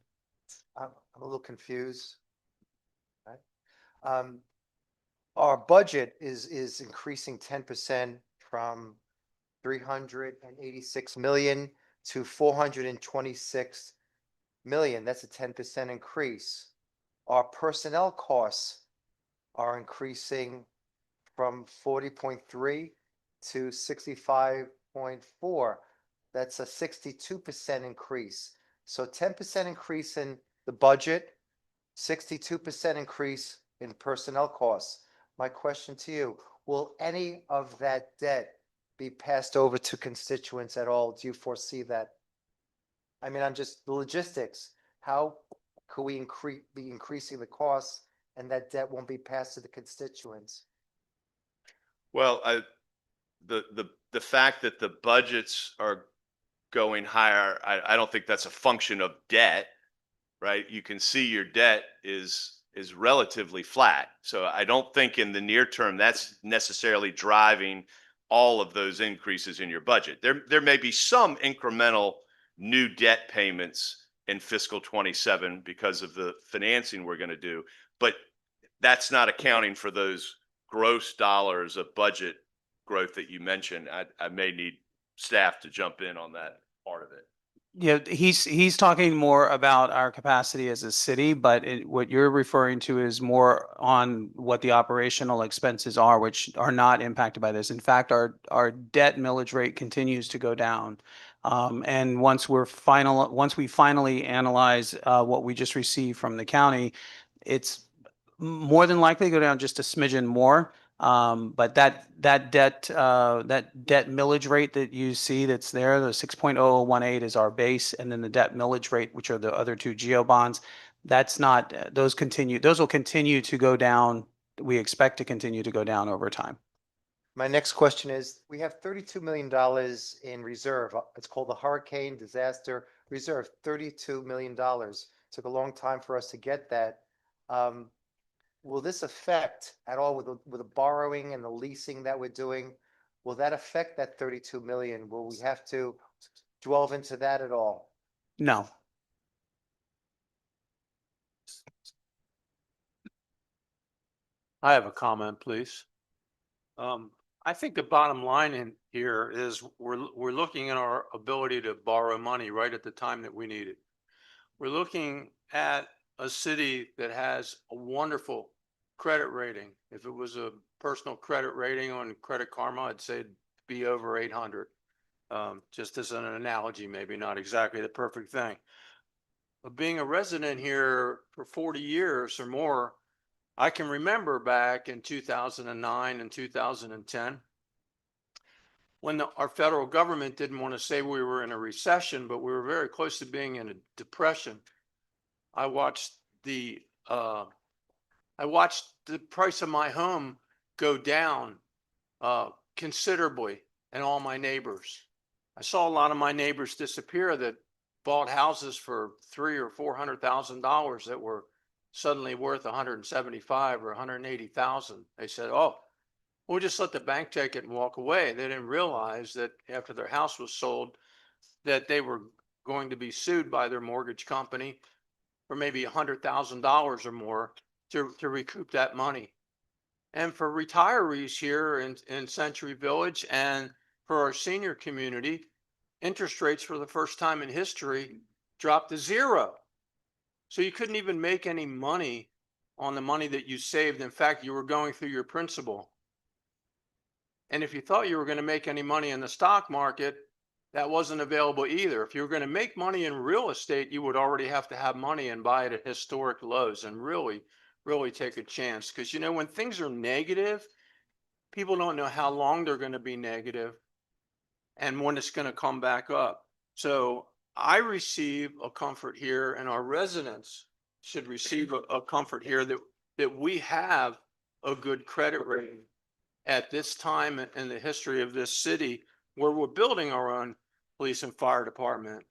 I'm a little confused. Right? Our budget is increasing 10% from 386 million to 426 million. That's a 10% increase. Our personnel costs are increasing from 40.3 to 65.4. That's a 62% increase. So 10% increase in the budget, 62% increase in personnel costs. My question to you, will any of that debt be passed over to constituents at all? Do you foresee that? I mean, I'm just, the logistics, how could we be increasing the costs and that debt won't be passed to the constituents? Well, the fact that the budgets are going higher, I don't think that's a function of debt, right? You can see your debt is relatively flat. So I don't think in the near term that's necessarily driving all of those increases in your budget. There may be some incremental new debt payments in fiscal 27 because of the financing we're going to do, but that's not accounting for those gross dollars of budget growth that you mentioned. I may need staff to jump in on that part of it. Yeah, he's talking more about our capacity as a city, but what you're referring to is more on what the operational expenses are, which are not impacted by this. In fact, our debt millage rate continues to go down. And once we finally analyze what we just received from the county, it's more than likely to go down just a smidgen more. But that debt millage rate that you see that's there, the 6.0018 is our base, and then the debt millage rate, which are the other two GEO bonds, that's not, those will continue to go down. We expect to continue to go down over time. My next question is, we have $32 million in reserve. It's called the Hurricane Disaster Reserve, $32 million. Took a long time for us to get that. Will this affect at all with the borrowing and the leasing that we're doing? Will that affect that 32 million? Will we have to delve into that at all? No. I have a comment, please. I think the bottom line in here is we're looking at our ability to borrow money right at the time that we need it. We're looking at a city that has a wonderful credit rating. If it was a personal credit rating on Credit Karma, I'd say it'd be over 800. Just as an analogy, maybe not exactly the perfect thing. But being a resident here for 40 years or more, I can remember back in 2009 and 2010 when our federal government didn't want to say we were in a recession, but we were very close to being in a depression. I watched the price of my home go down considerably, and all my neighbors. I saw a lot of my neighbors disappear that bought houses for $300,000 or $400,000 that were suddenly worth 175 or 180,000. They said, "Oh, we'll just let the bank take it and walk away." They didn't realize that after their house was sold, that they were going to be sued by their mortgage company for maybe $100,000 or more to recoup that money. And for retirees here in Century Village and for our senior community, interest rates for the first time in history dropped to zero. So you couldn't even make any money on the money that you saved. In fact, you were going through your principal. And if you thought you were going to make any money in the stock market, that wasn't available either. If you were going to make money in real estate, you would already have to have money and buy it at historic lows and really take a chance. Because, you know, when things are negative, people don't know how long they're going to be negative and when it's going to come back up. So I receive a comfort here, and our residents should receive a comfort here that we have a good credit rating at this time in the history of this city, where we're building our own police and fire department.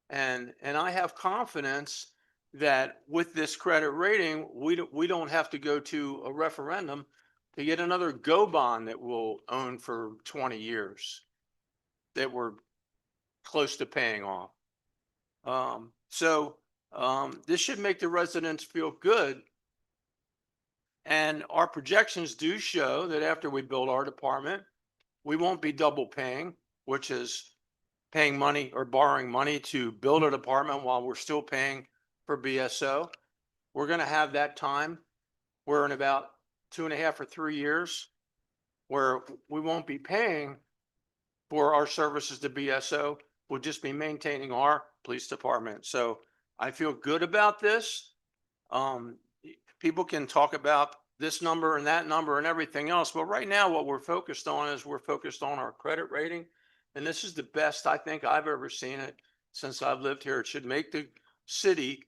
And I have confidence that with this credit rating, we don't have to go to a referendum. to get another GO bond that we'll own for 20 years that we're close to paying off. This should make the residents feel good. And our projections do show that after we build our department, we won't be double paying, which is paying money or borrowing money to build a department while we're still paying for BSO. We're going to have that time. We're in about 2.5 or 3 years where we won't be paying for our services to BSO. We'll just be maintaining our police department. So I feel good about this. People can talk about this number and that number and everything else, but right now what we're focused on is we're focused on our credit rating. And this is the best I think I've ever seen it since I've lived here. It should make the city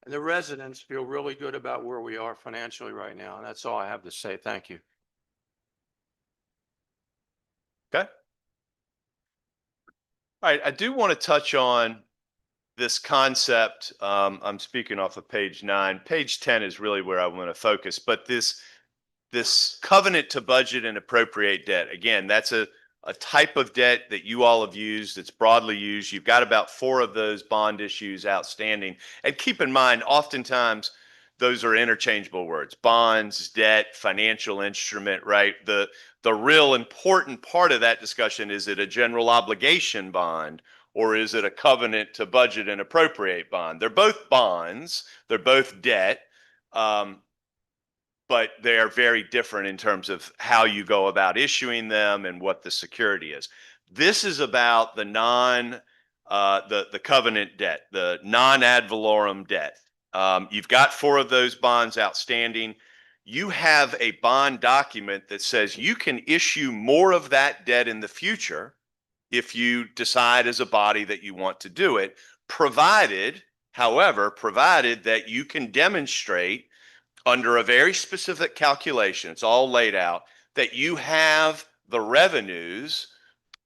and the residents feel really good about where we are financially right now. And that's all I have to say. Thank you. Okay. All right, I do want to touch on this concept. I'm speaking off of page 9. Page 10 is really where I want to focus, but this covenant to budget and appropriate debt, again, that's a type of debt that you all have used. It's broadly used. You've got about 4 of those bond issues outstanding. And keep in mind, oftentimes those are interchangeable words: bonds, debt, financial instrument, right? The real important part of that discussion, is it a general obligation bond or is it a covenant to budget and appropriate bond? They're both bonds, they're both debt, but they are very different in terms of how you go about issuing them and what the security is. This is about the the covenant debt, the non-ad valorem debt. You've got 4 of those bonds outstanding. You have a bond document that says you can issue more of that debt in the future if you decide as a body that you want to do it, provided that you can demonstrate under a very specific calculation, it's all laid out, that you have the revenues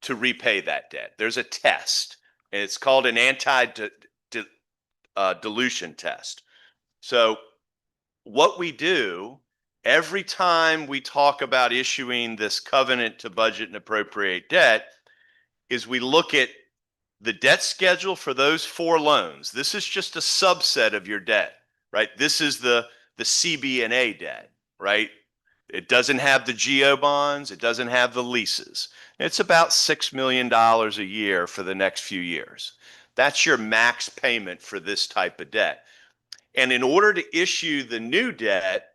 to repay that debt. There's a test, and it's called an anti-dilution test. So what we do every time we talk about issuing this covenant to budget and appropriate debt is we look at the debt schedule for those 4 loans. This is just a subset of your debt, right? This is the CB&A debt, right? It doesn't have the GO bonds. It doesn't have the leases. It's about $6 million a year for the next few years. That's your max payment for this type of debt. And in order to issue the new debt,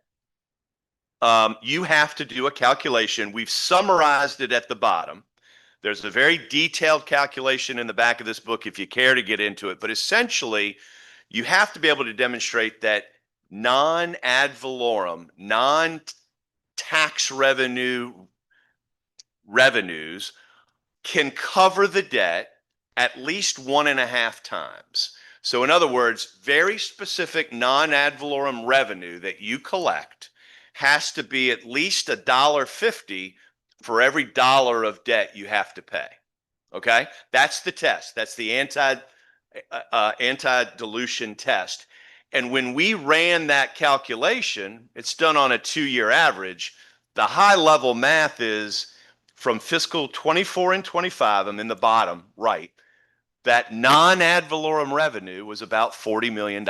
you have to do a calculation. We've summarized it at the bottom. There's a very detailed calculation in the back of this book if you care to get into it. But essentially, you have to be able to demonstrate that non-ad valorem, non-tax revenues can cover the debt at least 1.5 times. So in other words, very specific non-ad valorem revenue that you collect has to be at least $1.50 for every dollar of debt you have to pay. Okay? That's the test. That's the anti-dilution test. And when we ran that calculation, it's done on a 2-year average. The high level math is from fiscal 24 and 25, I'm in the bottom right, that non-ad valorem revenue was about $40 million,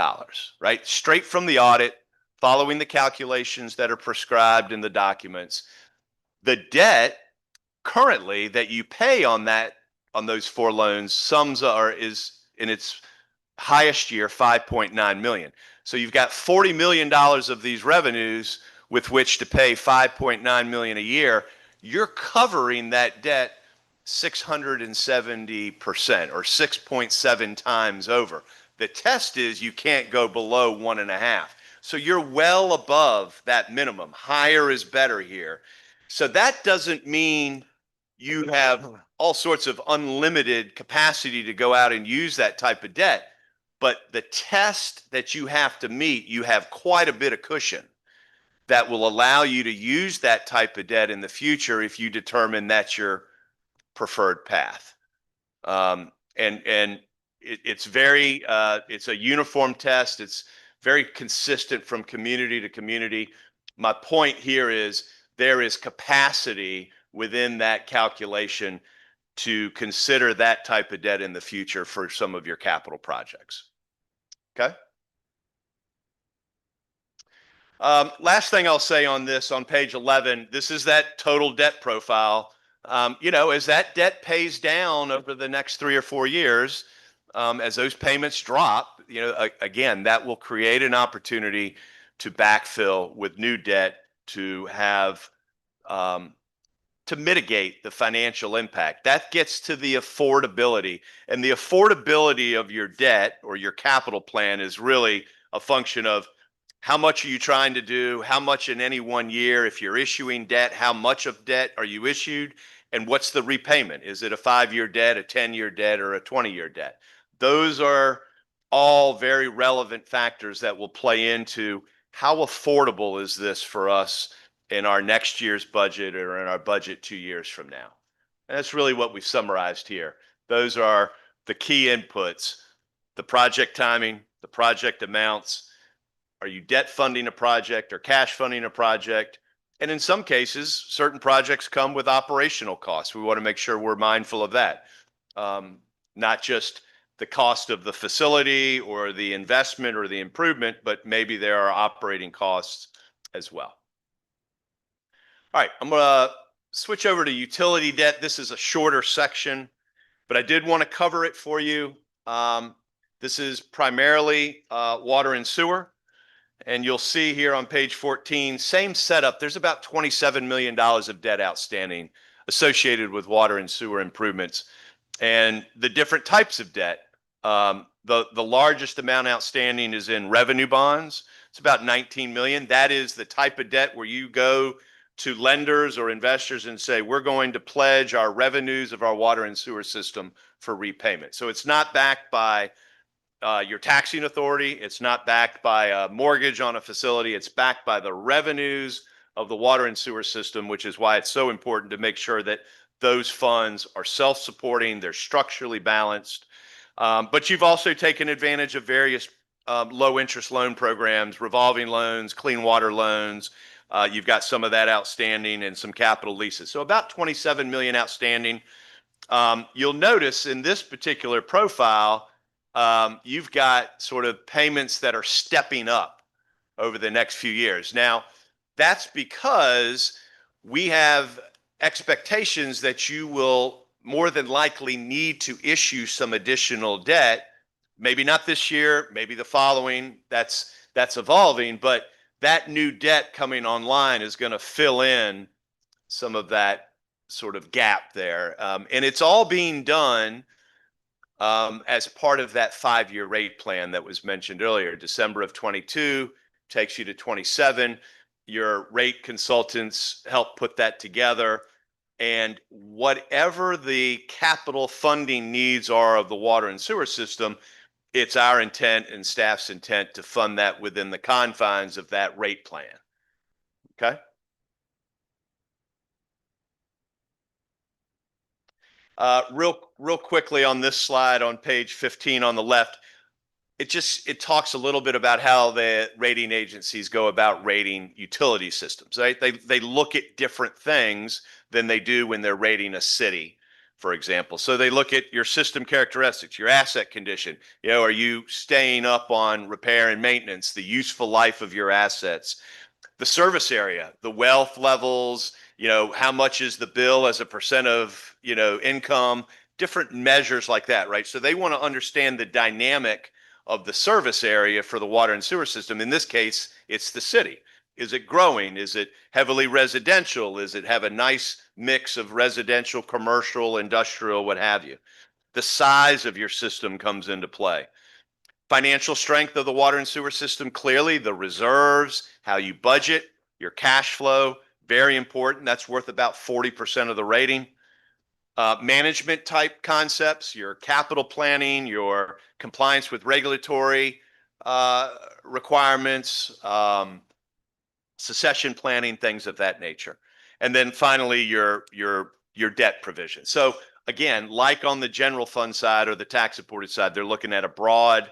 right? Straight from the audit, following the calculations that are prescribed in the documents. The debt currently that you pay on those 4 loans is in its highest year, 5.9 million. So you've got $40 million of these revenues with which to pay 5.9 million a year. You're covering that debt 670% or 6.7 times over. The test is you can't go below 1.5. So you're well above that minimum. Higher is better here. So that doesn't mean you have all sorts of unlimited capacity to go out and use that type of debt. But the test that you have to meet, you have quite a bit of cushion that will allow you to use that type of debt in the future if you determine that's your preferred path. It's a uniform test. It's very consistent from community to community. My point here is there is capacity within that calculation to consider that type of debt in the future for some of your capital projects. Okay. Last thing I'll say on this, on page 11, this is that total debt profile. As that debt pays down over the next 3 or 4 years, as those payments drop, again, that will create an opportunity to backfill with new debt to have to mitigate the financial impact. That gets to the affordability, and the affordability of your debt or your capital plan is really a function of how much are you trying to do, how much in any one year, if you're issuing debt, how much of debt are you issued, and what's the repayment? Is it a 5-year debt, a 10-year debt, or a 20-year debt? Those are all very relevant factors that will play into how affordable is this for us in our next year's budget or in our budget 2 years from now. And that's really what we've summarized here. Those are the key inputs: the project timing, the project amounts. Are you debt funding a project or cash funding a project? And in some cases, certain projects come with operational costs. We want to make sure we're mindful of that. Not just the cost of the facility or the investment or the improvement, but maybe there are operating costs as well. All right, I'm going to switch over to utility debt. This is a shorter section, but I did want to cover it for you. This is primarily water and sewer. And you'll see here on page 14, same setup. There's about $27 million of debt outstanding associated with water and sewer improvements. And the different types of debt, the largest amount outstanding is in revenue bonds. It's about 19 million. That is the type of debt where you go to lenders or investors and say, we're going to pledge our revenues of our water and sewer system for repayment. So it's not backed by your taxing authority. It's not backed by a mortgage on a facility. It's backed by the revenues of the water and sewer system, which is why it's so important to make sure that those funds are self-supporting, they're structurally balanced. But you've also taken advantage of various low-interest loan programs, revolving loans, clean water loans. You've got some of that outstanding and some capital leases. So about 27 million outstanding. You'll notice in this particular profile, you've got sort of payments that are stepping up over the next few years. Now, that's because we have expectations that you will more than likely need to issue some additional debt, maybe not this year, maybe the following. That's evolving, but that new debt coming online is going to fill in some of that sort of gap there. And it's all being done as part of that 5-year rate plan that was mentioned earlier. December of 22 takes you to 27. Your rate consultants help put that together. And whatever the capital funding needs are of the water and sewer system, it's our intent and staff's intent to fund that within the confines of that rate plan. Okay? Real quickly on this slide on page 15 on the left, it talks a little bit about how the rating agencies go about rating utility systems, right? They look at different things than they do when they're rating a city, for example. So they look at your system characteristics, your asset condition. Are you staying up on repair and maintenance, the useful life of your assets, the service area, the wealth levels, how much is the bill as a percent of, income, different measures like that, right? So they want to understand the dynamic of the service area for the water and sewer system. In this case, it's the city. Is it growing? Is it heavily residential? Does it have a nice mix of residential, commercial, industrial, what have you? The size of your system comes into play. Financial strength of the water and sewer system, clearly the reserves, how you budget, your cash flow, very important. That's worth about 40% of the rating. Management type concepts, your capital planning, your compliance with regulatory requirements, succession planning, things of that nature. And then finally, your debt provision. So again, like on the general fund side or the tax supported side, they're looking at a broad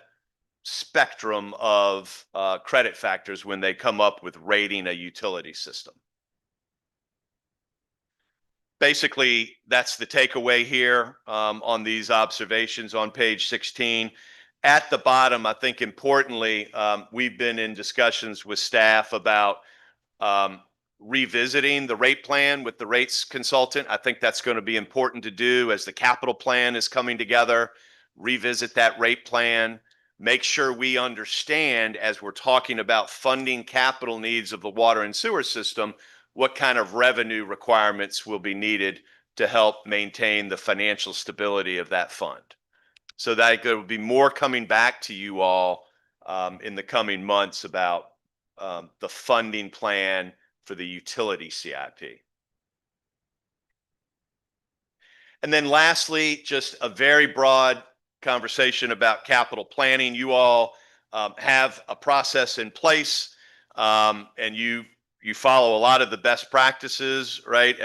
spectrum of credit factors when they come up with rating a utility system. basically, that's the takeaway here on these observations on page 16. At the bottom, I think importantly, we've been in discussions with staff about revisiting the rate plan with the rates consultant. I think that's going to be important to do as the capital plan is coming together. Revisit that rate plan. Make sure we understand as we're talking about funding capital needs of the water and sewer system, what kind of revenue requirements will be needed to help maintain the financial stability of that fund. So that there will be more coming back to you all in the coming months about the funding plan for the utility CIP. And then lastly, just a very broad conversation about capital planning. You all have a process in place, and you follow a lot of the best practices, right?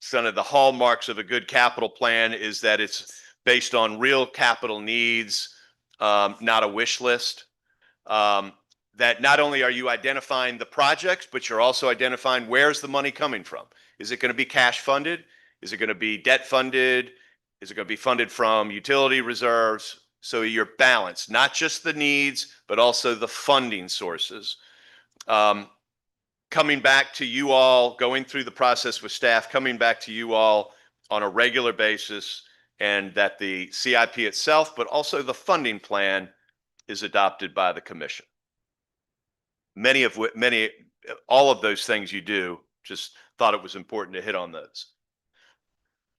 Some of the hallmarks of a good capital plan is that it's based on real capital needs, not a wish list. That not only are you identifying the projects, but you're also identifying where's the money coming from. Is it going to be cash funded? Is it going to be debt funded? Is it going to be funded from utility reserves? So you're balanced, not just the needs, but also the funding sources. Coming back to you all, going through the process with staff, coming back to you all on a regular basis, and that the CIP itself, but also the funding plan is adopted by the commission. All of those things you do, just thought it was important to hit on those.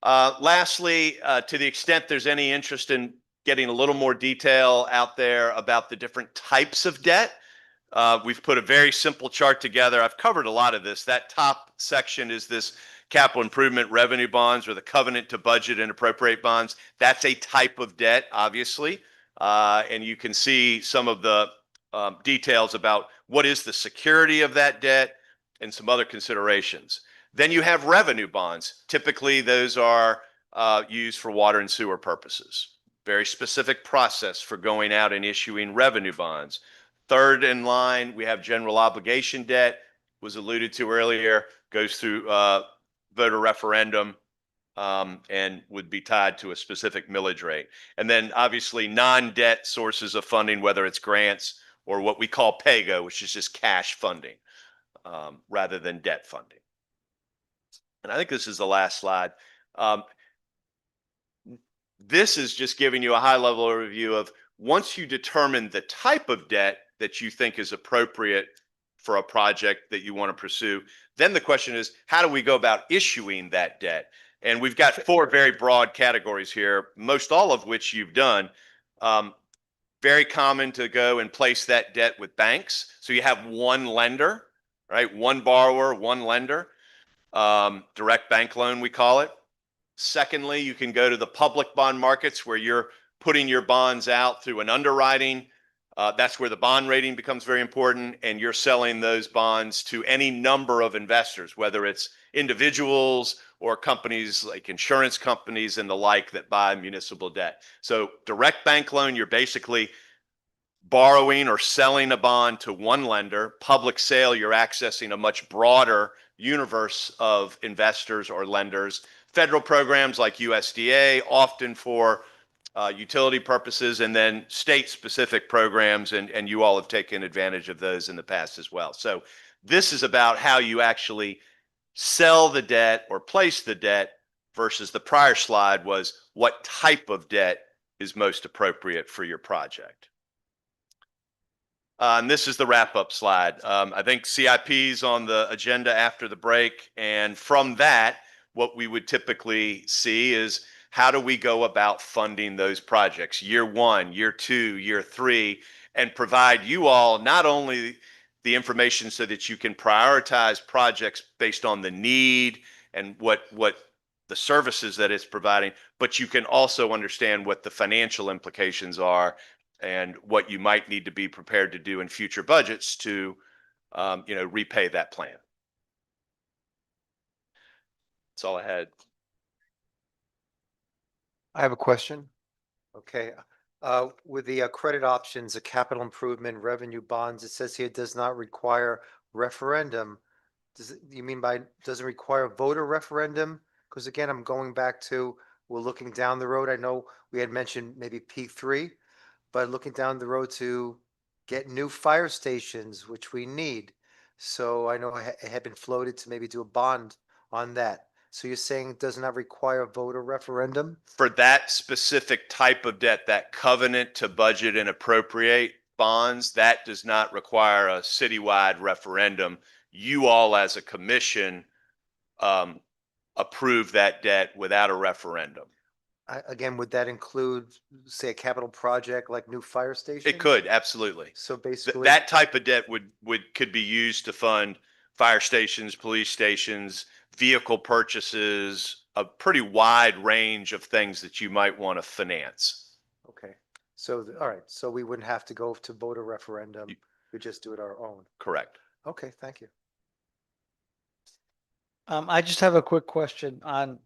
Lastly, to the extent there's any interest in getting a little more detail out there about the different types of debt, we've put a very simple chart together. I've covered a lot of this. That top section is this capital improvement revenue bonds, or the covenant to budget and appropriate bonds. That's a type of debt, obviously. And you can see some of the details about what is the security of that debt and some other considerations. Then you have revenue bonds. Typically, those are used for water and sewer purposes. Very specific process for going out and issuing revenue bonds. Third in line, we have general obligation debt, was alluded to earlier, goes through voter referendum and would be tied to a specific millage rate. And then obviously non-debt sources of funding, whether it's grants or what we call PAYGO, which is just cash funding rather than debt funding. And I think this is the last slide. This is just giving you a high-level overview of once you determine the type of debt that you think is appropriate for a project that you want to pursue, then the question is, how do we go about issuing that debt? And we've got 4 very broad categories here, most all of which you've done. Very common to go and place that debt with banks. So you have one lender, right? One borrower, one lender. Direct bank loan, we call it. Secondly, you can go to the public bond markets where you're putting your bonds out through an underwriting. That's where the bond rating becomes very important, and you're selling those bonds to any number of investors, whether it's individuals or companies like insurance companies and the like that buy municipal debt. So direct bank loan, you're basically borrowing or selling a bond to one lender. Public sale, you're accessing a much broader universe of investors or lenders. Federal programs like USDA, often for utility purposes, and then state-specific programs, and you all have taken advantage of those in the past as well. So this is about how you actually sell the debt or place the debt versus the prior slide was what type of debt is most appropriate for your project. And this is the wrap-up slide. I think CIP's on the agenda after the break, and from that, what we would typically see is how do we go about funding those projects, year 1, year 2, year 3, and provide you all not only the information so that you can prioritize projects based on the need and what the services that it's providing, but you can also understand what the financial implications are and what you might need to be prepared to do in future budgets to repay that plan. That's all I had. I have a question. Okay. With the credit options, the capital improvement revenue bonds, it says here it does not require referendum. You mean by, does it require a voter referendum? Because again, I'm going back to, we're looking down the road. I know we had mentioned maybe P3, but looking down the road to get new fire stations, which we need. So I know it had been floated to maybe do a bond on that. So you're saying it does not require a voter referendum? For that specific type of debt, that covenant to budget and appropriate bonds, that does not require a citywide referendum. You all as a commission approve that debt without a referendum. Again, would that include, say, a capital project like new fire stations? It could, absolutely. So basically. That type of debt could be used to fund fire stations, police stations, vehicle purchases, a pretty wide range of things that you might want to finance. Okay, so, all right, so we wouldn't have to go to voter referendum, we just do it our own. Correct. Okay, thank you. I just have a quick question on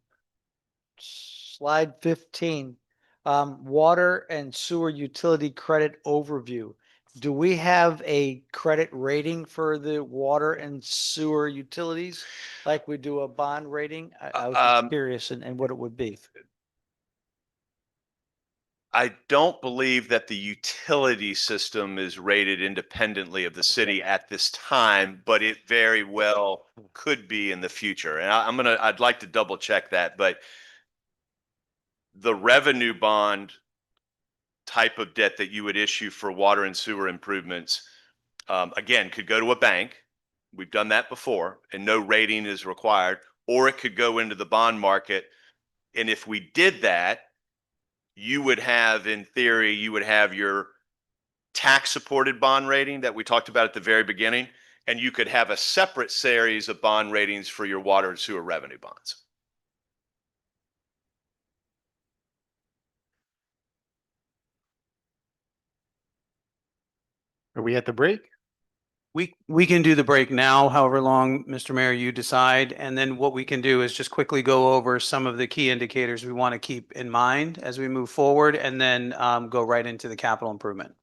slide 15. Water and sewer utility credit overview. Do we have a credit rating for the water and sewer utilities? Like we do a bond rating? I was just curious and what it would be. I don't believe that the utility system is rated independently of the city at this time, but it very well could be in the future. And I'd like to double check that, but the revenue bond type of debt that you would issue for water and sewer improvements, again, could go to a bank. We've done that before and no rating is required, or it could go into the bond market. And if we did that, you would have, in theory, you would have your tax supported bond rating that we talked about at the very beginning, and you could have a separate series of bond ratings for your water and sewer revenue bonds. Are we at the break? We can do the break now, however long, Mr. Mayor, you decide. And then what we can do is just quickly go over some of the key indicators we want to keep in mind as we move forward and then go right into the capital improvement.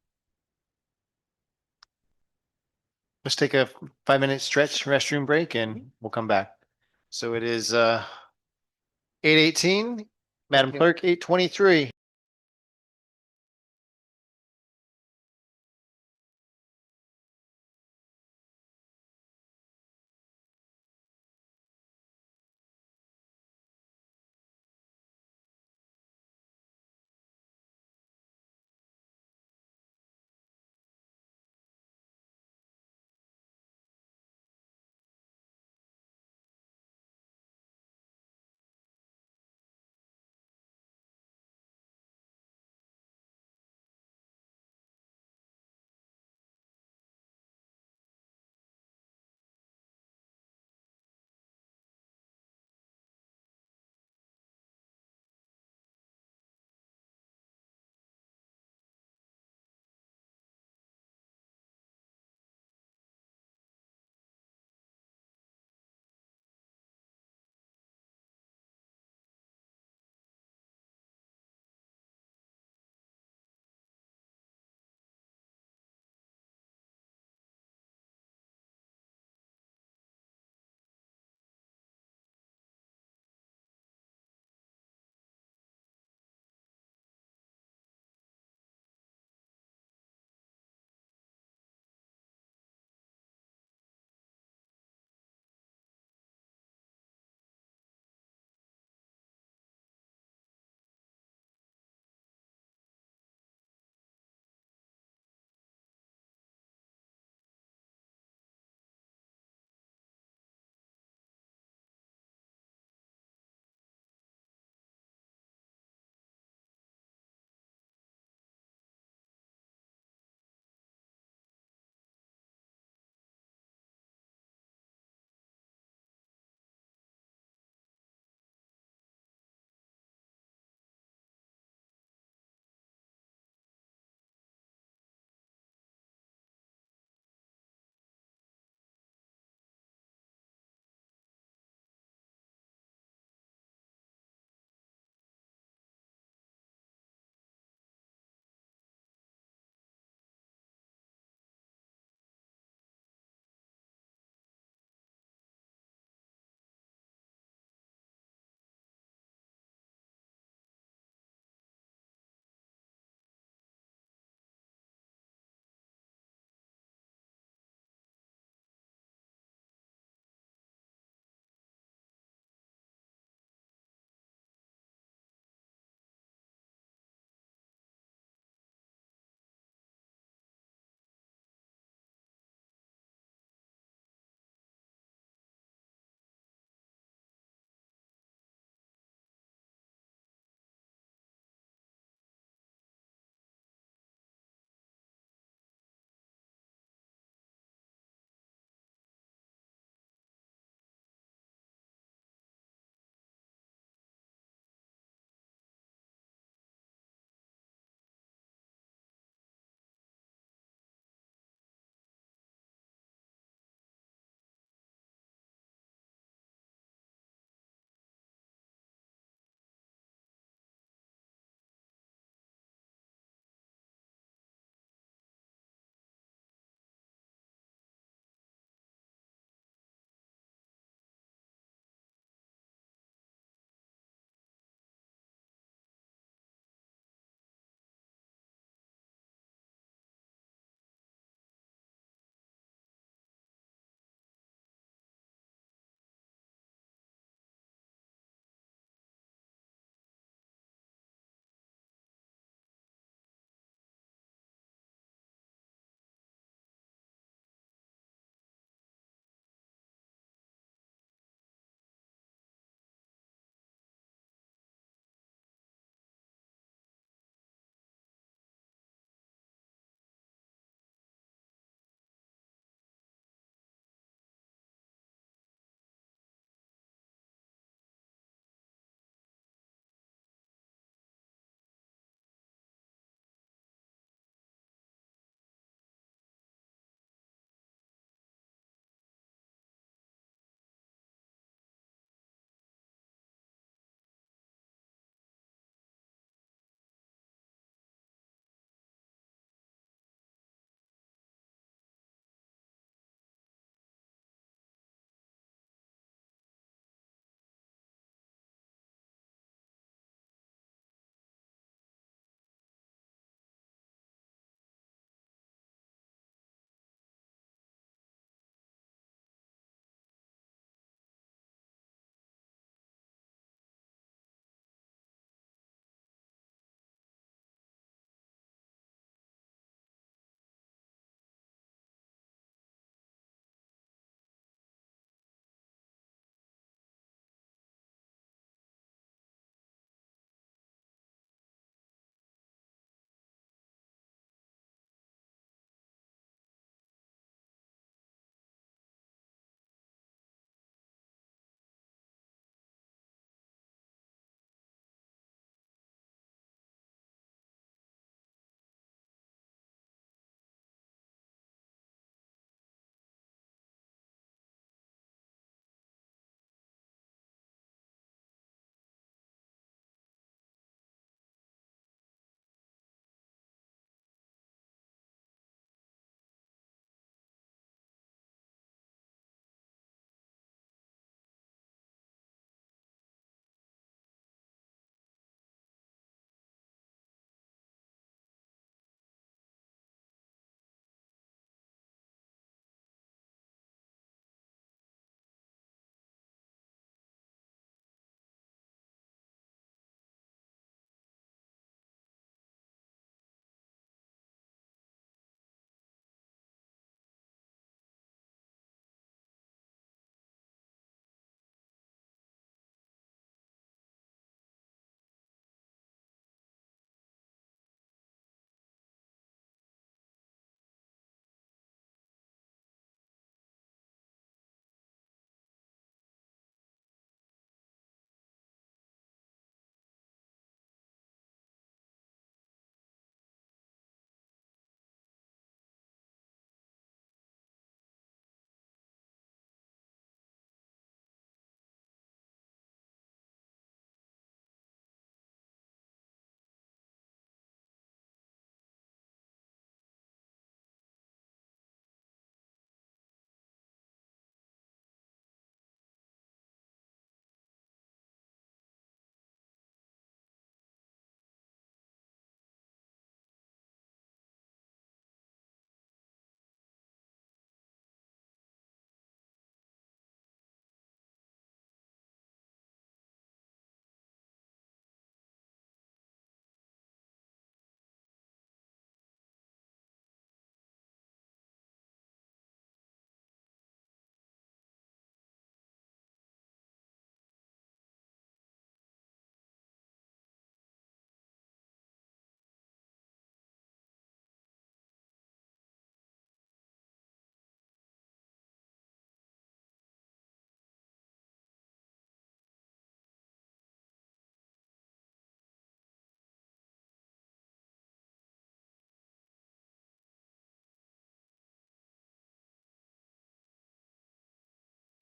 Let's take a 5-minute stretch restroom break and we'll come back. So it is 8:18. Madam Clerk, 8:23.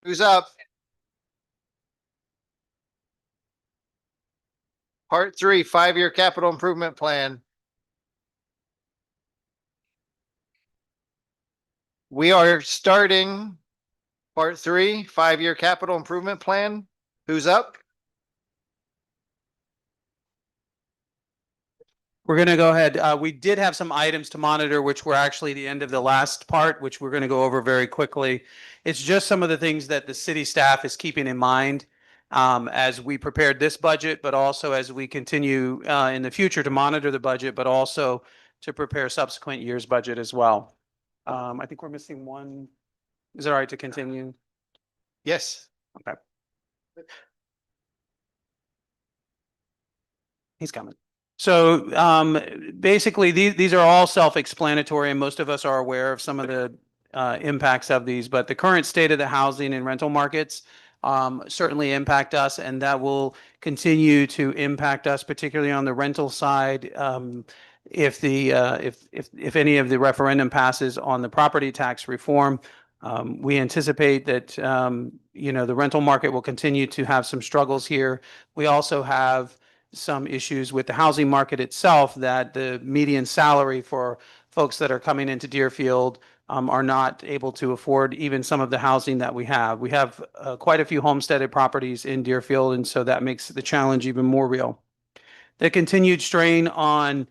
Who's up? Part 3, 5-year capital improvement plan. We are starting part 3, 5-year capital improvement plan. Who's up? We're going to go ahead. We did have some items to monitor, which were actually the end of the last part, which we're going to go over very quickly. It's just some of the things that the city staff is keeping in mind as we prepared this budget, but also as we continue in the future to monitor the budget, but also to prepare subsequent year's budget as well. I think we're missing one. Is it all right to continue? Yes. Okay. He's coming. So basically, these are all self-explanatory, and most of us are aware of some of the impacts of these. But the current state of the housing and rental markets certainly impact us, and that will continue to impact us, particularly on the rental side. If any of the referendum passes on the property tax reform, we anticipate that the rental market will continue to have some struggles here. We also have some issues with the housing market itself, that the median salary for folks that are coming into Deerfield are not able to afford even some of the housing that we have. We have quite a few homesteaded properties in Deerfield, and so that makes the challenge even more real. The continued strain on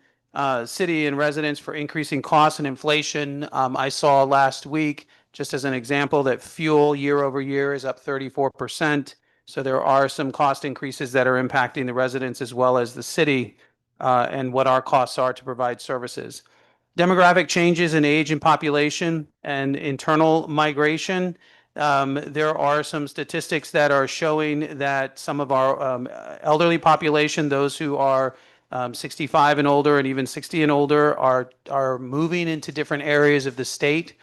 city and residents for increasing costs and inflation. I saw last week, just as an example, that fuel year over year is up 34%. So there are some cost increases that are impacting the residents as well as the city and what our costs are to provide services. Demographic changes in age and population and internal migration. There are some statistics that are showing that some of our elderly population, those who are 65 and older and even 60 and older, are moving into different areas of the state.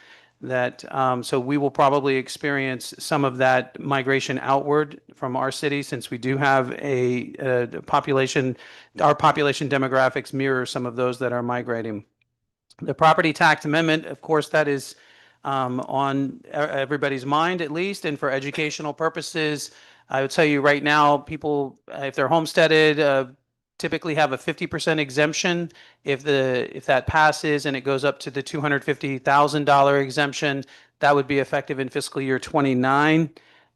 That so we will probably experience some of that migration outward from our city, since we do have a population. Our population demographics mirror some of those that are migrating. The property tax amendment, of course, that is on everybody's mind, at least, and for educational purposes, I would tell you right now, people, if they're homesteaded, typically have a 50% exemption. If that passes and it goes up to the $250,000 exemption, that would be effective in fiscal year 29.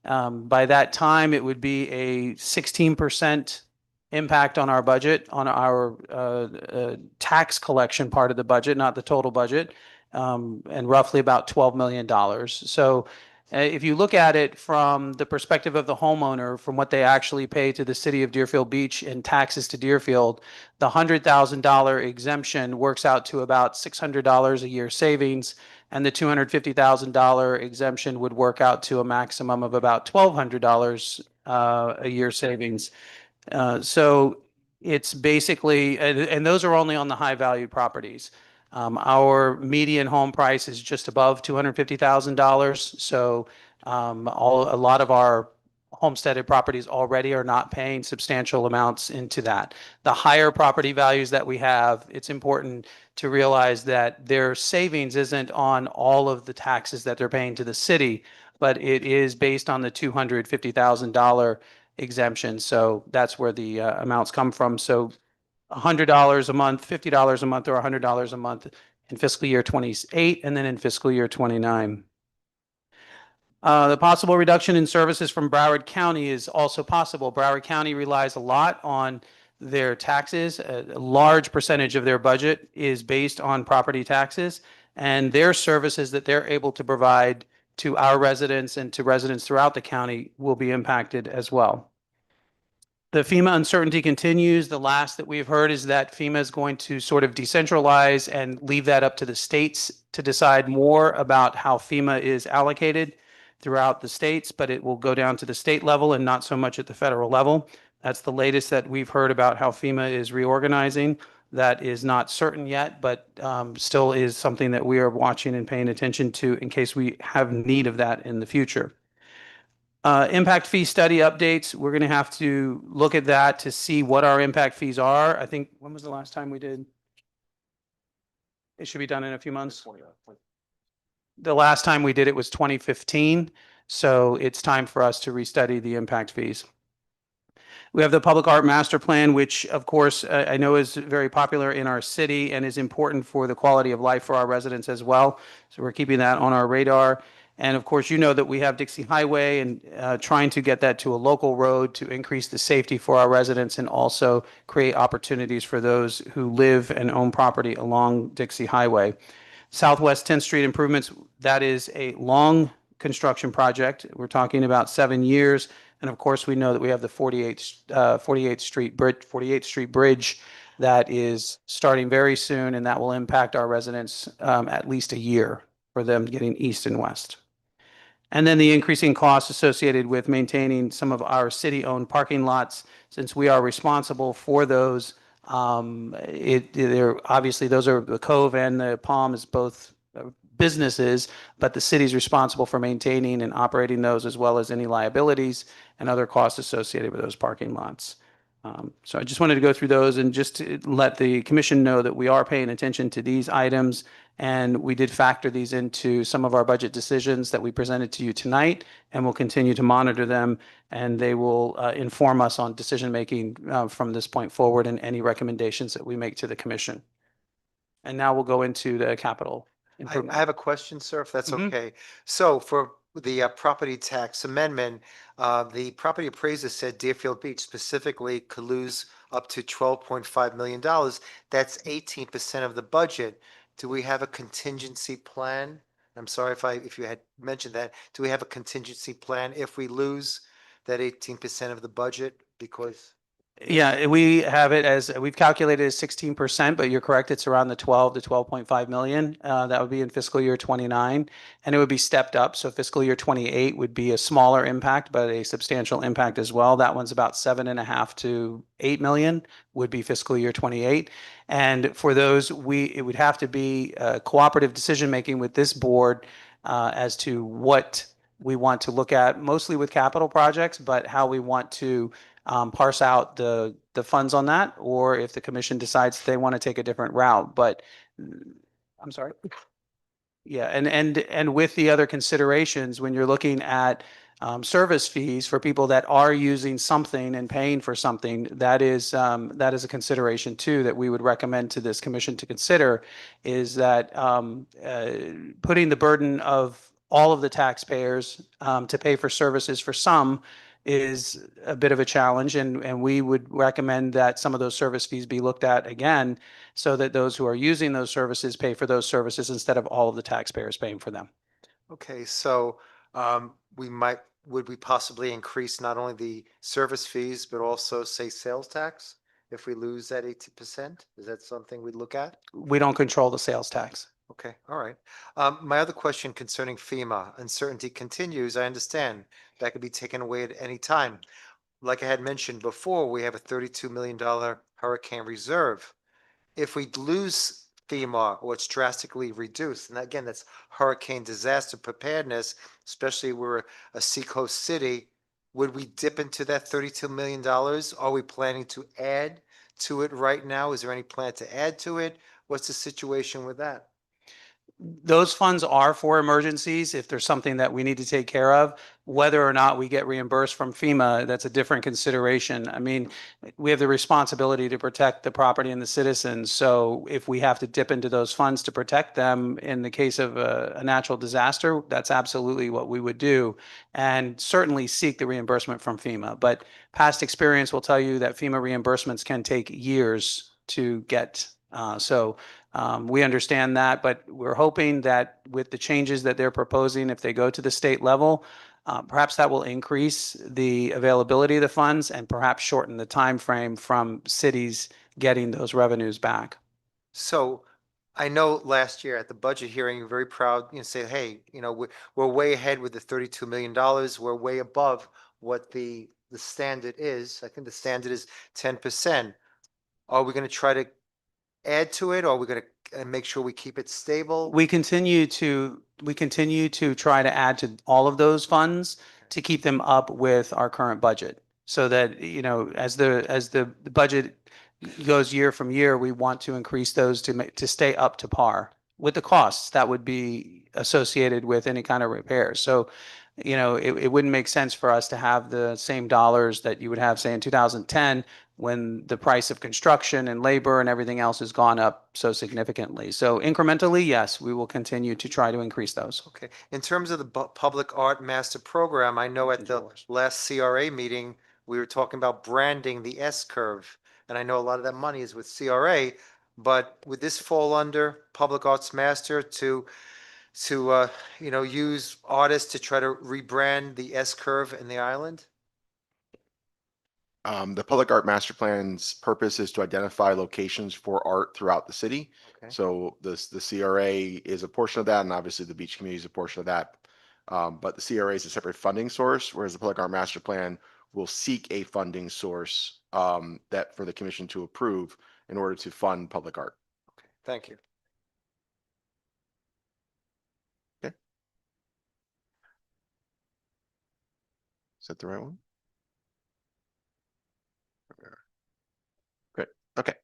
By that time, it would be a 16% impact on our budget, on our tax collection part of the budget, not the total budget, and roughly about $12 million. So if you look at it from the perspective of the homeowner, from what they actually pay to the city of Deerfield Beach in taxes to Deerfield, the $100,000 exemption works out to about $600 a year savings, and the $250,000 exemption would work out to a maximum of about $1,200 a year savings. So it's basically, and those are only on the high value properties. Our median home price is just above $250,000. So a lot of our homesteaded properties already are not paying substantial amounts into that. The higher property values that we have, it's important to realize that their savings isn't on all of the taxes that they're paying to the city, but it is based on the $250,000 exemption. So that's where the amounts come from. So $100 a month, $50 a month, or $100 a month in fiscal year 28, and then in fiscal year 29. The possible reduction in services from Broward County is also possible. Broward County relies a lot on their taxes. A large percentage of their budget is based on property taxes, and their services that they're able to provide to our residents and to residents throughout the county will be impacted as well. The FEMA uncertainty continues. The last that we've heard is that FEMA is going to sort of decentralize and leave that up to the states to decide more about how FEMA is allocated throughout the states, but it will go down to the state level and not so much at the federal level. That's the latest that we've heard about how FEMA is reorganizing. That is not certain yet, but still is something that we are watching and paying attention to in case we have need of that in the future. Impact fee study updates, we're going to have to look at that to see what our impact fees are. I think, when was the last time we did? It should be done in a few months. The last time we did it was 2015. So it's time for us to restudy the impact fees. We have the Public Art Master Plan, which of course I know is very popular in our city and is important for the quality of life for our residents as well. So we're keeping that on our radar. And of course, you know that we have Dixie Highway and trying to get that to a local road to increase the safety for our residents and also create opportunities for those who live and own property along Dixie Highway. Southwest 10th Street improvements, that is a long construction project. We're talking about 7 years. And of course, we know that we have the 48th Street Bridge that is starting very soon, and that will impact our residents at least a year for them getting east and west. And then the increasing costs associated with maintaining some of our city-owned parking lots, since we are responsible for those. Obviously, those are the Cove and the Palm is both businesses, but the city's responsible for maintaining and operating those as well as any liabilities and other costs associated with those parking lots. So I just wanted to go through those and just to let the commission know that we are paying attention to these items, and we did factor these into some of our budget decisions that we presented to you tonight, and we'll continue to monitor them, and they will inform us on decision-making from this point forward and any recommendations that we make to the commission. And now we'll go into the capital I improvement. have a question, sir, if that's Mhm. okay. So for the property tax amendment, the property appraiser said Deerfield Beach specifically could lose up to $12.5 million. That's 18% of the budget. Do we have a contingency plan? I'm sorry if you had mentioned that. Do we have a contingency plan if we lose that 18% of the budget? Because Yeah, we have it as, we've calculated as 16%, but you're correct, it's around the 12 to 12.5 million. That would be in fiscal year 29, and it would be stepped up. So fiscal year 28 would be a smaller impact, but a substantial impact as well. That one's about 7.5 to 8 million would be fiscal year 28. And for those, it would have to be cooperative decision-making with this board as to what we want to look at, mostly with capital projects, but how we want to parse out the funds on that, or if the commission decides they want to take a different route. But I'm sorry. Yeah, and with the other considerations, when you're looking at service fees for people that are using something and paying for something, that is a consideration too that we would recommend to this commission to consider, is that putting the burden of all of the taxpayers to pay for services for some is a bit of a challenge, and we would recommend that some of those service fees be looked at again so that those who are using those services pay for those services instead of all of the taxpayers paying for them. okay, so would we possibly increase not only the service fees, but also say sales tax if we lose that 18%? Is that something we'd look at? We don't control the sales tax. Okay, all right. My other question concerning FEMA, uncertainty continues. I understand that could be taken away at any time. Like I had mentioned before, we have a $32 million hurricane reserve. If we lose FEMA or it's drastically reduced, and again, that's hurricane disaster preparedness, especially we're a seacoast city, would we dip into that $32 million? Are we planning to add to it right now? Is there any plan to add to it? What's the situation with that? Those funds are for emergencies. If there's something that we need to take care of, whether or not we get reimbursed from FEMA, that's a different consideration. I mean, we have the responsibility to protect the property and the citizens. So if we have to dip into those funds to protect them in the case of a natural disaster, that's absolutely what we would do, and certainly seek the reimbursement from FEMA. But past experience will tell you that FEMA reimbursements can take years to get. We understand that, but we're hoping that with the changes that they're proposing, if they go to the state level, perhaps that will increase the availability of the funds and perhaps shorten the time frame from cities getting those revenues back. So I know last year at the budget hearing, you're very proud, say, hey, we're way ahead with the $32 million. We're way above what the standard is. I think the standard is 10%. Are we going to try to add to it, or are we going to make sure we keep it stable? We continue to try to add to all of those funds to keep them up with our current budget, so that as the budget goes year from year, we want to increase those to stay up to par with the costs that would be associated with any kind of repairs. So it wouldn't make sense for us to have the same dollars that you would have, say, in 2010, when the price of construction and labor and everything else has gone up so significantly. So incrementally, yes, we will continue to try to increase those. Okay. In terms of the Public Art Master Program, I know at the last CRA meeting, we were talking about branding the S-curve. And I know a lot of that money is with CRA, but would this fall under Public Arts Master to use artists to try to rebrand the S-curve in the island? The Public Art Master Plan's purpose is to identify locations for art throughout the city. Okay. So the CRA is a portion of that, and obviously the beach community is a portion of that. But the CRA is a separate funding source, whereas the Public Art Master Plan will seek a funding source that for the commission to approve in order to fund public art. Okay, thank you. Okay. Is that the right one? Great. Okay.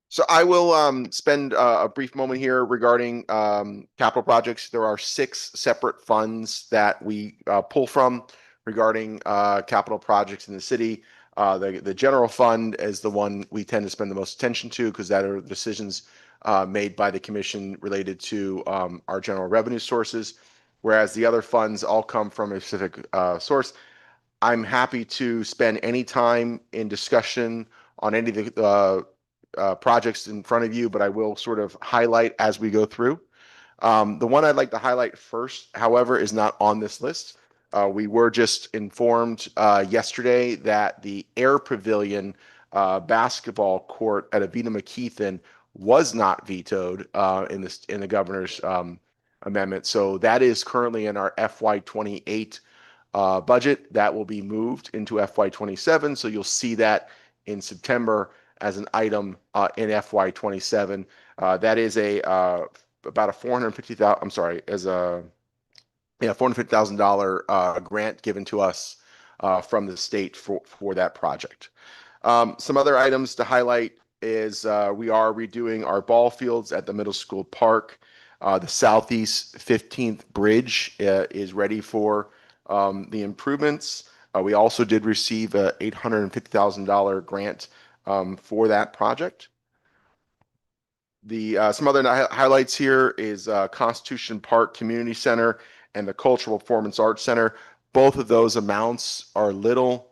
So I will spend a brief moment here regarding capital projects. There are 6 separate funds that we pull from regarding capital projects in the city. The general fund is the one we tend to spend the most attention to because that are decisions made by the commission related to our general revenue sources, whereas the other funds all come from a specific source. I'm happy to spend any time in discussion on any of the projects in front of you, but I will sort of highlight as we go through. The one I'd like to highlight first, however, is not on this list. We were just informed yesterday that the Air Pavilion basketball court at Avita McKeithen was not vetoed in the governor's amendment. So that is currently in our FY28 budget. That will be moved into FY27. So you'll see that in September as an item in FY27. That is about a $450,000. I'm sorry, as a $450,000 grant given to us from the state for that project. Some other items to highlight is we are redoing our ball fields at the middle school park. The Southeast 15th Bridge is ready for the improvements. We also did receive a $850,000 grant for that project. Some other highlights here is Constitution Park Community Center and the Cultural Performance Arts Center. Both of those amounts are little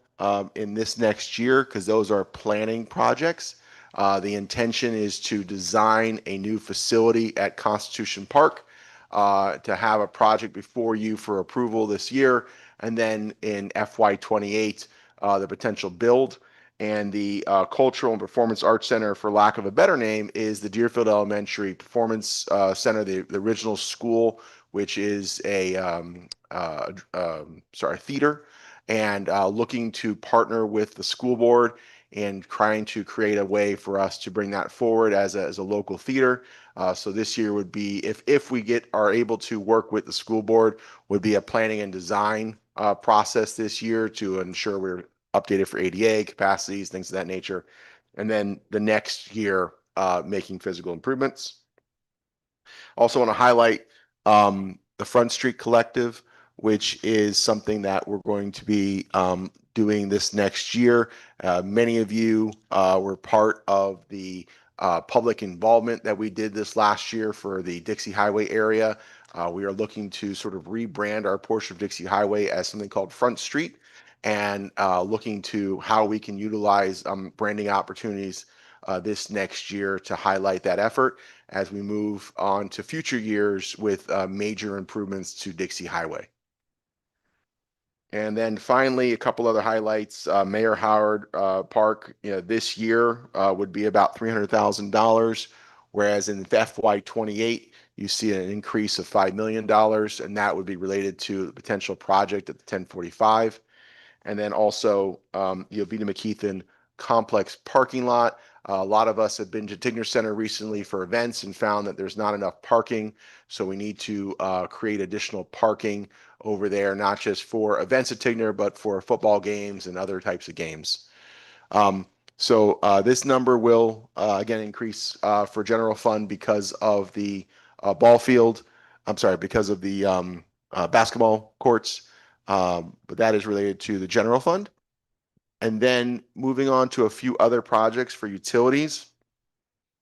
in this next year because those are planning projects. The intention is to design a new facility at Constitution Park to have a project before you for approval this year, and then in FY28 the potential build. And the Cultural and Performance Arts Center, for lack of a better name, is the Deerfield Elementary Performance Center, the original school, which is a theater, and looking to partner with the school board and trying to create a way for us to bring that forward as a local theater. So this year would be, if we are able to work with the school board, would be a planning and design process this year to ensure we're updated for ADA capacities, things of that nature. And then the next year, making physical improvements. Also want to highlight the Front Street Collective, which is something that we're going to be doing this next year. Many of you were part of the public involvement that we did this last year for the Dixie Highway area. We are looking to sort of rebrand our portion of Dixie Highway as something called Front Street, and looking to how we can utilize branding opportunities this next year to highlight that effort as we move on to future years with major improvements to Dixie Highway. And then finally, a couple other highlights. Mayor Howard Park, this year would be about $300,000, whereas in FY28, you see an increase of $5 million, and that would be related to the potential project at the 1045. And then also the Avita McKeithen complex parking lot. A lot of us have been to Tigner Center recently for events and found that there's not enough parking. So we need to create additional parking over there, not just for events at Tigner, but for football games and other types of games. So this number will again increase for general fund because of the ball field. I'm sorry, because of the basketball courts, but that is related to the general fund. And then moving on to a few other projects for utilities.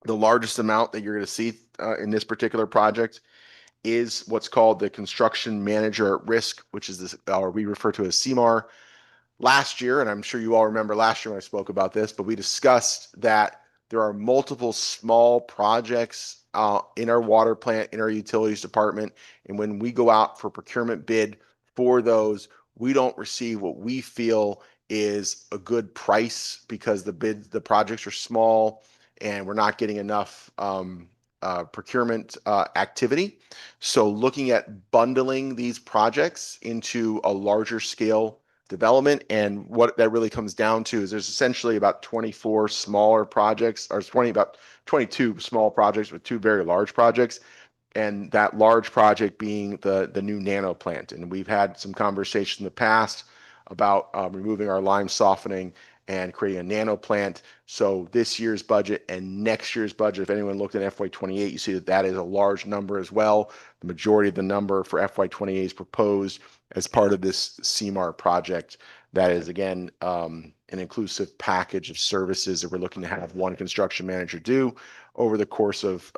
The largest amount that you're going to see in this particular project is what's called the construction manager at risk, which is this, or we refer to as CMAR. Last year, and I'm sure you all remember last year when I spoke about this, but we discussed that there are multiple small projects in our water plant, in our utilities department. And when we go out for procurement bid for those, we don't receive what we feel is a good price because the projects are small and we're not getting enough procurement activity. So looking at bundling these projects into a larger scale development, and what that really comes down to is there's essentially about 24 smaller projects, or about 22 small projects with 2 very large projects, and that large project being the new nano plant. And we've had some conversation in the past about removing our lime softening and creating a nano plant. So this year's budget and next year's budget, if anyone looked at FY28, you see that that is a large number as well. The majority of the number for FY28 is proposed as part of this CMAR project. That is, again, an inclusive package of services that we're looking to have one construction manager do over the course of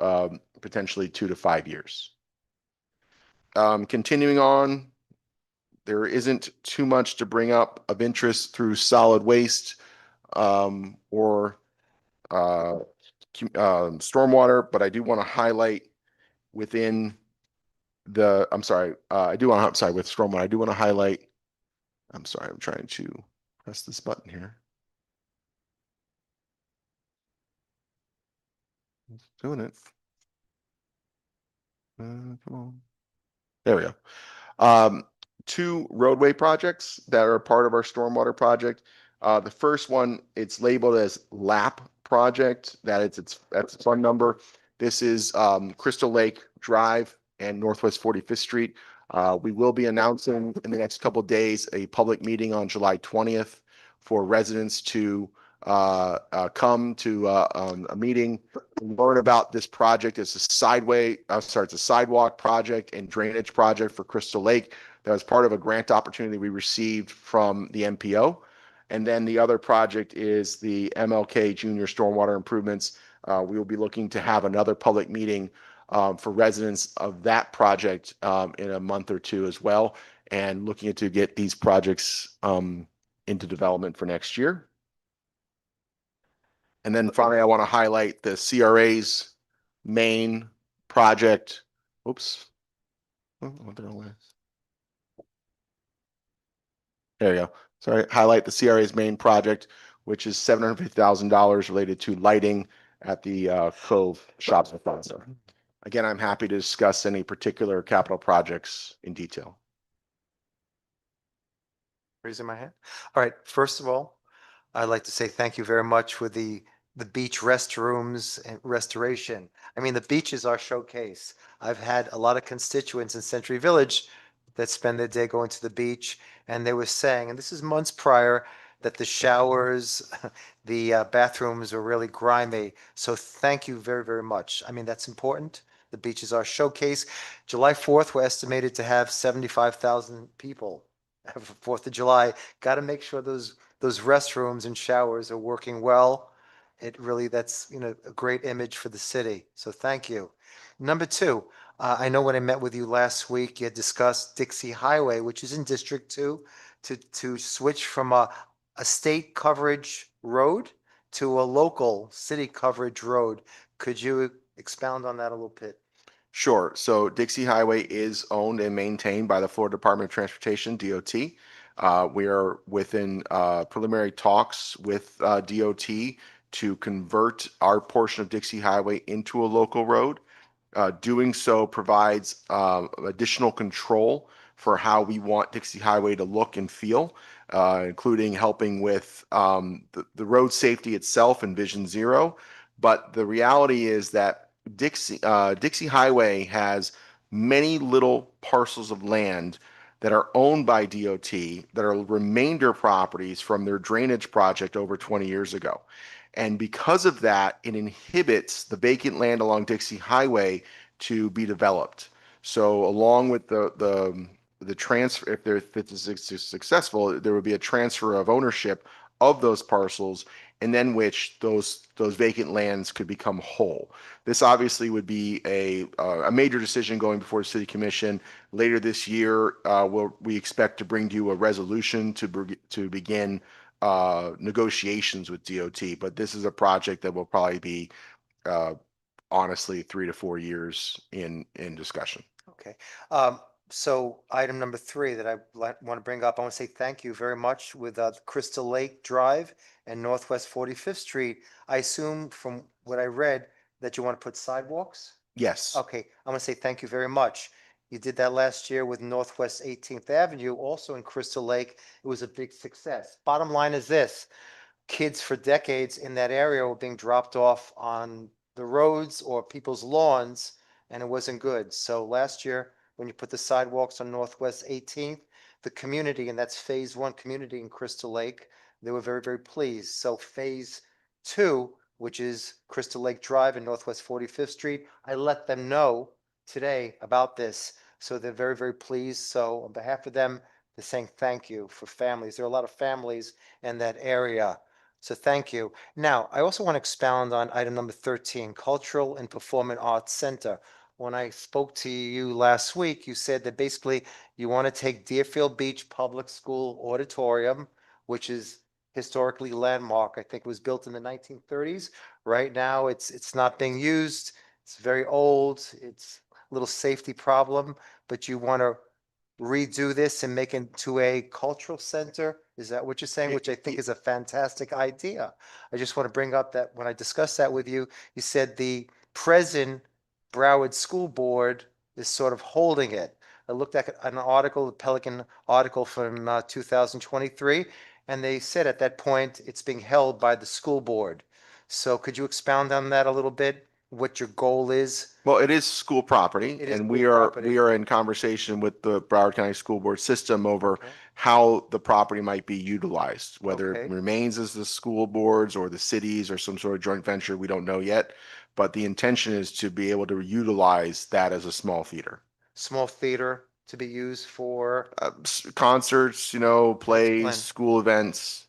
potentially 2 to 5 years. Continuing on, there isn't too much to bring up of interest through solid waste or stormwater, but I do want to highlight within the, with stormwater, I do want to highlight, I'm sorry, I'm trying to press this button here. It's doing it. Come on. There we go. 2 roadway projects that are part of our stormwater project. The first one, it's labeled as LAP project. That's its fund number. This is Crystal Lake Drive and Northwest 45th Street. We will be announcing in the next couple of days a public meeting on July 20th for residents to come to a meeting and learn about this project. It's a sidewalk project and drainage project for Crystal Lake. That was part of a grant opportunity we received from the MPO. And then the other project is the MLK Junior Stormwater Improvements. We will be looking to have another public meeting for residents of that project in a month or 2 as well, and looking to get these projects into development for next year. And then finally, I want to highlight the CRA's main project. Oops. Oh, there you go. Sorry, highlight the CRA's main project, which is $750,000 related to lighting at the Cove Shops and Plaza. Again, I'm happy to discuss any particular capital projects in detail. Raising my hand. All right. First of all, I'd like to say thank you very much for the beach restrooms and restoration. I mean, the beach is our showcase. I've had a lot of constituents in Century Village that spend their day going to the beach, and they were saying, and this is months prior, that the showers, the bathrooms are really grimy. So thank you very, very much. I mean, that's important. The beach is our showcase. July 4th, we're estimated to have 75,000 people for 4th of July. Got to make sure those restrooms and showers are working well. It really, that's, a great image for the city. So thank you. Number 2, I know when I met with you last week, you had discussed Dixie Highway, which is in District 2, to switch from a state coverage road to a local city coverage road. Could you expound on that a little bit? Sure. So Dixie Highway is owned and maintained by the Florida Department of Transportation, DOT. We are within preliminary talks with DOT to convert our portion of Dixie Highway into a local road. Doing so provides additional control for how we want Dixie Highway to look and feel, including helping with the road safety itself and Vision Zero. But the reality is that Dixie Highway has many little parcels of land that are owned by DOT that are remainder properties from their drainage project over 20 years ago. And because of that, it inhibits the vacant land along Dixie Highway to be developed. So along with the the transfer, if it's successful, there would be a transfer of ownership of those parcels, and then which those vacant lands could become whole. This obviously would be a major decision going before the city commission later this year. We expect to bring to you a resolution to begin negotiations with DOT, but this is a project that will probably be honestly 3 to 4 years in discussion. Okay. So item number 3 that I want to bring up, I want to say thank you very much with Crystal Lake Drive and Northwest 45th Street. I assume from what I read that you want to put sidewalks? Yes. Okay, I want to say thank you very much. You did that last year with Northwest 18th Avenue, also in Crystal Lake. It was a big success. Bottom line is this: kids for decades in that area were being dropped off on the roads or people's lawns, and it wasn't good. So last year, when you put the sidewalks on Northwest 18th, the community, and that's phase 1 community in Crystal Lake, they were very, very pleased. So phase 2, which is Crystal Lake Drive and Northwest 45th Street, I let them know today about this. So they're very, very pleased. So on behalf of them, they're saying thank you for families. There are a lot of families in that area. So thank you. Now, I also want to expound on item number 13, Cultural and Performing Arts Center. When I spoke to you last week, you said that basically you want to take Deerfield Beach Public School Auditorium, which is historically landmark. I think it was built in the 1930s. Right now, it's not being used. It's very old. It's a little safety problem, but you want to redo this and make it into a cultural center? Is that what you're saying? Which I think is a fantastic idea. I just want to bring up that when I discussed that with you, you said the present Broward School Board is sort of holding it. I looked at an article, the Pelican article from 2023, and they said at that point it's being held by the school board. So could you expound on that a little bit? What your goal is? Well, it is school property, It is and school we are property. we are in conversation with the Broward County School Board system over Okay. how the property might be utilized, whether Okay. it remains as the school boards or the cities or some sort of joint venture. We don't know yet, but the intention is to be able to utilize that as a small theater. Small theater to be used for. Concerts, plays, Excellent. school events.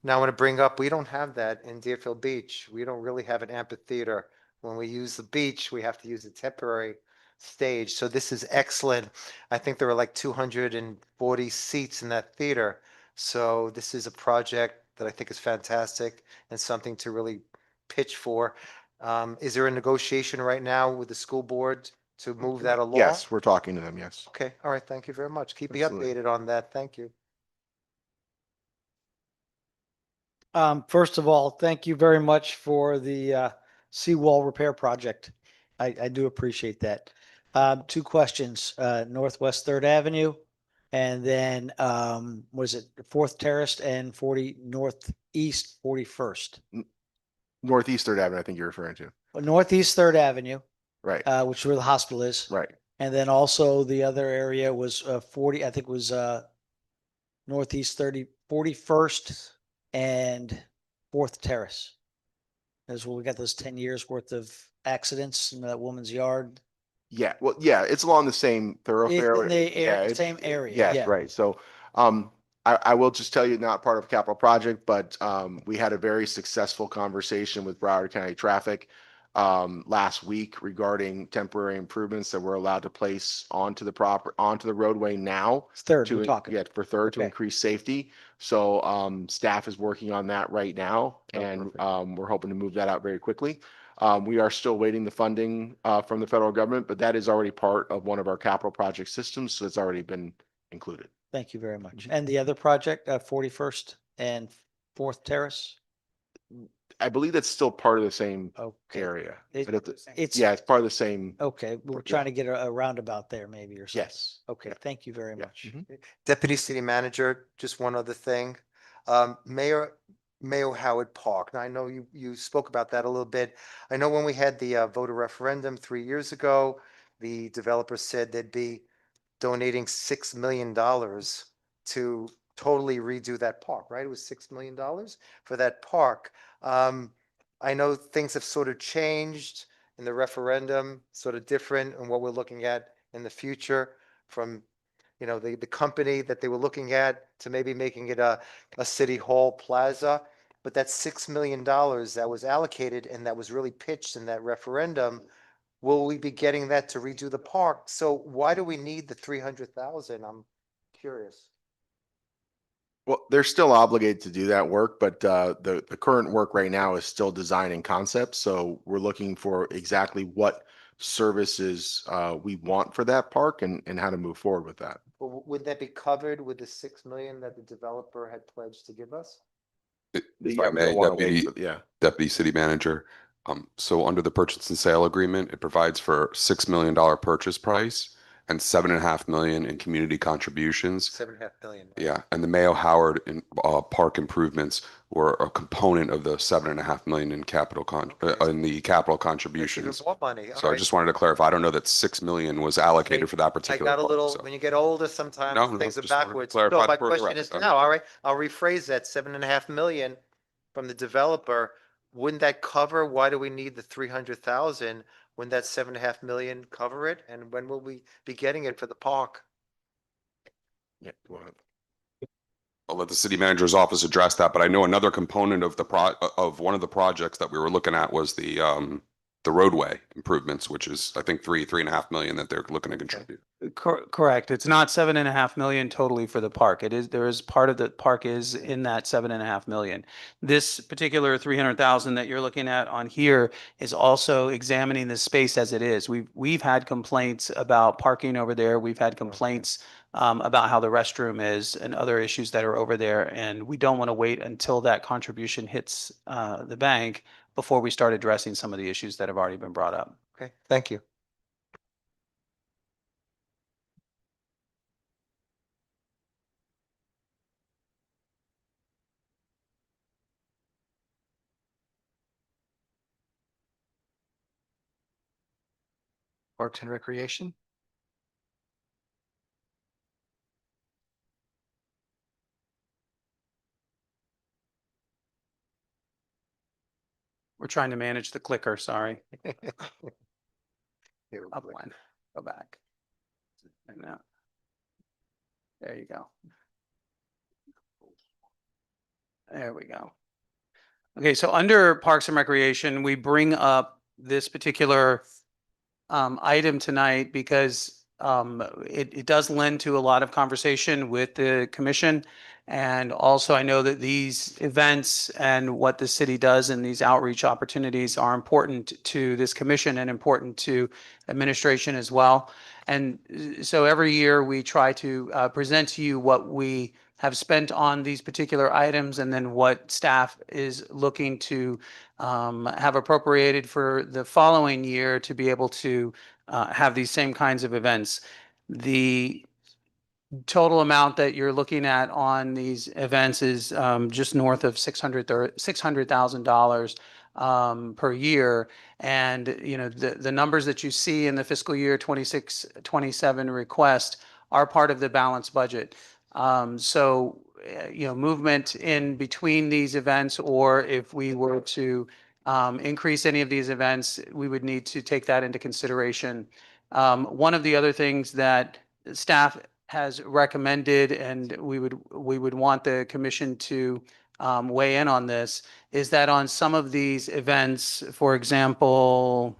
Now I want to bring up, we don't have that in Deerfield Beach. We don't really have an amphitheater. When we use the beach, we have to use a temporary stage. So this is excellent. I think there are like 240 seats in that theater. So this is a project that I think is fantastic and something to really pitch for. Is there a negotiation right now with the school board to move that along? Yes, we're talking to them. Yes. Okay, all right, thank you very much. Keep me Absolutely. updated on that. Thank you. First of all, thank you very much for the seawall repair project. I do appreciate that. 2 questions, Northwest Third Avenue, and then was it Fourth Terrace and 40 Northeast 41st? Northeast Third Avenue, I think you're referring to. Northeast Third Avenue, Right. which is where the hospital is. Right. And then also the other area was 40, I think was Northeast 41st and Fourth Terrace. That's where we got those 10 years worth of accidents in that woman's yard. Yeah. Well, yeah, it's along the same thoroughfare. In the Yeah, same area. Yes, Yeah. right. So, I will just tell you, not part of capital project, but, we had a very successful conversation with Broward County Traffic, last week regarding temporary improvements that we're allowed to place onto the roadway now. It's Third, we're talking. Yeah, for Third to Okay. increase safety. So, staff is working on that right now, Oh, and, perfect. we're hoping to move that out very quickly. We are still waiting the funding, from the federal government, but that is already part of one of our capital project systems, so it's already been included. Thank you very much. And the other project, 41st and Fourth Terrace? I believe that's still part of the same Okay. area. It- But It's, yeah, it's part of the same. okay, we're Yeah. trying to get a roundabout there maybe or something. Yes. Okay, Yeah. thank you very Yeah. much. Mhm. Deputy City Manager, just one other thing. Mayo Howard Park. Now, I know you spoke about that a little bit. I know when we had the voter referendum 3 years ago, the developer said they'd be donating $6 million to totally redo that park, right? It was $6 million for that park. I know things have sort of changed in the referendum, sort of different in what we're looking at in the future from you know, the company that they were looking at to maybe making it a city hall plaza. But that's $6 million that was allocated and that was really pitched in that referendum. Will we be getting that to redo the park? So why do we need the 300,000? I'm curious. Well, they're still obligated to do that work, but the current work right now is still design and concept. So we're looking for exactly what services we want for that park and how to move forward with that. But would that be covered with the 6 million that the developer had pledged to give us? If Yeah, I we may, don't wanna wait Deputy, for- Yeah. Deputy City Manager. So under the purchase and sale agreement, it provides for $6 million purchase price and 7.5 million in community contributions. 7.5 million. Yeah, and the Mayo Howard park improvements were a component of the 7.5 million in in the capital Even contributions. more money. So I Alright. just wanted to clarify. I don't know that 6 million was allocated for that I particular. got a park, little, so. when you get older, sometimes No, things are just wanted to backwards. clarify No, the my for the question is, record. no, all right, I'll rephrase that, 7.5 million from the developer. Wouldn't that cover, why do we need the 300,000? Wouldn't that 7.5 million cover it? And when will we be getting it for the park? Yeah. Well, I'll let the city manager's office address that, but I know another component of of one of the projects that we were looking at was the roadway improvements, which is, I think, 3.5 million that they're looking to contribute. Correct. It's not 7.5 million totally for the park. There is part of the park is in that 7.5 million. This particular 300,000 that you're looking at on here is also examining the space as it is. We've had complaints about parking over there. We've had complaints about how the restroom is and other issues that are over there. And we don't want to wait until that contribution hits the bank before we start addressing some of the issues that have already been brought up. Okay, thank you. Parks and Recreation. We're trying to manage the clicker, sorry. Here we Up go. one, go back. And now. There you go. There we go. Okay, so under Parks and Recreation, we bring up this particular item tonight because it does lend to a lot of conversation with the commission. And also I know that these events and what the city does in these outreach opportunities are important to this commission and important to administration as well. And so every year we try to present to you what we have spent on these particular items and then what staff is looking to have appropriated for the following year to be able to have these same kinds of events. The total amount that you're looking at on these events is just north of $600,000 per year. And, you know, the numbers that you see in the fiscal year 26-27 request are part of the balanced budget. So, you know, movement in between these events, or if we were to increase any of these events, we would need to take that into consideration. One of the other things that staff has recommended, and we would want the commission to weigh in on this, is that on some of these events, for example,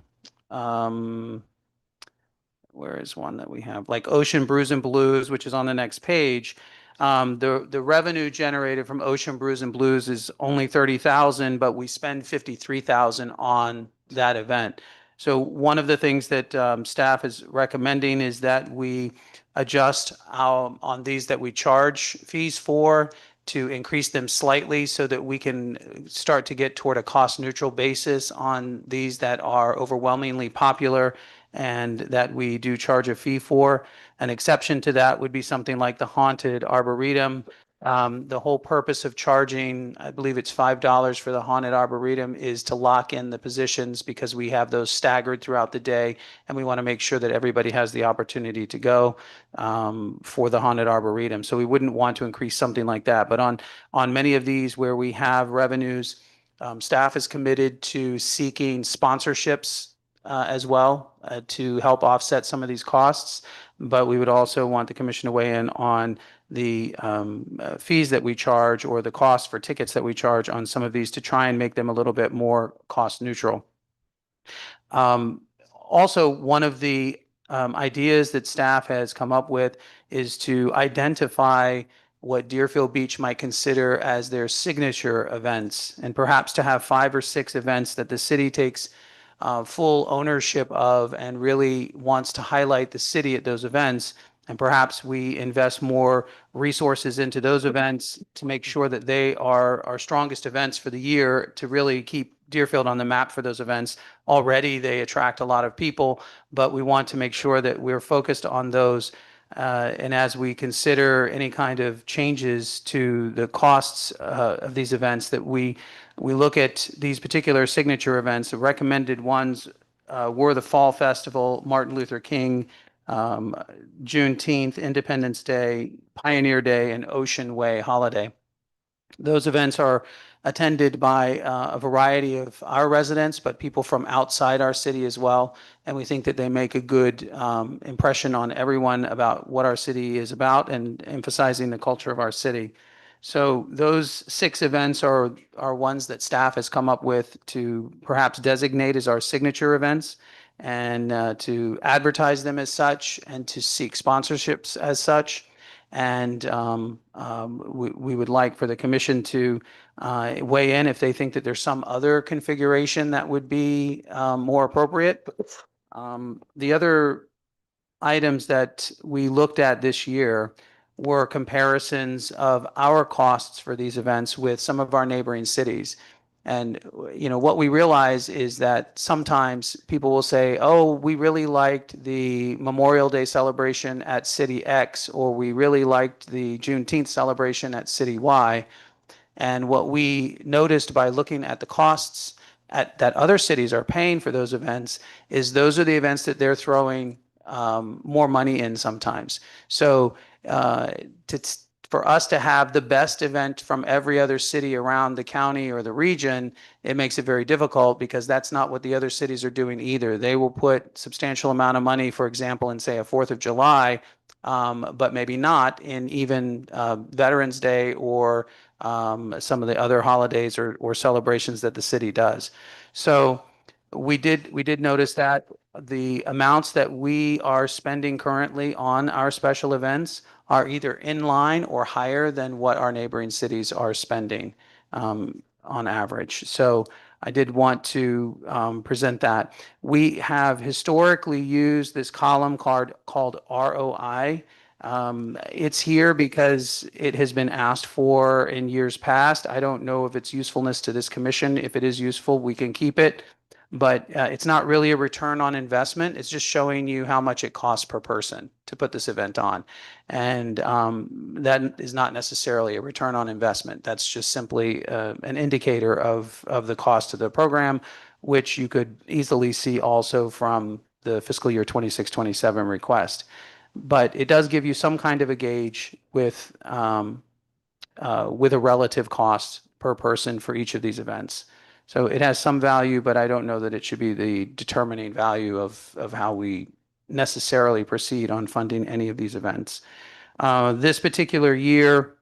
where is one that we have, like Ocean Brews and Blues, which is on the next page. The revenue generated from Ocean Brews and Blues is only 30,000, but we spend 53,000 on that event. So one of the things that staff is recommending is that we adjust on these that we charge fees for to increase them slightly so that we can start to get toward a cost neutral basis on these that are overwhelmingly popular and that we do charge a fee for. An exception to that would be something like the Haunted Arboretum. The whole purpose of charging, I believe it's $5 for the Haunted Arboretum, is to lock in the positions because we have those staggered throughout the day. And we want to make sure that everybody has the opportunity to go for the Haunted Arboretum. So we wouldn't want to increase something like that. But on many of these where we have revenues, staff is committed to seeking sponsorships as well to help offset some of these costs. But we would also want the commission to weigh in on the fees that we charge or the cost for tickets that we charge on some of these to try and make them a little bit more cost neutral. Also, one of the ideas that staff has come up with is to identify what Deerfield Beach might consider as their signature events, and perhaps to have 5 or 6 events that the city takes full ownership of and really wants to highlight the city at those events. And perhaps we invest more resources into those events to make sure that they are our strongest events for the year to really keep Deerfield on the map for those events. Already, they attract a lot of people, but we want to make sure that we're focused on those. And as we consider any kind of changes to the costs of these events, that we look at these particular signature events. The recommended ones were the Fall Festival, Martin Luther King, Juneteenth, Independence Day, Pioneer Day, and Ocean Way holiday. Those events are attended by a variety of our residents, but people from outside our city as well. And we think that they make a good impression on everyone about what our city is about and emphasizing the culture of our city. So those 6 events are ones that staff has come up with to perhaps designate as our signature events, and to advertise them as such and to seek sponsorships as such. And we would like for the commission to weigh in if they think that there's some other configuration that would be more appropriate. The other items that we looked at this year were comparisons of our costs for these events with some of our neighboring cities. And, you know, what we realize is that sometimes people will say, oh, we really liked the Memorial Day celebration at City X, or we really liked the Juneteenth celebration at City Y. And what we noticed by looking at the costs that other cities are paying for those events is those are the events that they're throwing more money in sometimes. So for us to have the best event from every other city around the county or the region, it makes it very difficult, because that's not what the other cities are doing either. They will put substantial amount of money, for example, in, say, a 4th of July, but maybe not in even Veterans Day or some of the other holidays or celebrations that the city does. So we did notice that the amounts that we are spending currently on our special events are either in line or higher than what our neighboring cities are spending on average. So I did want to present that. We have historically used this column called ROI. It's here because it has been asked for in years past. I don't know of its usefulness to this commission. If it is useful, we can keep it. But it's not really a return on investment. It's just showing you how much it costs per person to put this event on. And that is not necessarily a return on investment. That's just simply an indicator of the cost of the program, which you could easily see also from the fiscal year 26-27 request. But it does give you some kind of a gauge with a relative cost per person for each of these events. So it has some value, but I don't know that it should be the determining value of how we necessarily proceed on funding any of these events. This particular year,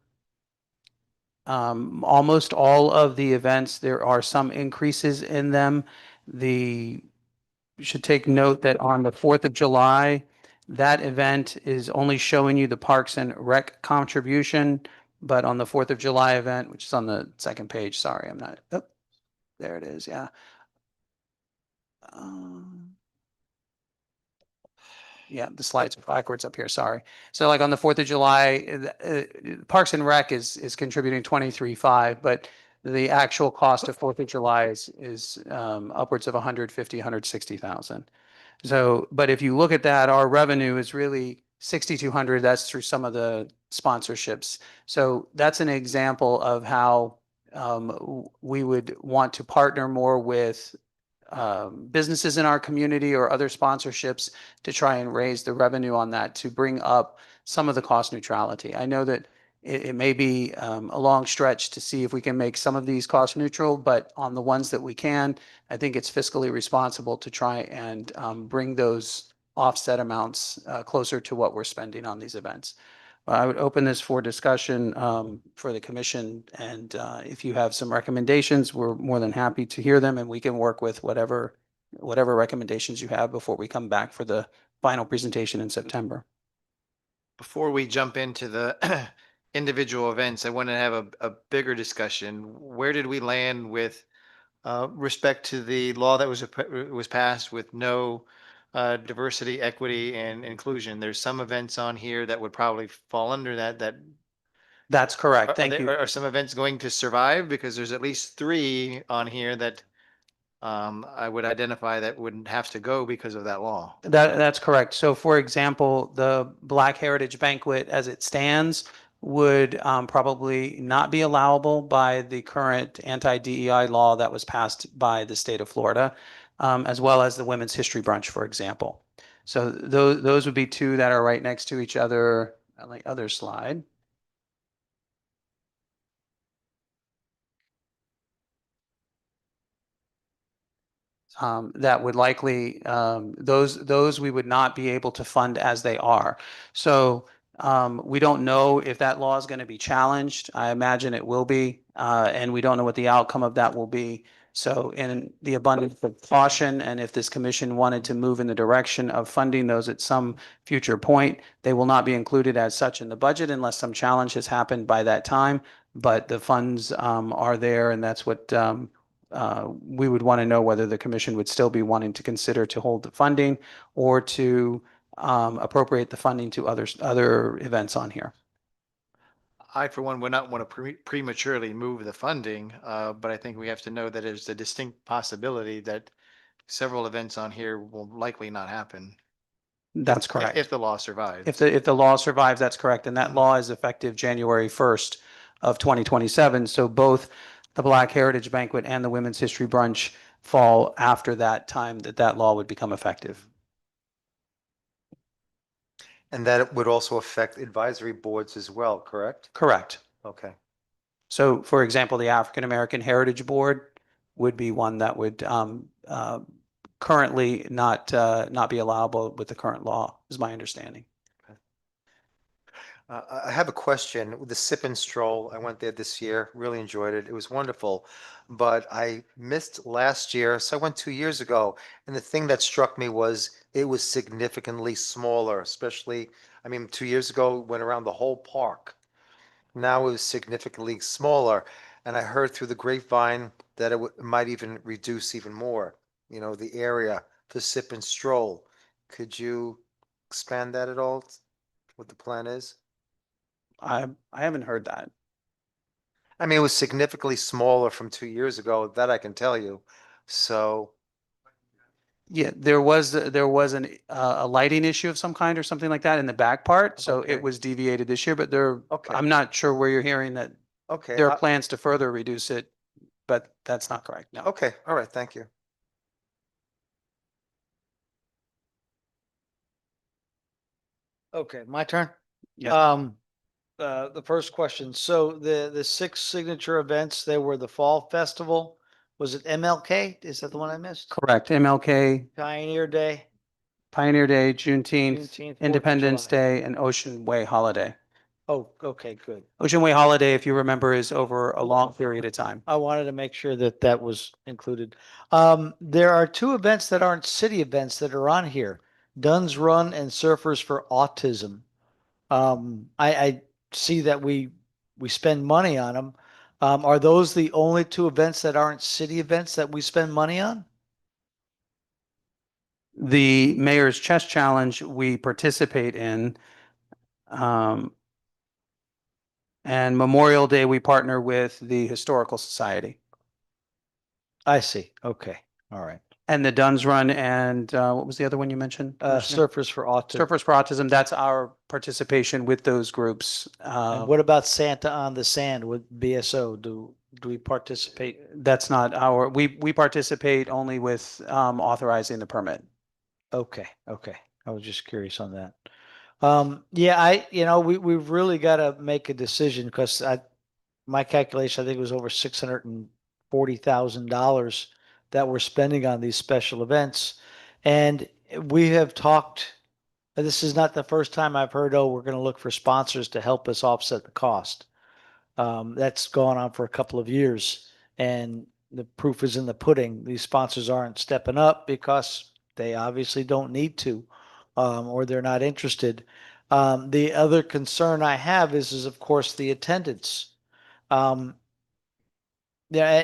almost all of the events, there are some increases in them. You should take note that on the 4th of July, that event is only showing you the Parks and Rec contribution, but on the 4th of July event, which is on the second page, sorry, I'm not, oh, there it is, yeah. Yeah, the slides are backwards up here, sorry. So like on the 4th of July, Parks and Rec is contributing 23.5, but the actual cost of 4th of July is upwards of 150, 160,000. So, but if you look at that, our revenue is really 6,200. That's through some of the sponsorships. So that's an example of how we would want to partner more with businesses in our community or other sponsorships to try and raise the revenue on that to bring up some of the cost neutrality. I know that it may be a long stretch to see if we can make some of these cost neutral, but on the ones that we can, I think it's fiscally responsible to try and bring those offset amounts closer to what we're spending on these events. I would open this for discussion for the commission, and if you have some recommendations, we're more than happy to hear them, and we can work with whatever recommendations you have before we come back for the final presentation in September. Before we jump into the individual events, I want to have a bigger discussion. Where did we land with respect to the law that was passed with no diversity, equity, and inclusion? There's some events on here that would probably fall under that. That's correct. Thank you. Are some events going to survive? Because there's at least 3 on here that I would identify that wouldn't have to go because of that law. That's correct. So for example, the Black Heritage Banquet as it stands would probably not be allowable by the current anti-DEI law that was passed by the state of Florida, as well as the Women's History Brunch, for example. So those would be 2 that are right next to each other on the other slide. That would likely, those we would not be able to fund as they are. So we don't know if that law is going to be challenged. I imagine it will be, and we don't know what the outcome of that will be. So in the abundance of caution, and if this commission wanted to move in the direction of funding those at some future point, they will not be included as such in the budget unless some challenge has happened by that time. But the funds are there, and that's what we would want to know whether the commission would still be wanting to consider to hold the funding or to appropriate the funding to other events on here. I, for one, would not want to prematurely move the funding, but I think we have to know that there's a distinct possibility that several events on here will likely not happen. That's correct. If the law survives. If the law survives, that's correct. And that law is effective January 1st of 2027. So both the Black Heritage Banquet and the Women's History Brunch fall after that time that law would become effective. And that would also affect advisory boards as well, correct? Correct. Okay. So for example, the African American Heritage Board would be one that would currently not be allowable with the current law, is my understanding. I have a question. The Sip and Stroll, I went there this year, really enjoyed it. It was wonderful. But I missed last year, so I went 2 years ago. And the thing that struck me was it was significantly smaller, especially, I mean, 2 years ago, went around the whole park. Now it was significantly smaller. And I heard through the grapevine that it might even reduce even more, you know, the area for Sip and Stroll. Could you expand that at all? What the plan is? I haven't heard that. I mean, it was significantly smaller from 2 years ago, that I can tell you. So, Yeah, there was a lighting issue of some kind or something like that in the back part. So Okay. it was deviated this year, but Okay. I'm not sure where you're hearing that okay. there are plans to further reduce it, but that's not correct. No. Okay, all right, thank you. Okay, my turn. Yeah. The first question. So the 6 signature events, they were the Fall Festival. Was it MLK? Is that the one I missed? Correct. MLK, Pioneer Day, Pioneer Day, Juneteenth, Juneteenth, 4th of Independence July. Day, and Ocean Way Holiday. Oh, okay, good. Ocean Way Holiday, if you remember, is over a long period of time. I wanted to make sure that that was included. There are 2 events that aren't city events that are on here. Dunn's Run and Surfers for Autism. I see that we spend money on them. Are those the only 2 events that aren't city events that we spend money on? The Mayor's Chess Challenge we participate in. And Memorial Day, we partner with the Historical Society. I see. Okay. All right. And the Dunn's Run and what was the other one you mentioned? Commissioner? Surfers for Autism. Surfers for Autism, that's our participation with those groups. And what about Santa on the Sand with BSO? Do we participate? That's not our, we participate only with authorizing the permit. Okay. Okay. I was just curious on that. Yeah, we've really got to make a decision because my calculation, I think it was over $640,000 that we're spending on these special events. And we have talked, this is not the first time I've heard, oh, we're going to look for sponsors to help us offset the cost. That's gone on for a couple of years, and the proof is in the pudding. These sponsors aren't stepping up because they obviously don't need to, or they're not interested. The other concern I have is of course the attendance. Yeah,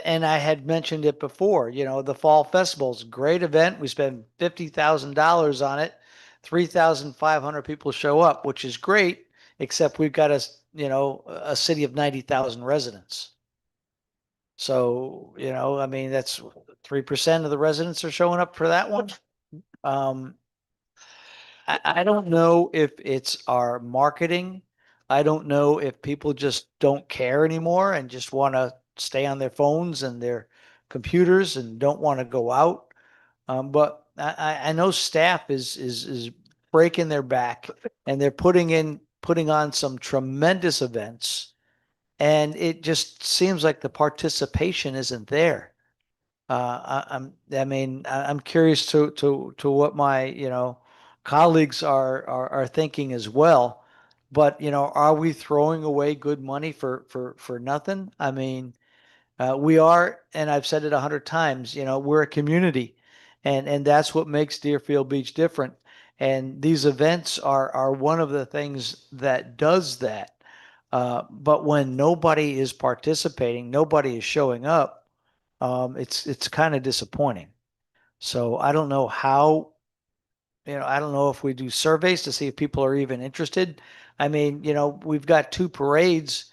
and I had mentioned it before, the Fall Festival's a great event. We spend $50,000 on it. 3,500 people show up, which is great, except we've got a city of 90,000 residents. So, I mean, that's 3% of the residents are showing up for that one. I don't know if it's our marketing. I don't know if people just don't care anymore and just want to stay on their phones and their computers and don't want to go out. But I know staff is breaking their back and they're putting on some tremendous events, and it just seems like the participation isn't there. I'm curious to what my, colleagues are thinking as well. But, are we throwing away good money for nothing? I mean, we are, and I've said it 100 times, we're a community, and that's what makes Deerfield Beach different. And these events are one of the things that does that. But when nobody is participating, nobody is showing up, it's kind of disappointing. So I don't know how, I don't know if we do surveys to see if people are even interested. I mean, we've got two parades,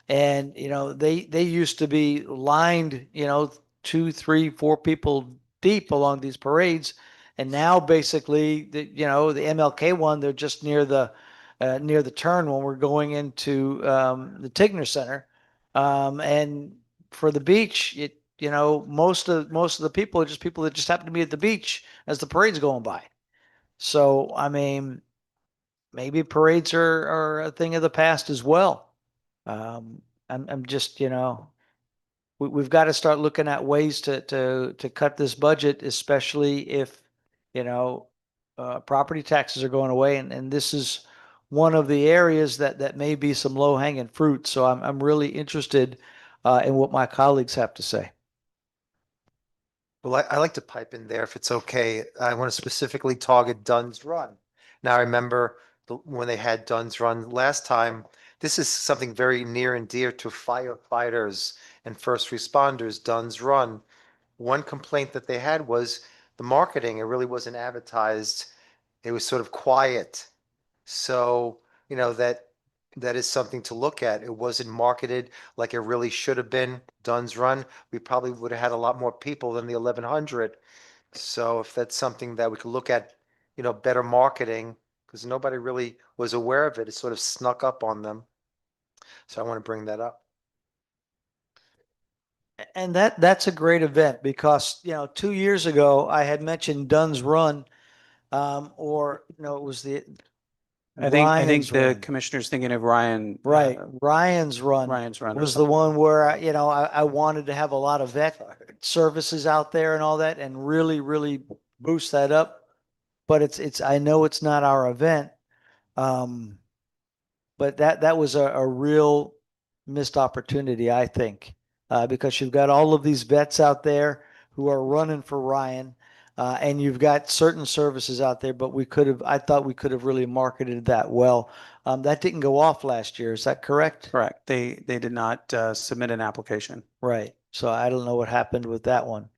and they used to be lined, 2, 3, 4 people deep along these parades, and now basically the MLK one, they're just near the turn when we're going into the Tigner Center, and for the beach, most of the people are just people that just happen to be at the beach as the parade's going by. So, I mean, maybe parades are a thing of the past as well. I'm just, we've got to start looking at ways to cut this budget, especially if, property taxes are going away. And this is one of the areas that may be some low hanging fruit. So I'm really interested in what my colleagues have to say. Well, I like to pipe in there if it's okay. I want to specifically target Dunn's Run. Now, I remember when they had Dunn's Run last time, this is something very near and dear to firefighters and first responders, Dunn's Run. One complaint that they had was the marketing. It really wasn't advertised. It was sort of quiet. So, that is something to look at. It wasn't marketed like it really should have been. Dunn's Run, we probably would have had a lot more people than the 1,100. So if that's something that we could look at, better marketing, because nobody really was aware of it. It sort of snuck up on them. So I want to bring that up. And that's a great event because, 2 years ago I had mentioned Dunn's Run, or, it was I think Ryan's the Run. commissioner's thinking of Ryan. Right. Ryan's Run Ryan's Run or was the one where, I wanted to have a lot of vet services out there and all that and really, really boost that up. But I know it's not our event. But that was a real missed opportunity, I think, because you've got all of these vets out there who are running for Ryan. And you've got certain services out there, but I thought we could have really marketed that well. That didn't go off last year. Is that correct? Correct. They did not submit an application. Right. So I don't know what happened with that one.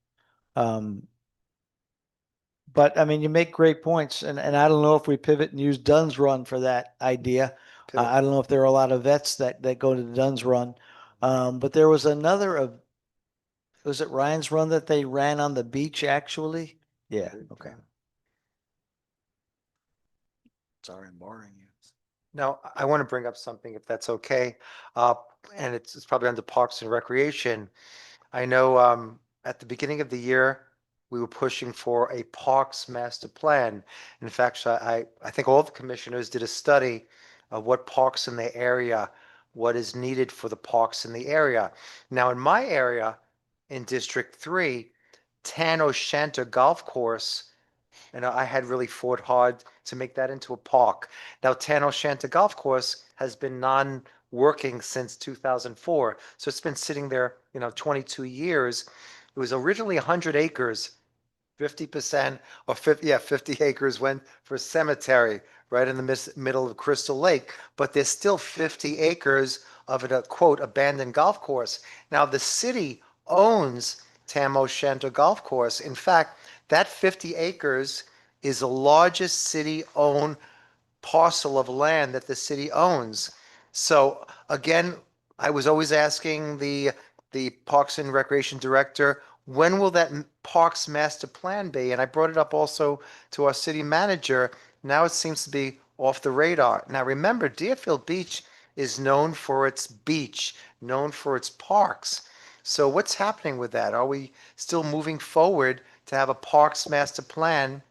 But I mean, you make great points, and I don't know if we pivot and use Dunn's Run for that idea. I don't know if there are a lot of vets that go to the Dunn's Run. But there was another was it Ryan's Run that they ran on the beach actually? Yeah, okay. Sorry, I'm boring you. Now, I want to bring up something if that's okay. And it's probably under Parks and Recreation. I know at the beginning of the year, we were pushing for a parks master plan. In fact, I think all the commissioners did a study of what parks in the area, what is needed for the parks in the area. Now, in my area, in District 3, Tan O'Shanter Golf Course, and I had really fought hard to make that into a park. Now, Tan O'Shanter Golf Course has been non-working since 2004, so it's been sitting there, 22 years. It was originally 100 acres. 50% or 50 acres went for cemetery right in the middle of Crystal Lake, but there's still 50 acres of a quote abandoned golf course. Now the city owns Tam O'Shanter Golf Course. In fact, that 50 acres is the largest city-owned parcel of land that the city owns. So again, I was always asking the Parks and Recreation Director, when will that Parks Master Plan be? And I brought it up also to our city manager. Now it seems to be off the radar. Now remember, Deerfield Beach is known for its beach, known for its parks. So what's happening with that? Are we still moving forward to have a Parks Master Plan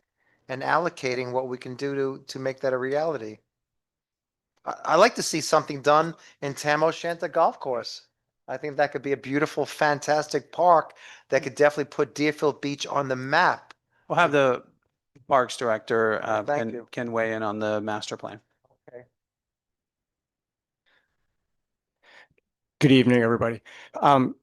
and allocating what we can do to make that a reality? I like to see something done in Tam O'Shanter Golf Course. I think that could be a beautiful, fantastic park that could definitely put Deerfield Beach on the map. We'll have the Parks Director, Thank you. can weigh in on the master plan. Okay. Good evening, everybody.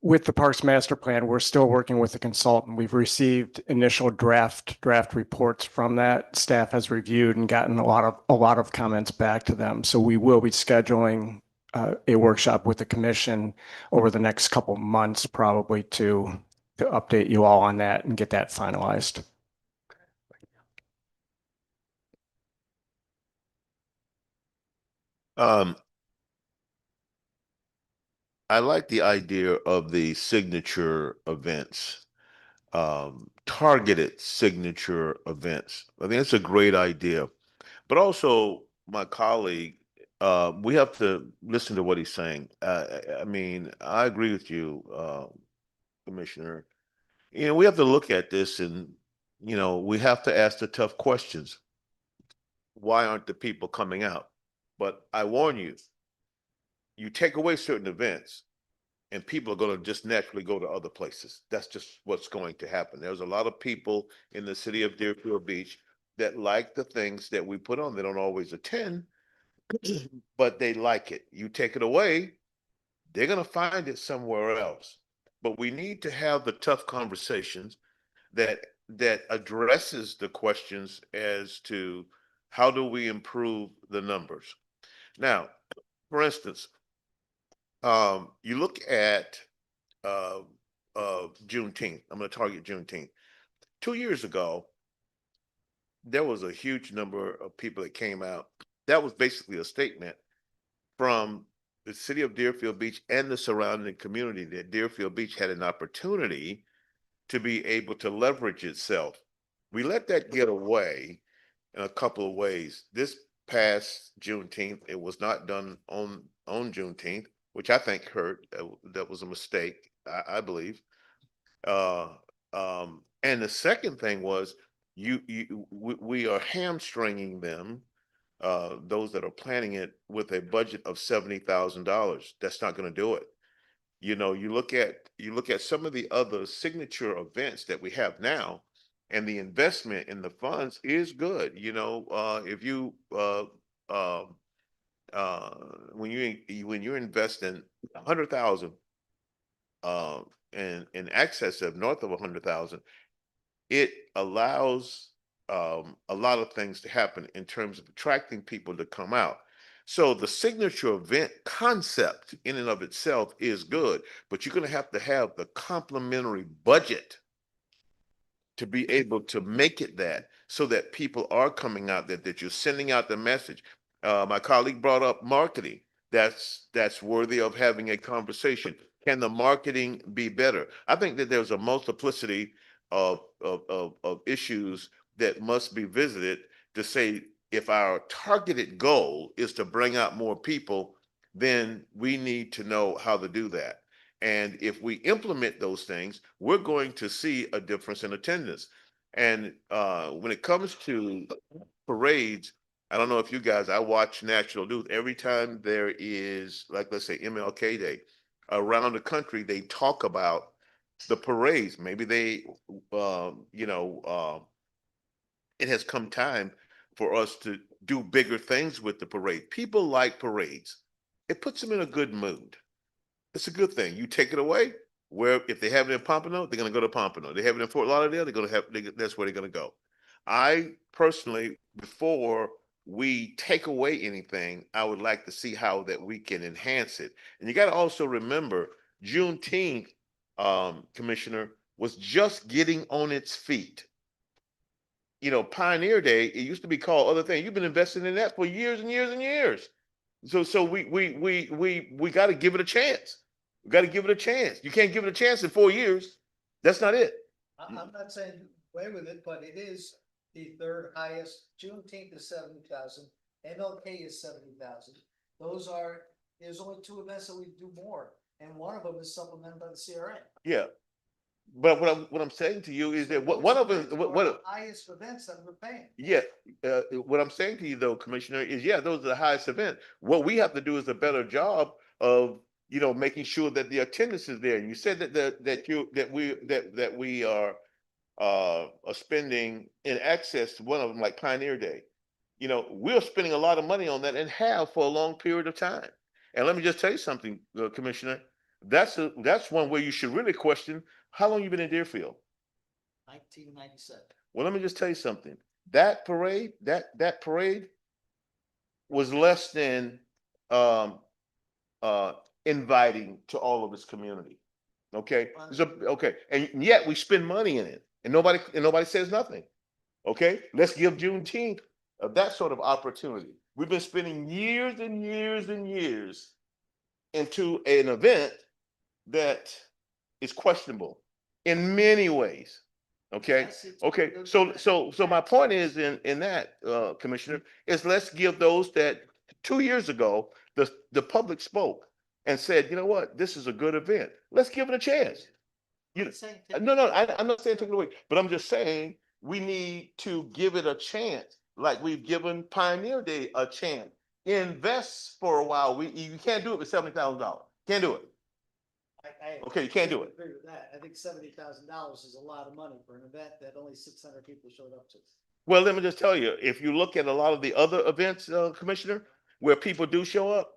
With the Parks Master Plan, we're still working with the consultant. We've received initial draft reports from that. Staff has reviewed and gotten a lot of comments back to them. So we will be scheduling a workshop with the commission over the next couple of months, probably to update you all on that and get that finalized. I like the idea of the signature events, targeted signature events. I think it's a great idea. But also, my colleague, we have to listen to what he's saying. I mean, I agree with you, Commissioner. We have to look at this and, we have to ask the tough questions. Why aren't the people coming out? But I warn you, you take away certain events and people are going to just naturally go to other places. That's just what's going to happen. There's a lot of people in the city of Deerfield Beach that like the things that we put on. They don't always attend, but they like it. You take it away, they're going to find it somewhere else. But we need to have the tough conversations that addresses the questions as to how do we improve the numbers. Now, for instance, you look at Juneteenth. I'm going to target Juneteenth. 2 years ago, there was a huge number of people that came out. That was basically a statement from the city of Deerfield Beach and the surrounding community that Deerfield Beach had an opportunity to be able to leverage itself. We let that get away in a couple of ways. This past Juneteenth, it was not done on Juneteenth, which I think hurt. That was a mistake, I believe. And the second thing was we are hamstringing them, those that are planning it, with a budget of $70,000. That's not going to do it. You look at some of the other signature events that we have now, and the investment in the funds is good. If you when you're investing 100,000 and in excess of north of 100,000, it allows a lot of things to happen in terms of attracting people to come out. So the signature event concept in and of itself is good, but you're going to have the complementary budget to be able to make it that, so that people are coming out, that you're sending out the message. My colleague brought up marketing. That's worthy of having a conversation. Can the marketing be better? I think that there's a multiplicity of issues that must be visited to say, if our targeted goal is to bring out more people, then we need to know how to do that. And if we implement those things, we're going to see a difference in attendance. And when it comes to parades, I don't know if you guys, I watch national news every time there is, like, let's say MLK Day around the country, they talk about the parades. Maybe they, it has come time for us to do bigger things with the parade. People like parades. It puts them in a good mood. It's a good thing. You take it away, where if they have it in Pompano, they're going to go to Pompano. They have it in Fort Lauderdale, they're going to have, that's where they're going to go. I personally, before we take away anything, I would like to see how that we can enhance it. And you got to also remember, Juneteenth, Commissioner, was just getting on its feet. You know, Pioneer Day, it used to be called other things. You've been investing in that for years and years and years. So we got to give it a chance. We got to give it a chance. You can't give it a chance in 4 years. That's not it. I'm not saying do away with it, but it is the third highest. Juneteenth is 70,000. MLK is 70,000. There's only 2 events that we do more, and one of them is supplemented by the CRA. Yeah. But what I'm saying to you is that one of them, what highest events that we're paying. yeah, what I'm saying to you though, Commissioner, is yeah, those are the highest event. What we have to do is a better job of, you know, making sure that the attendance is there. And you said that we are spending in excess to one of them, like Pioneer Day. You know, we're spending a lot of money on that and have for a long period of time. And let me just tell you something, Commissioner, that's one where you should really question how long you been in Deerfield. 1997. Well, let me just tell you something. That parade was less than inviting to all of its community. Okay. So, okay. And yet we spend money in it and nobody says nothing. Okay. Let's give Juneteenth that sort of opportunity. We've been spending years and years and years into an event that is questionable in many ways. Okay. Okay. So my point is in that, Commissioner, is let's give those that 2 years ago, the public spoke and said, you know what, this is a good event. Let's give it a chance. No, I'm not saying take it away, but I'm just saying we need to give it a chance, like we've given Pioneer Day a chance. Invest for a while. You can't do it with $70,000. Can't do it. Okay, you can't do it. Agree with that. I think $70,000 is a lot of money for an event that only 600 people showed up to. Well, let me just tell you, if you look at a lot of the other events, Commissioner, where people do show up,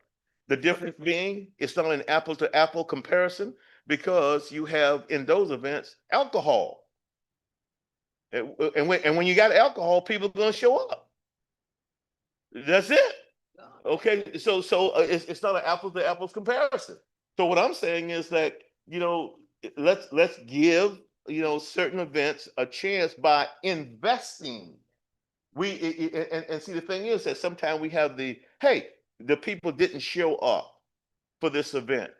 the difference being it's not an apple to apple comparison because you have in those events alcohol. And when you got alcohol, people are going to show up. That's it. Okay, so it's not an apples to apples comparison. So what I'm saying is that, you know, let's give, you know, certain events a chance by investing. And see, the thing is that sometimes we have the people didn't show up for this event.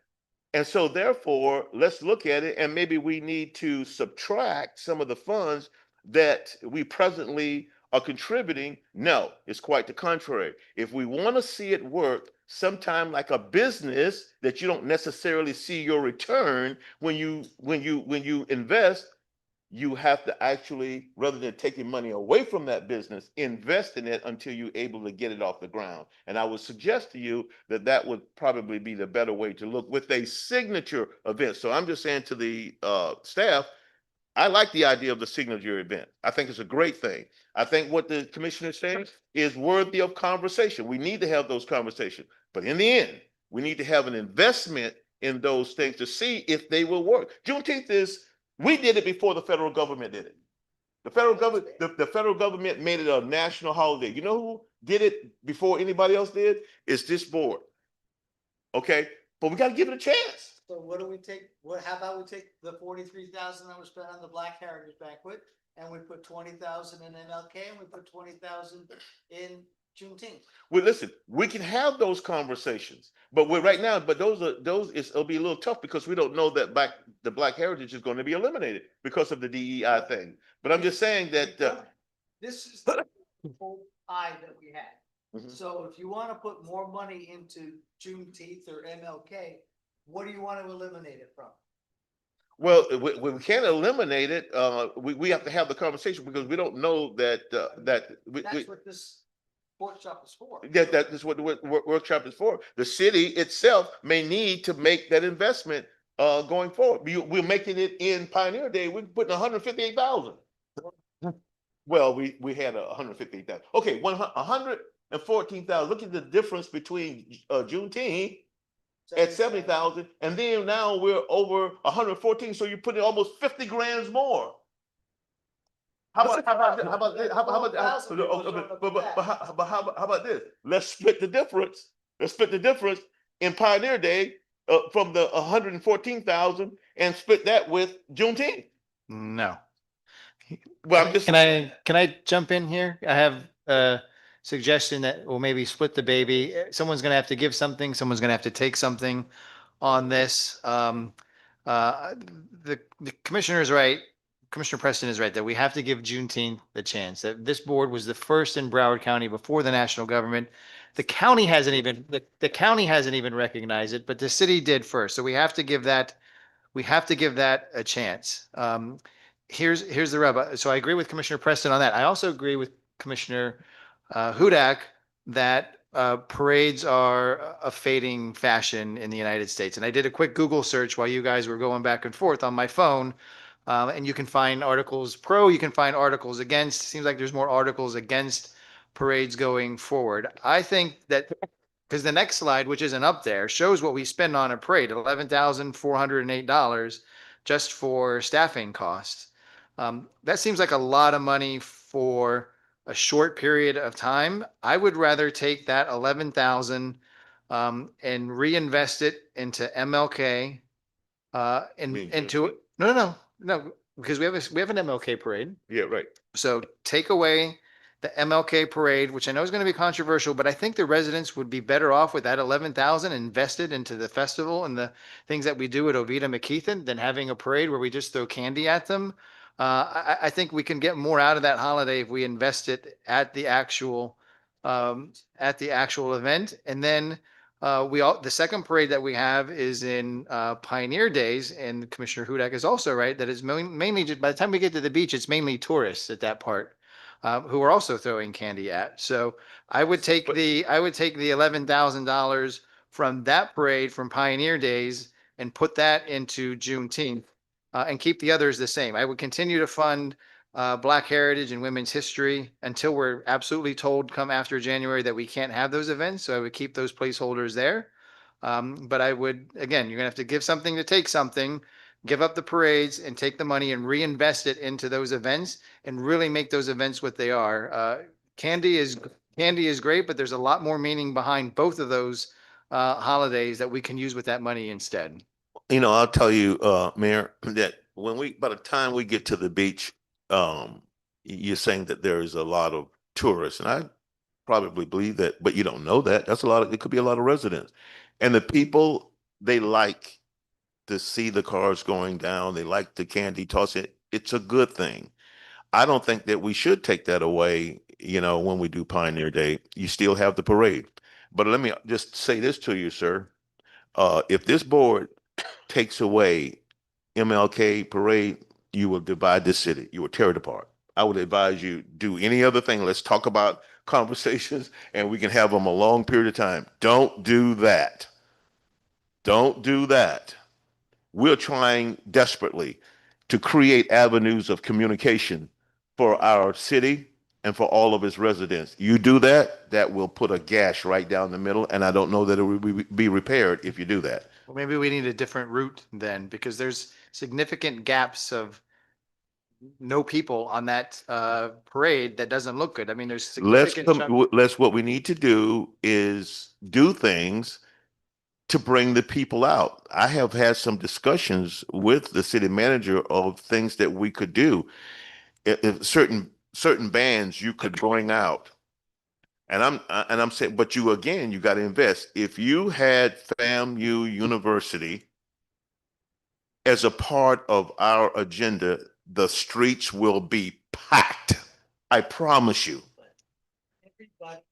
And so therefore, let's look at it and maybe we need to subtract some of the funds that we presently are contributing. No, it's quite the contrary. If we want to see it work, sometime like a business that you don't necessarily see your return when you invest, you have to actually, rather than taking money away from that business, invest in it until you're able to get it off the ground. And I would suggest to you that that would probably be the better way to look with a signature event. So I'm just saying to the staff, I like the idea of the signature event. I think it's a great thing. I think what the commissioner is saying is worthy of conversation. We need to have those conversations. But in the end, we need to have an investment in those things to see if they will work. Juneteenth we did it before the federal government did it. The federal government made it a national holiday. You know who did it before anybody else did? It's this board. Okay, but we got to give it a chance. So what do we take? How about we take the 43,000 that was spent on the Black Heritage Banquet and we put 20,000 in MLK and we put 20,000 in Juneteenth? Well, listen, we can have those conversations, but it'll be a little tough because we don't know that the Black heritage is going to be eliminated because of the DEI thing. But I'm just saying that this is the whole pie that we had. Mhm. So if you want to put more money into Juneteenth or MLK, What do you want to eliminate it from? Well, we can't eliminate it. We have to have the conversation because we don't know that, That's what this workshop is for. that is what the workshop is for. The city itself may need to make that investment, going forward. We're making it in Pioneer Day. We're putting 158,000. Well, we had 158,000. Okay, 114,000. Look at the difference between, Juneteenth at 70,000, and then now we're over 114, so you're putting almost 50 grand more. How about this? Let's split the difference. Let's split the difference in Pioneer Day, from the 114,000 and split that with Juneteenth. No. Well, I'm just. Can I jump in here? I have a suggestion that we'll maybe split the baby. Someone's gonna have to give something, someone's gonna have to take something on this. The commissioner is right. Commissioner Preston is right that we have to give Juneteenth the chance. That this board was the first in Broward County before the national government. The county hasn't even, the county hasn't even recognized it, but the city did first. So we have to give that a chance. Here's the rub. So I agree with Commissioner Preston on that. I also agree with Commissioner Hudak that parades are a fading fashion in the United States. And I did a quick Google search while you guys were going back and forth on my phone. And you can find articles pro, you can find articles against. Seems like there's more articles against parades going forward. I think that because the next slide, which isn't up there, shows what we spend on a parade, $11,408 just for staffing costs. That seems like a lot of money for a short period of time. I would rather take that 11,000 and reinvest it into MLK, no, because we have an MLK parade. Yeah, right. So take away the MLK parade, which I know is going to be controversial, but I think the residents would be better off with that 11,000 invested into the festival and the things that we do at Oviedo McKeithen than having a parade where we just throw candy at them. I think we can get more out of that holiday if we invest it at the actual event. And then the second parade that we have is in Pioneer Days, and Commissioner Hudak is also right that it's mainly just by the time we get to the beach, it's mainly tourists at that part who are also throwing candy at. So I would take the $11,000 from that parade from Pioneer Days and put that into Juneteenth and keep the others the same. I would continue to fund Black Heritage and Women's History until we're absolutely told come after January that we can't have those events. So I would keep those placeholders there. But I would, again, you're gonna have to give something to take something, give up the parades and take the money and reinvest it into those events and really make those events what they are. Candy is great, but there's a lot more meaning behind both of those holidays that we can use with that money instead. You know, I'll tell you, Mayor, that by the time we get to the beach, you're saying that there is a lot of tourists, and I probably believe that, but you don't know that. That's it could be a lot of residents. And the people, they like to see the cars going down. They like the candy tossing. It's a good thing. I don't think that we should take that away, when we do Pioneer Day. You still have the parade. But let me just say this to you, sir. If this board takes away MLK parade, you will divide this city. You will tear it apart. I would advise you do any other thing. Let's talk about conversations and we can have them a long period of time. Don't do that. Don't do that. We're trying desperately to create avenues of communication for our city and for all of its residents. You do that, that will put a gash right down the middle, and I don't know that it will be repaired if you do that. Well, maybe we need a different route then, because there's significant gaps of no people on that parade that doesn't look good. I mean, there's significant. What we need to do is do things to bring the people out. I have had some discussions with the city manager of things that we could do. If certain bands you could bring out. And I'm saying, but you got to invest. If you had FAMU University as a part of our agenda, the streets will be packed. I promise you. Everybody,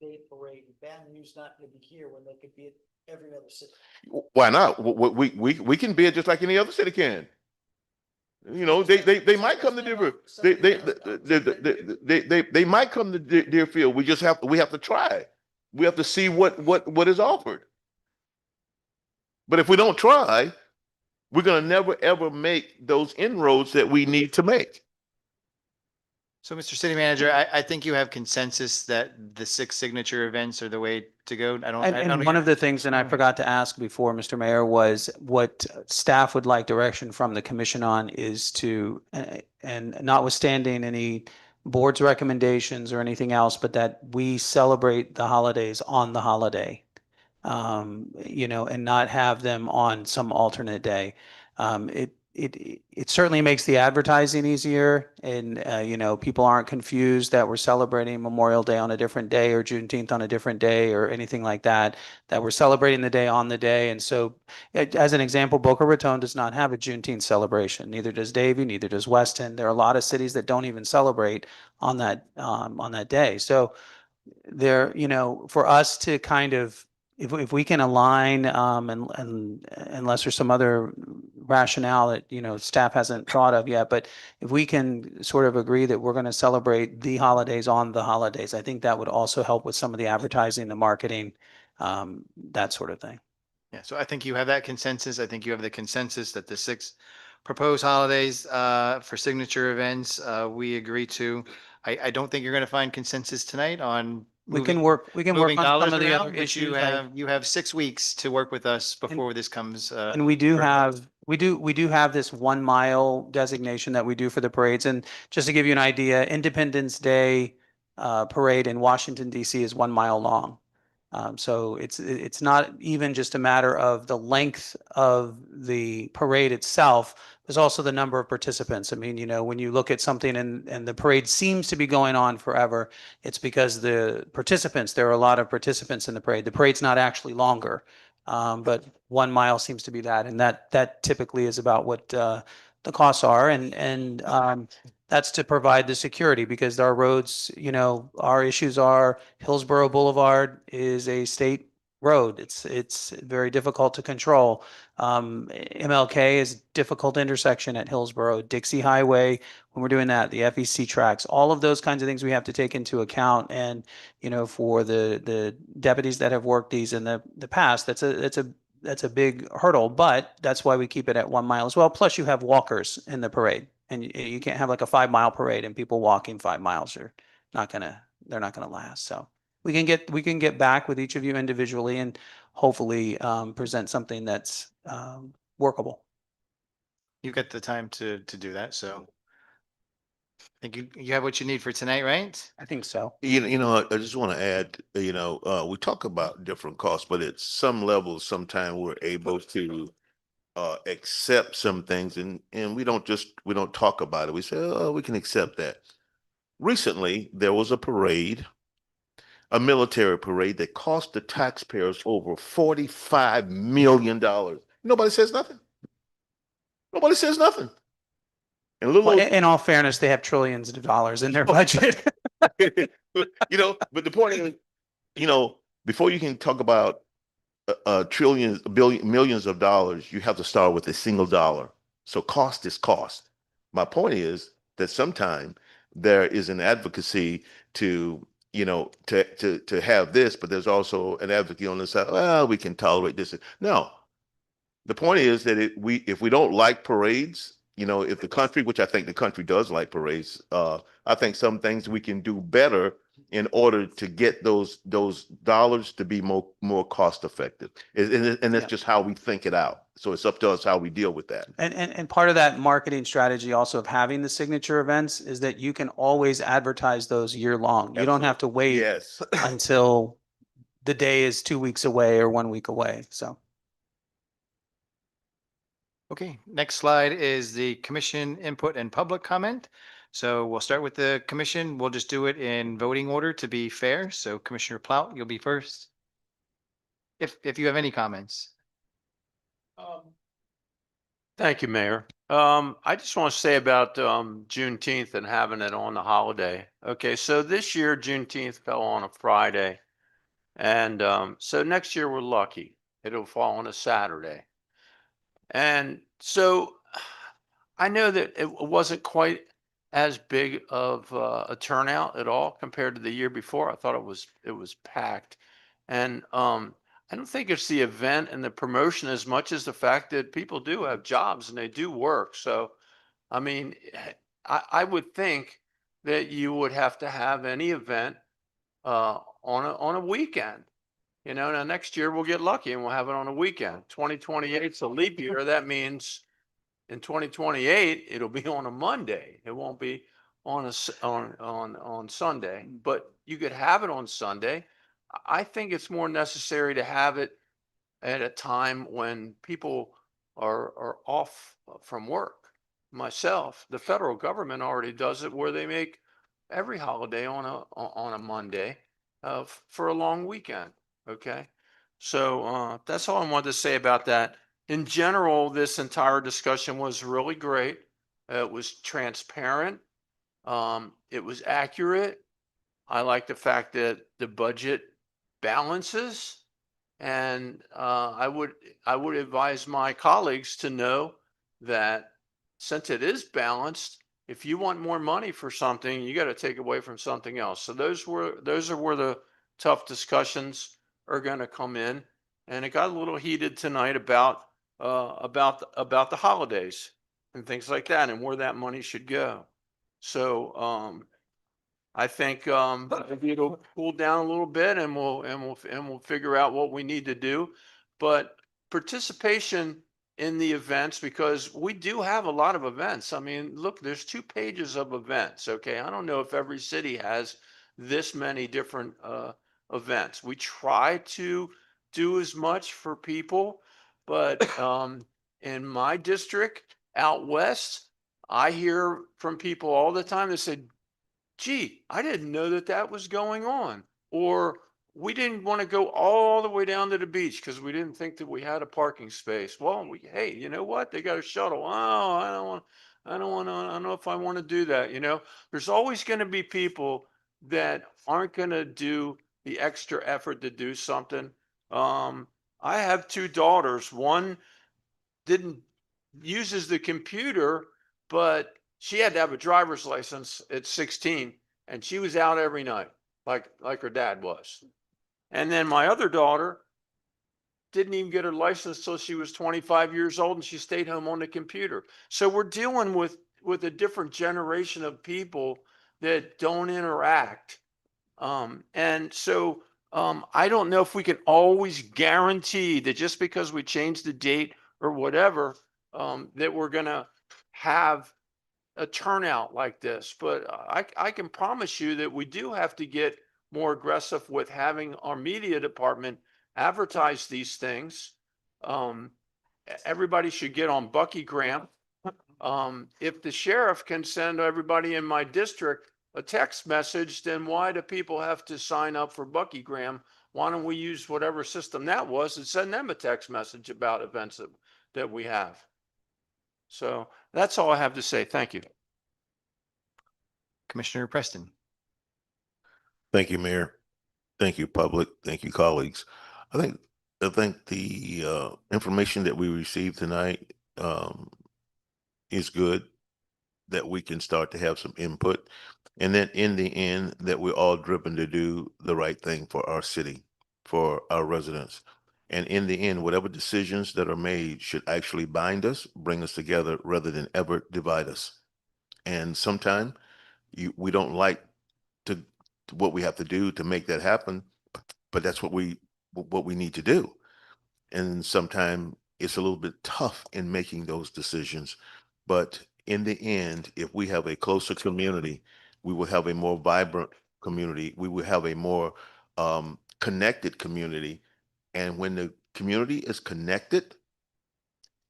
day parade, FAMU's not going to be here when they could be at every other city. Why not? We can bid just like any other city can. You know, they might come to Deerfield. They might come to Deerfield. We have to try. We have to see what is offered. But if we don't try, we're gonna never ever make those inroads that we need to make. So, Mr. City Manager, I think you have consensus that the 6 signature events are the way to go. I don't And hear- one of the things, and I forgot to ask before, Mr. Mayor, was what staff would like direction from the commission on is to, and notwithstanding any board's recommendations or anything else, but that we celebrate the holidays on the holiday. You know, and not have them on some alternate day. It certainly makes the advertising easier, and you know, people aren't confused that we're celebrating Memorial Day on a different day or Juneteenth on a different day or anything like that, that we're celebrating the day on the day. And so as an example, Boca Raton does not have a Juneteenth celebration. Neither does Davie, neither does Weston. There are a lot of cities that don't even celebrate on that day. So there, you know, for us to kind of, if we can align, and unless there's some other rationale that, you know, staff hasn't thought of yet, but if we can sort of agree that we're going to celebrate the holidays on the holidays, I think that would also help with some of the advertising, the marketing, that sort of thing. Yeah, so I think you have that consensus. I think you have the consensus that the 6 proposed holidays for signature events we agree to. I don't think you're going to find consensus tonight on We can moving work moving on dollars some of the around, other but issues. like- you have 6 weeks to work with us before this comes. And we do have, we do have this 1 mile designation that we do for the parades. And just to give you an idea, Independence Day parade in Washington DC is 1 mile long. So it's not even just a matter of the length of the parade itself. There's also the number of participants. I mean, you know, when you look at something and the parade seems to be going on forever, it's because there are a lot of participants in the parade. The parade's not actually longer, but 1 mile seems to be that. And that typically is about what the costs are. And that's to provide the security, because our roads, you know, our issues are Hillsborough Boulevard is a state road. It's very difficult to control. MLK is a difficult intersection at Hillsborough, Dixie Highway, when we're doing that, the FEC tracks, all of those kinds of things we have to take into account. And, you know, for the deputies that have worked these in the past, that's a big hurdle, but that's why we keep it at 1 mile as well. Plus you have walkers in the parade, and you can't have like a 5 mile parade and people walking 5 miles. They're not gonna last. So we can get back with each of you individually and hopefully present something that's workable. You've got the time to do that, so I think you have what you need for tonight, right? I think so. You know, I just want to add, you know, we talk about different costs, but at some levels, sometimes we're able to accept some things, and we don't talk about it. We say, oh, we can accept that. Recently, there was a parade, a military parade that cost the taxpayers over $45 million. Nobody says nothing. Nobody says nothing. And Well, in all fairness, they have trillions of dollars in their budget. you know, but the point is, you know, before you can talk about trillions, millions of dollars, you have to start with a single dollar. So cost is cost. My point is that sometimes there is an advocacy to, you know, to have this, but there's also an advocate on the side. Well, we can tolerate this. No, the point is that if we don't like parades, you know, if the country, which I think the country does like parades, I think some things we can do better in order to get those dollars to be more cost effective. And that's just how we think it out. So it's up to us how we deal with that. And part of that marketing strategy also of having the signature events is that you can always advertise those year long. You don't have to wait Yes. until the day is 2 weeks away or 1 week away. So. Okay, next slide is the commission input and public comment. So we'll start with the commission. We'll just do it in voting order to be fair. So Commissioner Plout, you'll be first. If you have any comments. Thank you, Mayor. I just want to say about Juneteenth and having it on the holiday. Okay, so this year Juneteenth fell on a Friday. And so next year we're lucky. It'll fall on a Saturday. And so I know that it wasn't quite as big of a turnout at all compared to the year before. I thought it was packed. And I don't think it's the event and the promotion as much as the fact that people do have jobs and they do work. So, I mean, I would think that you would have to have any event on a weekend. You know, now next year we'll get lucky and we'll have it on a weekend. 2028 is a leap year. That means in 2028 it'll be on a Monday. It won't be on on Sunday. But you could have it on Sunday. I think it's more necessary to have it at a time when people are off from work. Myself, the federal government already does it where they make every holiday on a Monday for a long weekend. Okay. So that's all I wanted to say about that. In general, this entire discussion was really great. It was transparent. It was accurate. I like the fact that the budget balances. And I would advise my colleagues to know that since it is balanced, if you want more money for something, you got to take away from something else. So those are where the tough discussions are going to come in. And it got a little heated tonight about the holidays and things like that and where that money should go. So I think maybe it'll cool down a little bit and we'll figure out what we need to do. But participation in the events, because we do have a lot of events. I mean, look, there's 2 pages of events. Okay. I don't know if every city has this many different events. We try to do as much for people, but in my district out west, I hear from people all the time that say, gee, I didn't know that that was going on. Or we didn't want to go all the way down to the beach because we didn't think that we had a parking space. Well, hey, you know what? They got a shuttle. Oh, I don't know if I want to do that. You know, there's always going to be people that aren't going to do the extra effort to do something. I have 2 daughters. One didn't uses the computer, but she had to have a driver's license at 16 and she was out every night like her dad was. And then my other daughter didn't even get her license till she was 25 years old and she stayed home on the computer. So we're dealing with a different generation of people that don't interact. And so I don't know if we can always guarantee that just because we change the date or whatever, that we're going to have a turnout like this. But I can promise you that we do have to get more aggressive with having our media department advertise these things. Everybody should get on Buckygram. If the sheriff can send everybody in my district a text message, then why do people have to sign up for Buckygram? Why don't we use whatever system that was and send them a text message about events that we have? So that's all I have to say. Thank you. Commissioner Preston. Thank you, Mayor. Thank you, public. Thank you, colleagues. I think the information that we received tonight is good, that we can start to have some input, and then in the end that we're all driven to do the right thing for our city, for our residents. And in the end, whatever decisions that are made should actually bind us, bring us together rather than ever divide us. And sometimes we don't like to what we have to do to make that happen, but that's what we need to do. And sometimes it's a little bit tough in making those decisions. But in the end, if we have a closer community, we will have a more vibrant community. We will have a more connected community. And when the community is connected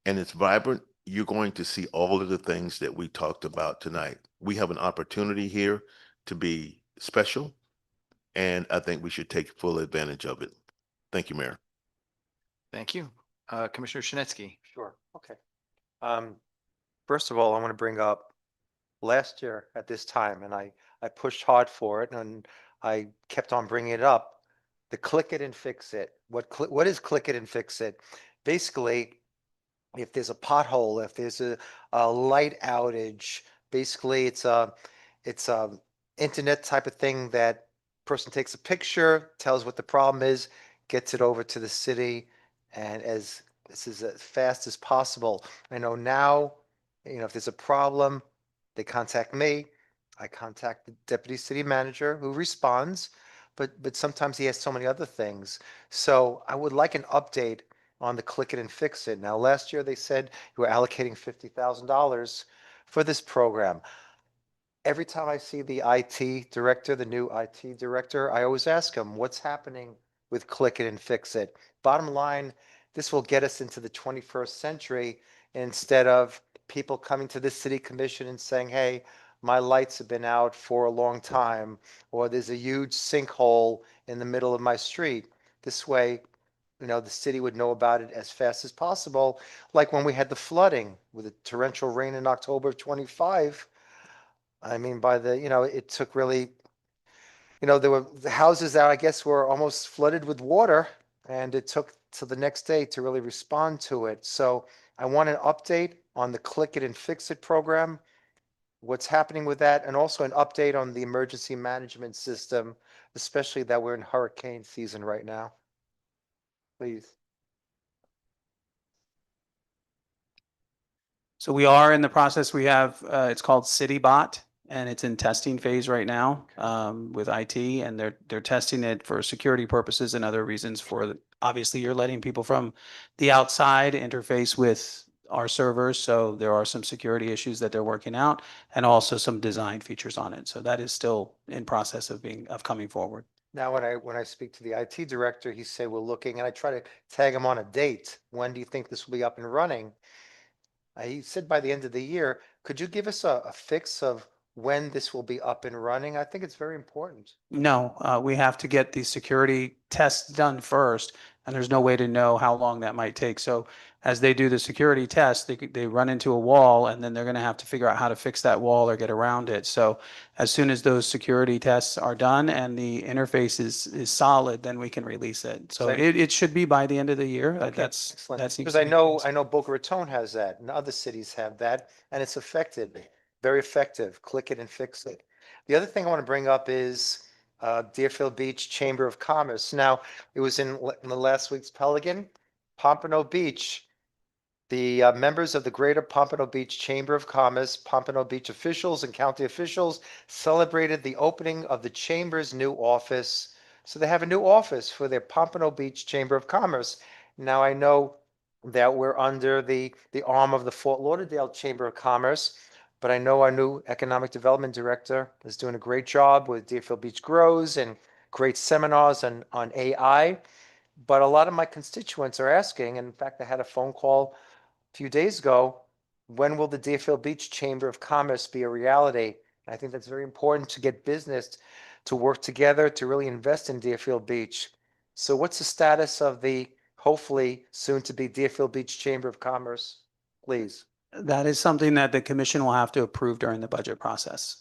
and it's vibrant, you're going to see all of the things that we talked about tonight. We have an opportunity here to be special, and I think we should take full advantage of it. Thank you, Mayor. Thank you. Commissioner Shinetsky. Sure. Okay. First of all, I want to bring up last year at this time, and I pushed hard for it and I kept on bringing it up. the click it and fix it. What is click it and fix it? Basically, if there's a pothole, if there's a light outage, basically it's a internet type of thing that person takes a picture, tells what the problem is, gets it over to the city, and this is as fast as possible. I know now, if there's a problem, they contact me. I contact the deputy city manager who responds, but sometimes he has so many other things. So I would like an update on the click it and fix it. Now, last year they said you were allocating $50,000 for this program. Every time I see the IT director, the new IT director, I always ask him, what's happening with click it and fix it? Bottom line, this will get us into the 21st century instead of people coming to the city commission and saying, hey, my lights have been out for a long time, or there's a huge sinkhole in the middle of my street. This way, the city would know about it as fast as possible. Like when we had the flooding with the torrential rain in October of 25. I mean, it took really, there were the houses that I guess were almost flooded with water, and it took till the next day to really respond to it. So I want an update on the click it and fix it program, what's happening with that, and also an update on the emergency management system, especially that we're in hurricane season right now. Please. So we are in the process. We have, it's called CityBot, and it's in testing phase right now with IT, and they're testing it for security purposes and other reasons obviously you're letting people from the outside interface with our servers. So there are some security issues that they're working out, and also some design features on it. So that is still in process of coming forward. Now, when I speak to the IT director, he say we're looking, and I try to tag him on a date. When do you think this will be up and running? He said by the end of the year. Could you give us a fix of when this will be up and running? I think it's very important. No, we have to get the security tests done first, and there's no way to know how long that might take. So as they do the security test, they run into a wall, and then they're going to have to figure out how to fix that wall or get around it. So as soon as those security tests are done and the interface is solid, then we can release it. So it should be by the end of the year. Okay, That's excellent. that seems Because to I be know the case. Boca Raton has that, and other cities have that, and it's effective, very effective. Click it and fix it. The other thing I want to bring up is Deerfield Beach Chamber of Commerce. Now, it was in the last week's Pelican, Pompano Beach. The members of the Greater Pompano Beach Chamber of Commerce, Pompano Beach officials and county officials celebrated the opening of the chamber's new office. So they have a new office for their Pompano Beach Chamber of Commerce. Now, I know that we're under the arm of the Fort Lauderdale Chamber of Commerce, but I know our new economic development director is doing a great job with Deerfield Beach Grows and great seminars on AI. But a lot of my constituents are asking, and in fact, I had a phone call a few days ago, when will the Deerfield Beach Chamber of Commerce be a reality? I think that's very important to get business to work together to really invest in Deerfield Beach. So what's the status of the hopefully soon to be Deerfield Beach Chamber of Commerce? Please. That is something that the commission will have to approve during the budget process.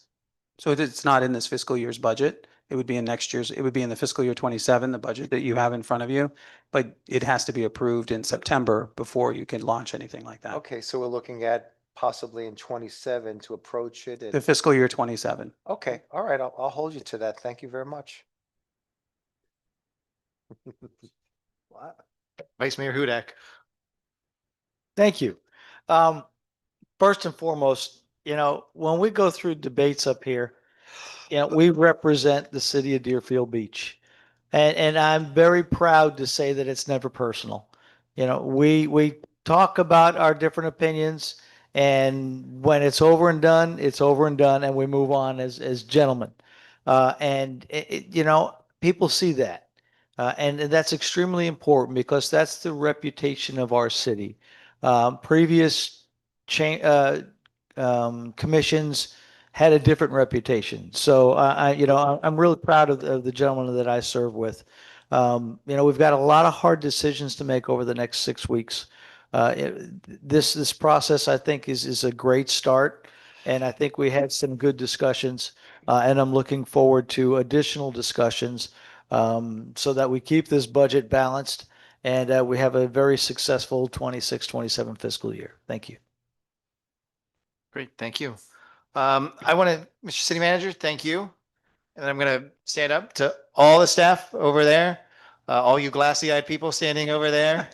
So it's not in this fiscal year's budget. It would be in next year's, it would be in the fiscal year 27, the budget that you have in front of you. But it has to be approved in September before you can launch anything like that. Okay, so we're looking at possibly in 27 to approach it. The fiscal year 27. Okay, all right, I'll hold you to that. Thank you very much. Vice Mayor Hudak. Thank you. First and foremost, when we go through debates up here, we represent the city of Deerfield Beach. And I'm very proud to say that it's never personal. We talk about our different opinions, and when it's over and done, it's over and done, and we move on as gentlemen. And people see that. And that's extremely important because that's the reputation of our city. Previous commissions had a different reputation. So I'm really proud of the gentleman that I serve with. We've got a lot of hard decisions to make over the next 6 weeks. This process, I think, is a great start, and I think we had some good discussions. And I'm looking forward to additional discussions so that we keep this budget balanced and we have a very successful 26-27 fiscal year. Thank you. Great, thank you. I want to, Mr. City Manager, thank you. And I'm going to stand up to all the staff over there, all you glassy-eyed people standing over there.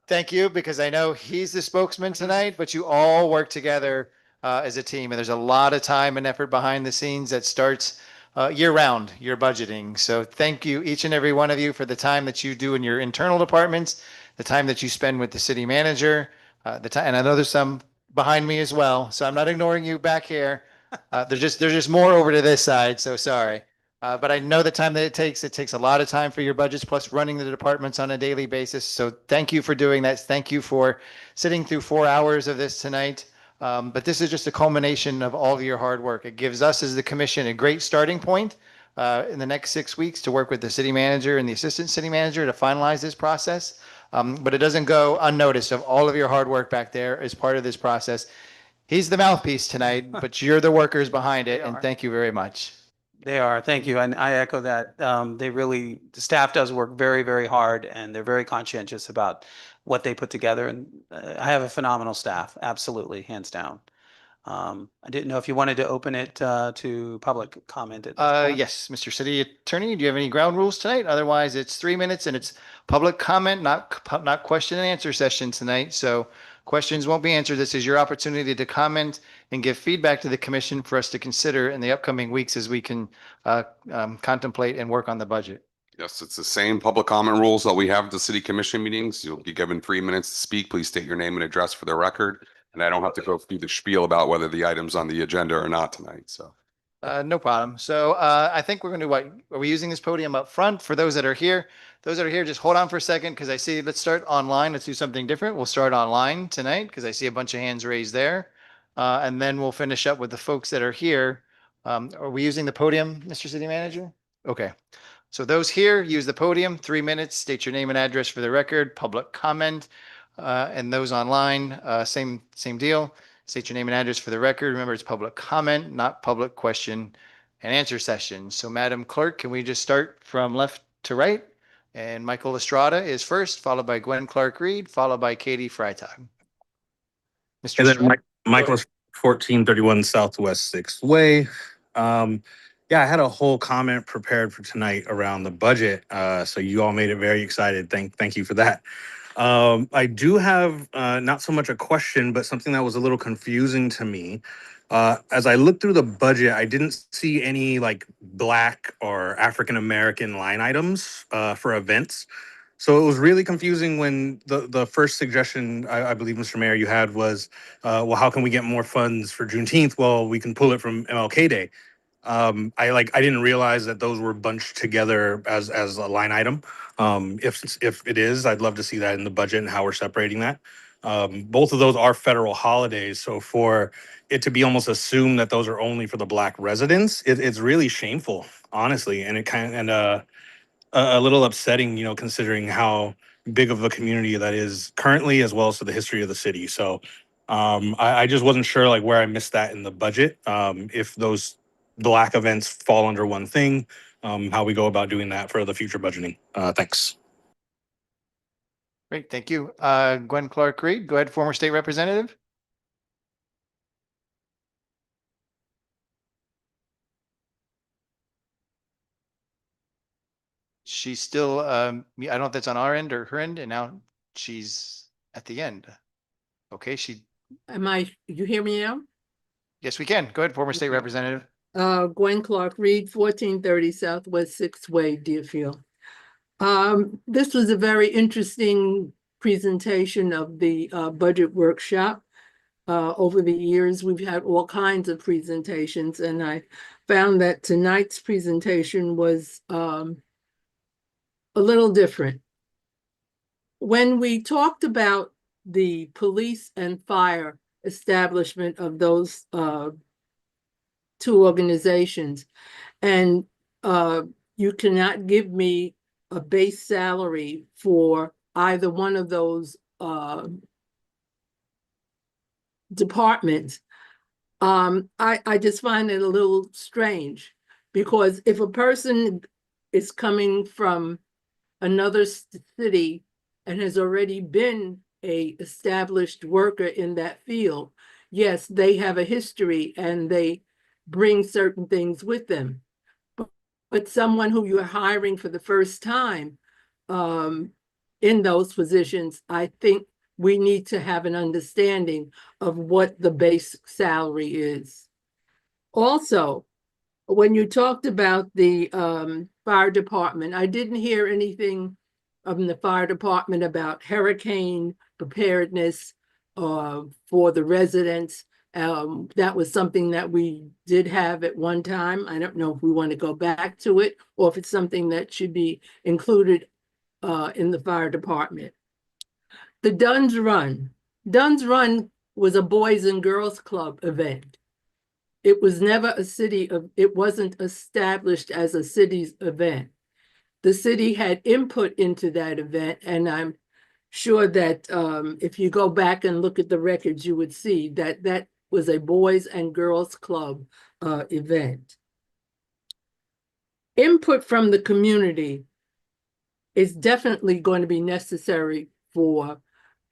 Thank you, because I know he's the spokesman tonight, but you all work together as a team. And there's a lot of time and effort behind the scenes that starts year-round, your budgeting. So thank you, each and every one of you, for the time that you do in your internal departments, the time that you spend with the city manager, the time, and I know there's some behind me as well, so I'm not ignoring you back here. There's just more over to this side, so sorry. But I know the time that it takes a lot of time for your budgets, plus running the departments on a daily basis. So thank you for doing that. Thank you for sitting through 4 hours of this tonight. But this is just a culmination of all of your hard work. It gives us as the commission a great starting point in the next 6 weeks to work with the city manager and the assistant city manager to finalize this process. But it doesn't go unnoticed of all of your hard work back there as part of this process. He's the mouthpiece tonight, but you're the workers behind it, and thank you very much. They are. Thank you. And I echo that. The staff does work very, very hard, and they're very conscientious about what they put together. And I have a phenomenal staff. Absolutely. Hands down. I didn't know if you wanted to open it to public comment at this point. Yes, Mr. City Attorney, do you have any ground rules tonight? Otherwise, it's 3 minutes and it's public comment, not question and answer session tonight. So questions won't be answered. This is your opportunity to comment and give feedback to the commission for us to consider in the upcoming weeks as we can contemplate and work on the budget. Yes, it's the same public comment rules that we have at the city commission meetings. You'll be given 3 minutes to speak. Please state your name and address for the record. And I don't have to go through the spiel about whether the item's on the agenda or not tonight, so. No problem. So I think we're going to do what? Are we using this podium up front for those that are here? Those that are here, just hold on for a second because I see, let's start online. Let's do something different. We'll start online tonight because I see a bunch of hands raised there. And then we'll finish up with the folks that are here. Are we using the podium, Mr. City Manager? Okay. So those here, use the podium, 3 minutes, state your name and address for the record, public comment. And those online, same deal. State your name and address for the record. Remember, it's public comment, not public question and answer session. So Madam Clerk, can we just start from left to right? And Michael Estrada is first, followed by Gwen Clark-Reed, followed by Katie Freitag. Mr. And then Estrada? Michael, 1431 Southwest 6th Way. Yeah, I had a whole comment prepared for tonight around the budget. So you all made it very excited. Thank you for that. I do have not so much a question, but something that was a little confusing to me. As I looked through the budget, I didn't see any like Black or African American line items for events. So it was really confusing when the first suggestion I believe, Mr. Mayor, you had was, well, how can we get more funds for Juneteenth? Well, we can pull it from MLK Day. I didn't realize that those were bunched together as a line item. If it is, I'd love to see that in the budget and how we're separating that. Both of those are federal holidays, so for it to be almost assumed that those are only for the Black residents, it's really shameful, honestly, and it kind of a little upsetting, considering how big of a community that is currently, as well as to the history of the city. So I just wasn't sure like where I missed that in the budget. If those Black events fall under one thing, how we go about doing that for the future budgeting. Thanks. Great, thank you. Gwen Clark-Reed, go ahead, former state representative. She's still, I don't know if that's on our end or her end, and now she's at the end. Okay, You hear me now? Yes, we can. Go ahead, former state representative. Gwen Clark-Reed, 1430 Southwest 6th Way, Deerfield. This was a very interesting presentation of the budget workshop. Over the years, we've had all kinds of presentations, and I found that tonight's presentation was a little different. When we talked about the police and fire establishment of those two organizations, and you cannot give me a base salary for either one of those departments, I just find it a little strange, because if a person is coming from another city and has already been a established worker in that field, yes, they have a history and they bring certain things with them. But someone who you're hiring for the first time in those positions, I think we need to have an understanding of what the base salary is. Also, when you talked about the fire department, I didn't hear anything from the fire department about hurricane preparedness for the residents. That was something that we did have at one time. I don't know if we want to go back to it or if it's something that should be included in the fire department. The Dunn's Run. Dunn's Run was a Boys and Girls Club event. It was never a city of, it wasn't established as a city's event. The city had input into that event, and I'm sure that if you go back and look at the records, you would see that that was a Boys and Girls Club event. Input from the community is definitely going to be necessary for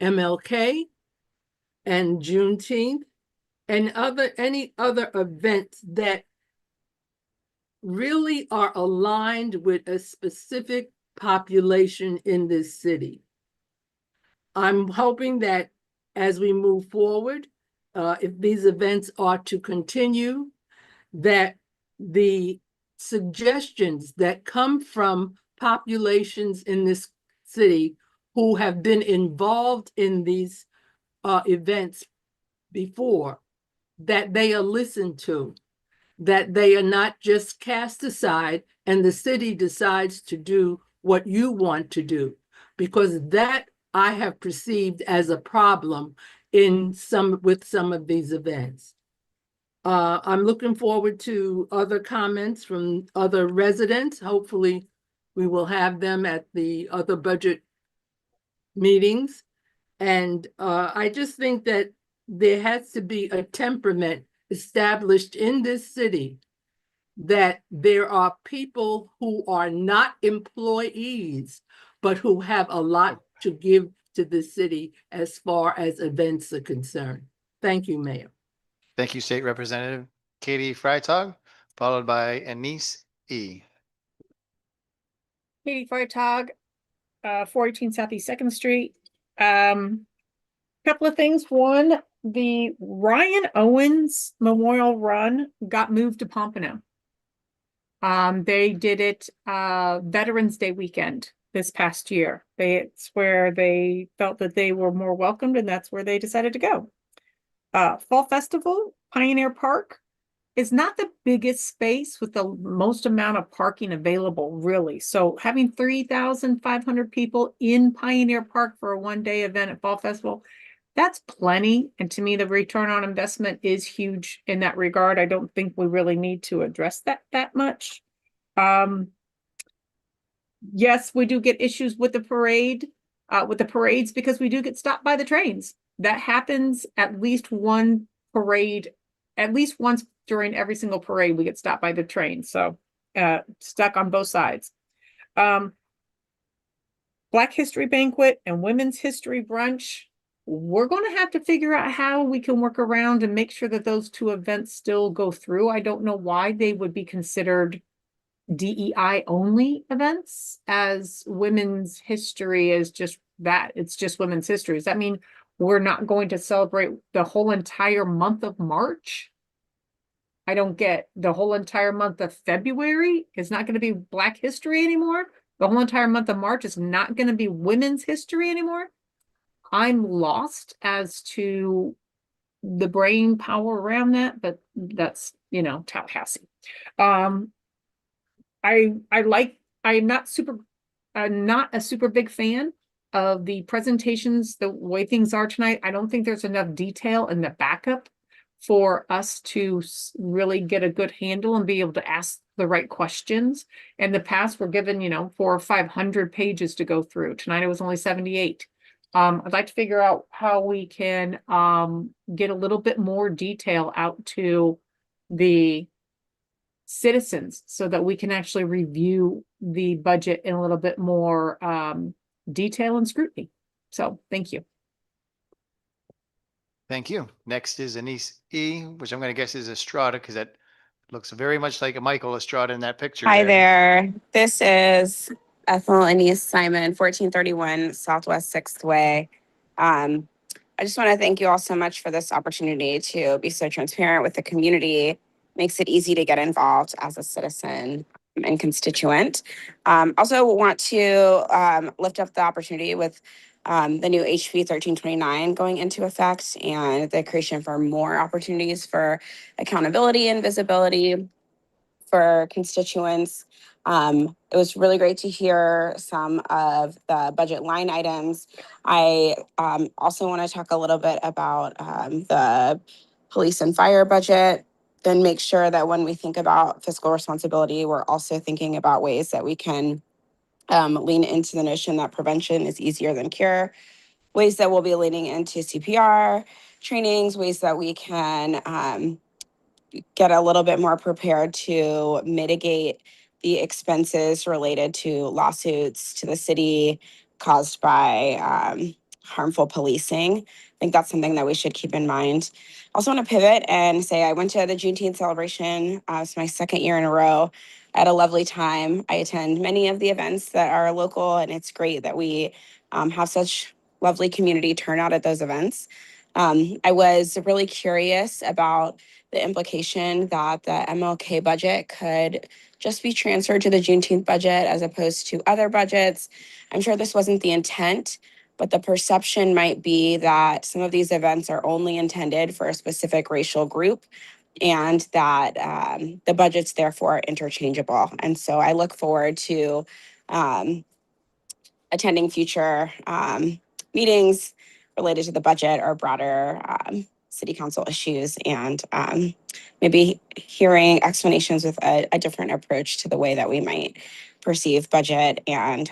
MLK and Juneteenth and any other events that really are aligned with a specific population in this city. I'm hoping that as we move forward, if these events are to continue, that the suggestions that come from populations in this city who have been involved in these events before, that they are listened to, that they are not just cast aside and the city decides to do what you want to do, because that I have perceived as a problem with some of these events. I'm looking forward to other comments from other residents. Hopefully we will have them at the other budget meetings. And I just think that there has to be a temperament established in this city that there are people who are not employees, but who have a lot to give to the city as far as events are concerned. Thank you, Mayor. Thank you, State Representative Katie Freitag, followed by Anise E. Katie Freitag, 418 Southeast Second Street. Couple of things. One, the Ryan Owens Memorial Run got moved to Pompano. They did it Veterans Day weekend this past year. It's where they felt that they were more welcomed, and that's where they decided to go. Fall Festival, Pioneer Park is not the biggest space with the most amount of parking available, really. So having 3,500 people in Pioneer Park for a one-day event at Fall Festival, that's plenty. And to me, the return on investment is huge in that regard. I don't think we really need to address that much. Yes, we do get issues with the parades because we do get stopped by the trains. That happens at least one parade, at least once during every single parade, we get stopped by the train. So stuck on both sides. Black History Banquet and Women's History Brunch. We're going to have to figure out how we can work around and make sure that those two events still go through. I don't know why they would be considered DEI only events, as women's history is just that. It's just women's history. Does that mean we're not going to celebrate the whole entire month of March? I don't get the whole entire month of February is not going to be Black history anymore. The whole entire month of March is not going to be women's history anymore. I'm lost as to the brain power around that, but that's, Tallahassee. I'm not a super big fan of the presentations, the way things are tonight. I don't think there's enough detail in the backup for us to really get a good handle and be able to ask the right questions. In the past, we're given, 400 or 500 pages to go through. Tonight, it was only 78. I'd like to figure out how we can get a little bit more detail out to the citizens so that we can actually review the budget in a little bit more detail and scrutiny. So thank you. Thank you. Next is Anise E., which I'm going to guess is Estrada because that looks very much like a Michael Estrada in that picture. Hi there. This is Ethel Anise Simon, 1431 Southwest 6th Way. I just want to thank you all so much for this opportunity to be so transparent with the community. Makes it easy to get involved as a citizen and constituent. Also want to lift up the opportunity with the new HB 1329 going into effect and the creation for more opportunities for accountability and visibility for constituents. It was really great to hear some of the budget line items. I also want to talk a little bit about the police and fire budget, then make sure that when we think about fiscal responsibility, we're also thinking about ways that we can lean into the notion that prevention is easier than cure, ways that we'll be leaning into CPR trainings, ways that we can get a little bit more prepared to mitigate the expenses related to lawsuits to the city caused by harmful policing. I think that's something that we should keep in mind. Also want to pivot and say I went to the Juneteenth celebration. It's my second year in a row. I had a lovely time. I attend many of the events that are local, and it's great that we have such lovely community turnout at those events. I was really curious about the implication that the MLK budget could just be transferred to the Juneteenth budget as opposed to other budgets. I'm sure this wasn't the intent, but the perception might be that some of these events are only intended for a specific racial group and that the budget's therefore interchangeable. And so I look forward to attending future meetings related to the budget or broader city council issues and maybe hearing explanations with a different approach to the way that we might perceive budget and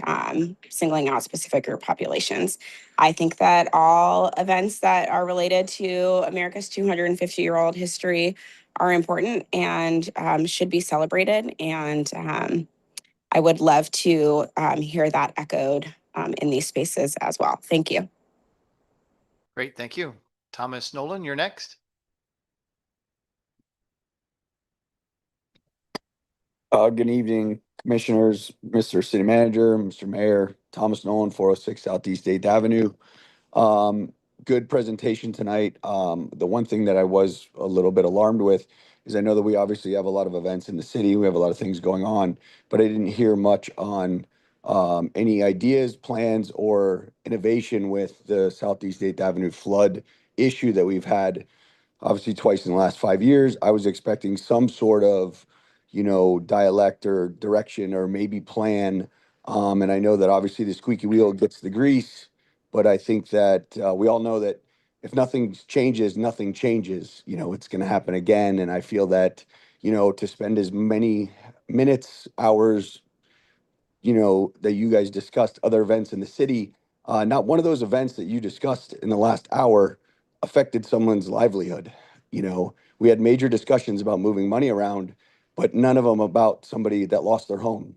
singling out specific group populations. I think that all events that are related to America's 250-year-old history are important and should be celebrated. And I would love to hear that echoed in these spaces as well. Thank you. Great, thank you. Thomas Nolan, you're next. Good evening, commissioners, Mr. City Manager, Mr. Mayor, Thomas Nolan, 406 Southeast 8th Avenue. Good presentation tonight. The one thing that I was a little bit alarmed with is I know that we obviously have a lot of events in the city. We have a lot of things going on, but I didn't hear much on any ideas, plans, or innovation with the Southeast 8th Avenue flood issue that we've had obviously twice in the last 5 years. I was expecting some sort of, dialect or direction or maybe plan. And I know that obviously the squeaky wheel gets the grease, but I think that we all know that if nothing changes, nothing changes. It's going to happen again. And I feel that, to spend as many minutes, hours, that you guys discussed other events in the city, not one of those events that you discussed in the last hour affected someone's livelihood. We had major discussions about moving money around, but none of them about somebody that lost their home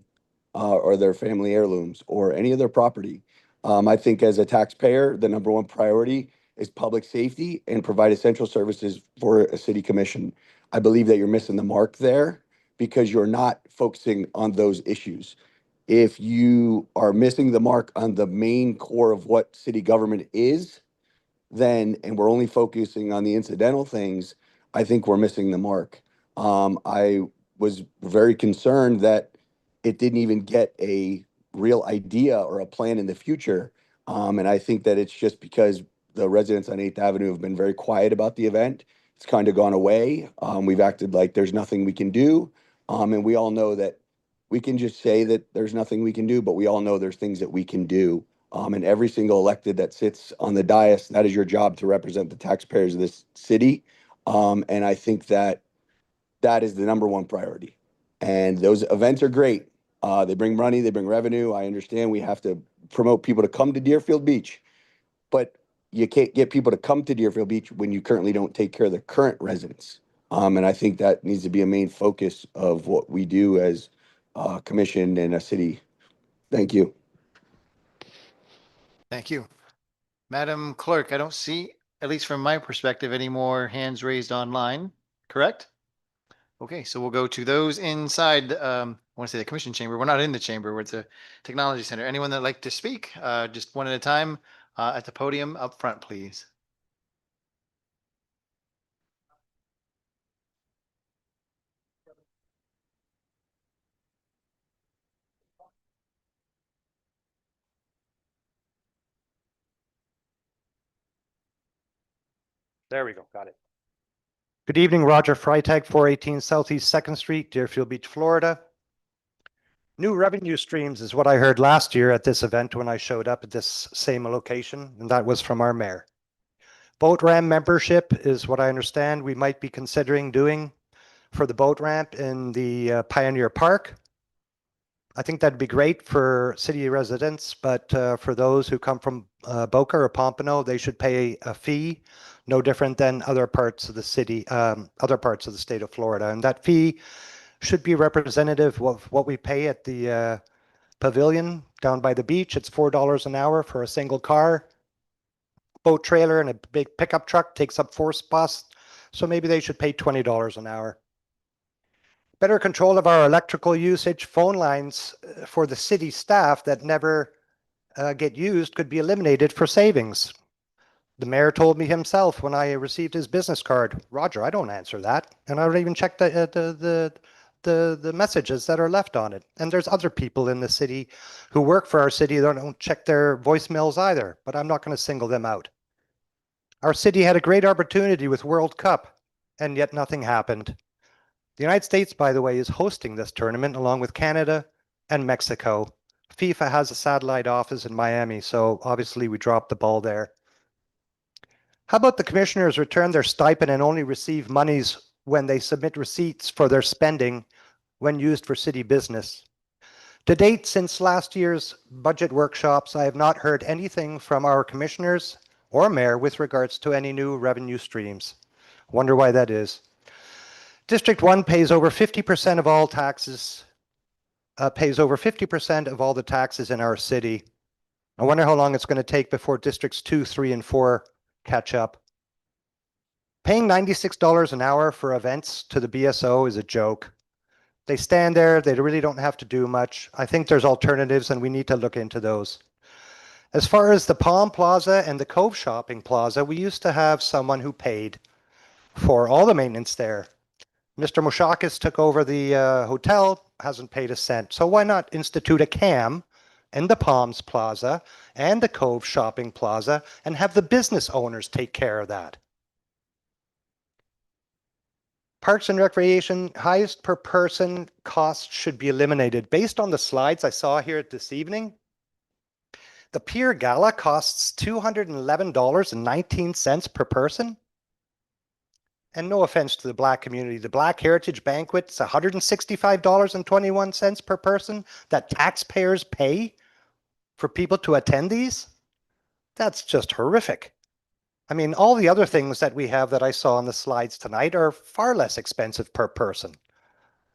or their family heirlooms or any of their property. I think as a taxpayer, the number one priority is public safety and provide essential services for a city commission. I believe that you're missing the mark there because you're not focusing on those issues. If you are missing the mark on the main core of what city government is, and we're only focusing on the incidental things, I think we're missing the mark. I was very concerned that it didn't even get a real idea or a plan in the future. And I think that it's just because the residents on 8th Avenue have been very quiet about the event. It's kind of gone away. We've acted like there's nothing we can do. And we all know that we can just say that there's nothing we can do, but we all know there's things that we can do. And every single elected that sits on the dais, that is your job to represent the taxpayers of this city. And I think that is the number one priority. And those events are great. They bring money, they bring revenue. I understand we have to promote people to come to Deerfield Beach, but you can't get people to come to Deerfield Beach when you currently don't take care of the current residents. And I think that needs to be a main focus of what we do as a commission and a city. Thank you. Thank you. Madam Clerk, I don't see, at least from my perspective, any more hands raised online, correct? Okay, so we'll go to those inside, I want to say the commission chamber. We're not in the chamber, we're at the technology center. Anyone that'd like to speak, just one at a time, at the podium up front, please. There we go. Got it. Good evening, Roger Freitag, 418 Southeast 2nd Street, Deerfield Beach, Florida. New revenue streams is what I heard last year at this event when I showed up at this same location, and that was from our mayor. Boat ramp membership is what I understand we might be considering doing for the boat ramp in the Pioneer Park. I think that'd be great for city residents, but for those who come from Boca or Pompano, they should pay a fee, no different than other parts of the city, other parts of the state of Florida. And that fee should be representative of what we pay at the pavilion down by the beach. It's $4 an hour for a single car. Boat trailer and a big pickup truck takes up 4 spots, so maybe they should pay $20 an hour. Better control of our electrical usage. Phone lines for the city staff that never get used could be eliminated for savings. The mayor told me himself when I received his business card, Roger, I don't answer that. And I don't even check the messages that are left on it. And there's other people in the city who work for our city that don't check their voicemails either, but I'm not going to single them out. Our city had a great opportunity with World Cup, and yet nothing happened. The United States, by the way, is hosting this tournament along with Canada and Mexico. FIFA has a satellite office in Miami, so obviously we dropped the ball there. How about the commissioners return their stipend and only receive monies when they submit receipts for their spending when used for city business? To date, since last year's budget workshops, I have not heard anything from our commissioners or mayor with regards to any new revenue streams. Wonder why that is. District 1 pays over 50% of all taxes, pays over 50% of all the taxes in our city. I wonder how long it's going to take before districts 2, 3, and 4 catch up. Paying $96 an hour for events to the BSO is a joke. They stand there, they really don't have to do much. I think there's alternatives and we need to look into those. As far as the Palm Plaza and the Cove Shopping Plaza, we used to have someone who paid for all the maintenance there. Mr. Moshakis took over the hotel, hasn't paid a cent. So why not institute a CAM in the Palms Plaza and the Cove Shopping Plaza and have the business owners take care of that? Parks and Recreation, highest per person cost should be eliminated. Based on the slides I saw here this evening, the Pier Gala costs $211.19 per person. And no offense to the Black community, the Black Heritage Banquet is $165.21 per person that taxpayers pay for people to attend these. That's just horrific. I mean, all the other things that we have that I saw on the slides tonight are far less expensive per person.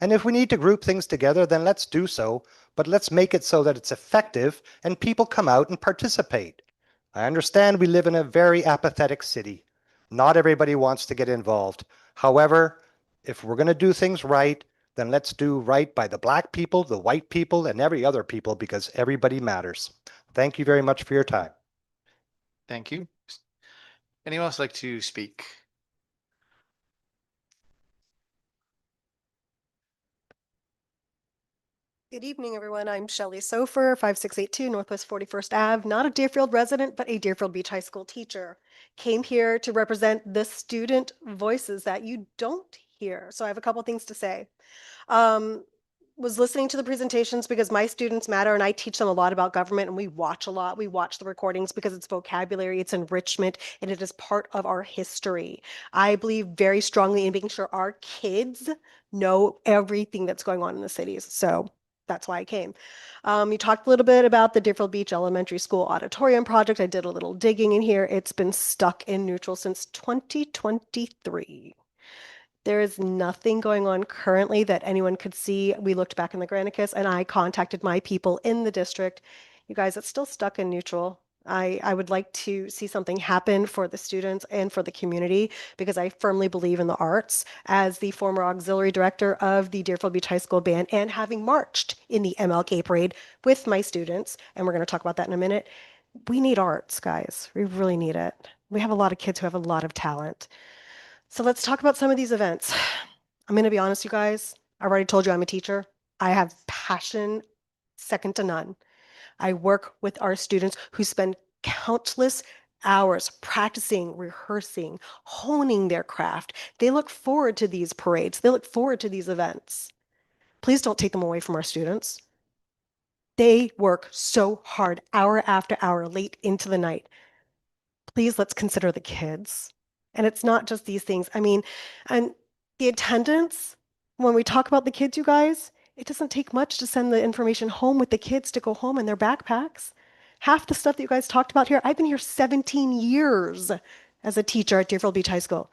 And if we need to group things together, then let's do so, but let's make it so that it's effective and people come out and participate. I understand we live in a very apathetic city. Not everybody wants to get involved. However, if we're going to do things right, then let's do right by the Black people, the white people, and every other people, because everybody matters. Thank you very much for your time. Thank you. Anyone else like to speak? Good evening, everyone. I'm Shelley Sofer, 5682 Northwest 41st Ave, not a Deerfield resident, but a Deerfield Beach High School teacher. Came here to represent the student voices that you don't hear. So I have a couple things to say. Was listening to the presentations because my students matter and I teach them a lot about government and we watch a lot. We watch the recordings because it's vocabulary, it's enrichment, and it is part of our history. I believe very strongly in making sure our kids know everything that's going on in the cities. So that's why I came. You talked a little bit about the Deerfield Beach Elementary School auditorium project. I did a little digging in here. It's been stuck in neutral since 2023. There is nothing going on currently that anyone could see. We looked back in the Granicus and I contacted my people in the district. You guys, it's still stuck in neutral. I would like to see something happen for the students and for the community because I firmly believe in the arts. As the former auxiliary director of the Deerfield Beach High School Band and having marched in the MLK parade with my students, and we're going to talk about that in a minute, we need arts, guys. We really need it. We have a lot of kids who have a lot of talent. So let's talk about some of these events. I'm going to be honest, you guys. I already told you I'm a teacher. I have passion second to none. I work with our students who spend countless hours practicing, rehearsing, honing their craft. They look forward to these parades. They look forward to these events. Please don't take them away from our students. They work so hard, hour after hour, late into the night. Please, let's consider the kids. And it's not just these things. I mean, and the attendance, when we talk about the kids, you guys, it doesn't take much to send the information home with the kids to go home in their backpacks. Half the stuff that you guys talked about here, I've been here 17 years as a teacher at Deerfield Beach High School.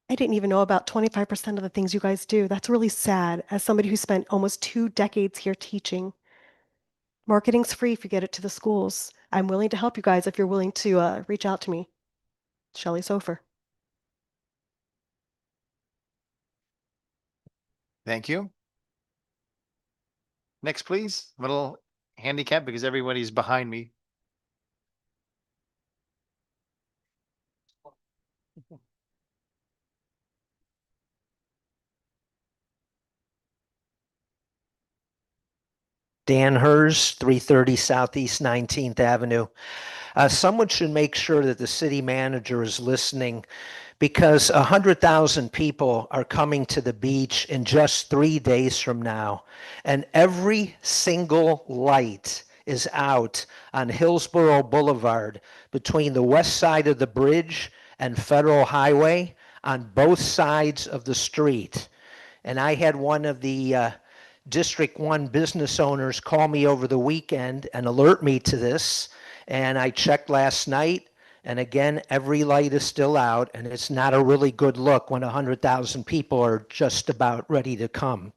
I didn't even know about 25% of the things you guys do. That's really sad as somebody who spent almost 2 decades here teaching. Marketing's free if you get it to the schools. I'm willing to help you guys if you're willing to reach out to me. Shelley Sofer. Thank you. Next, please. A little handicap because everybody's behind me. Dan Hers, 330 Southeast 19th Avenue. Someone should make sure that the city manager is listening because 100,000 people are coming to the beach in just 3 days from now. And every single light is out on Hillsborough Boulevard between the west side of the bridge and Federal Highway on both sides of the street. And I had one of the District 1 business owners call me over the weekend and alert me to this. And I checked last night, and again, every light is still out, and it's not a really good look when 100,000 people are just about ready to come.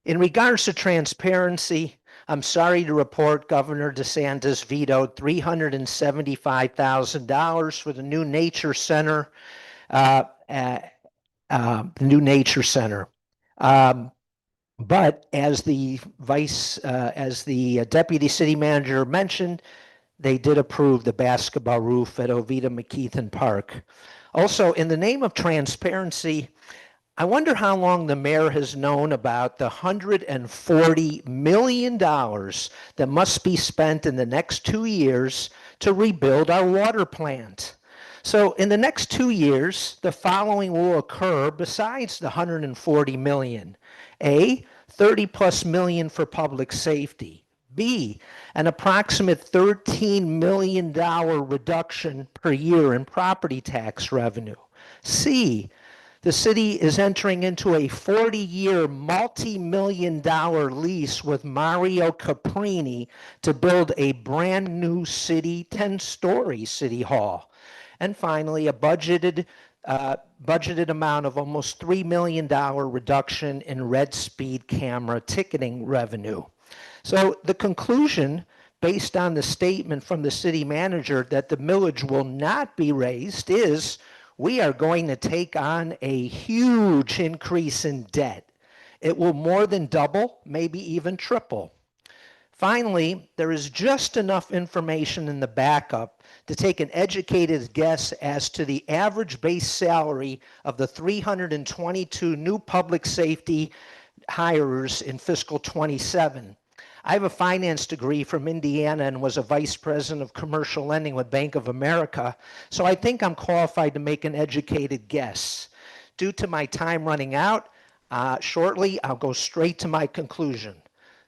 In regards to transparency, I'm sorry to report Governor DeSantis vetoed $375,000 for the new nature center. The new nature center. But as the deputy city manager mentioned, they did approve the basketball roof at Oviedo McKeithen Park. Also, in the name of transparency, I wonder how long the mayor has known about the $140 million that must be spent in the next 2 years to rebuild our water plant. So in the next 2 years, the following will occur besides the $140 million. A, 30 plus million for public safety. B, an approximate $13 million reduction per year in property tax revenue. C, the city is entering into a 40-year, multi-million-dollar lease with Mario Caprini to build a brand new city, 10-story city hall. And finally, a budgeted amount of almost $3 million reduction in red speed camera ticketing revenue. So the conclusion, based on the statement from the city manager that the millage will not be raised, is we are going to take on a huge increase in debt. It will more than double, maybe even triple. Finally, there is just enough information in the backup to take an educated guess as to the average base salary of the 322 new public safety hires in fiscal 27. I have a finance degree from Indiana and was a vice president of commercial lending with Bank of America, so I think I'm qualified to make an educated guess. Due to my time running out, shortly I'll go straight to my conclusion.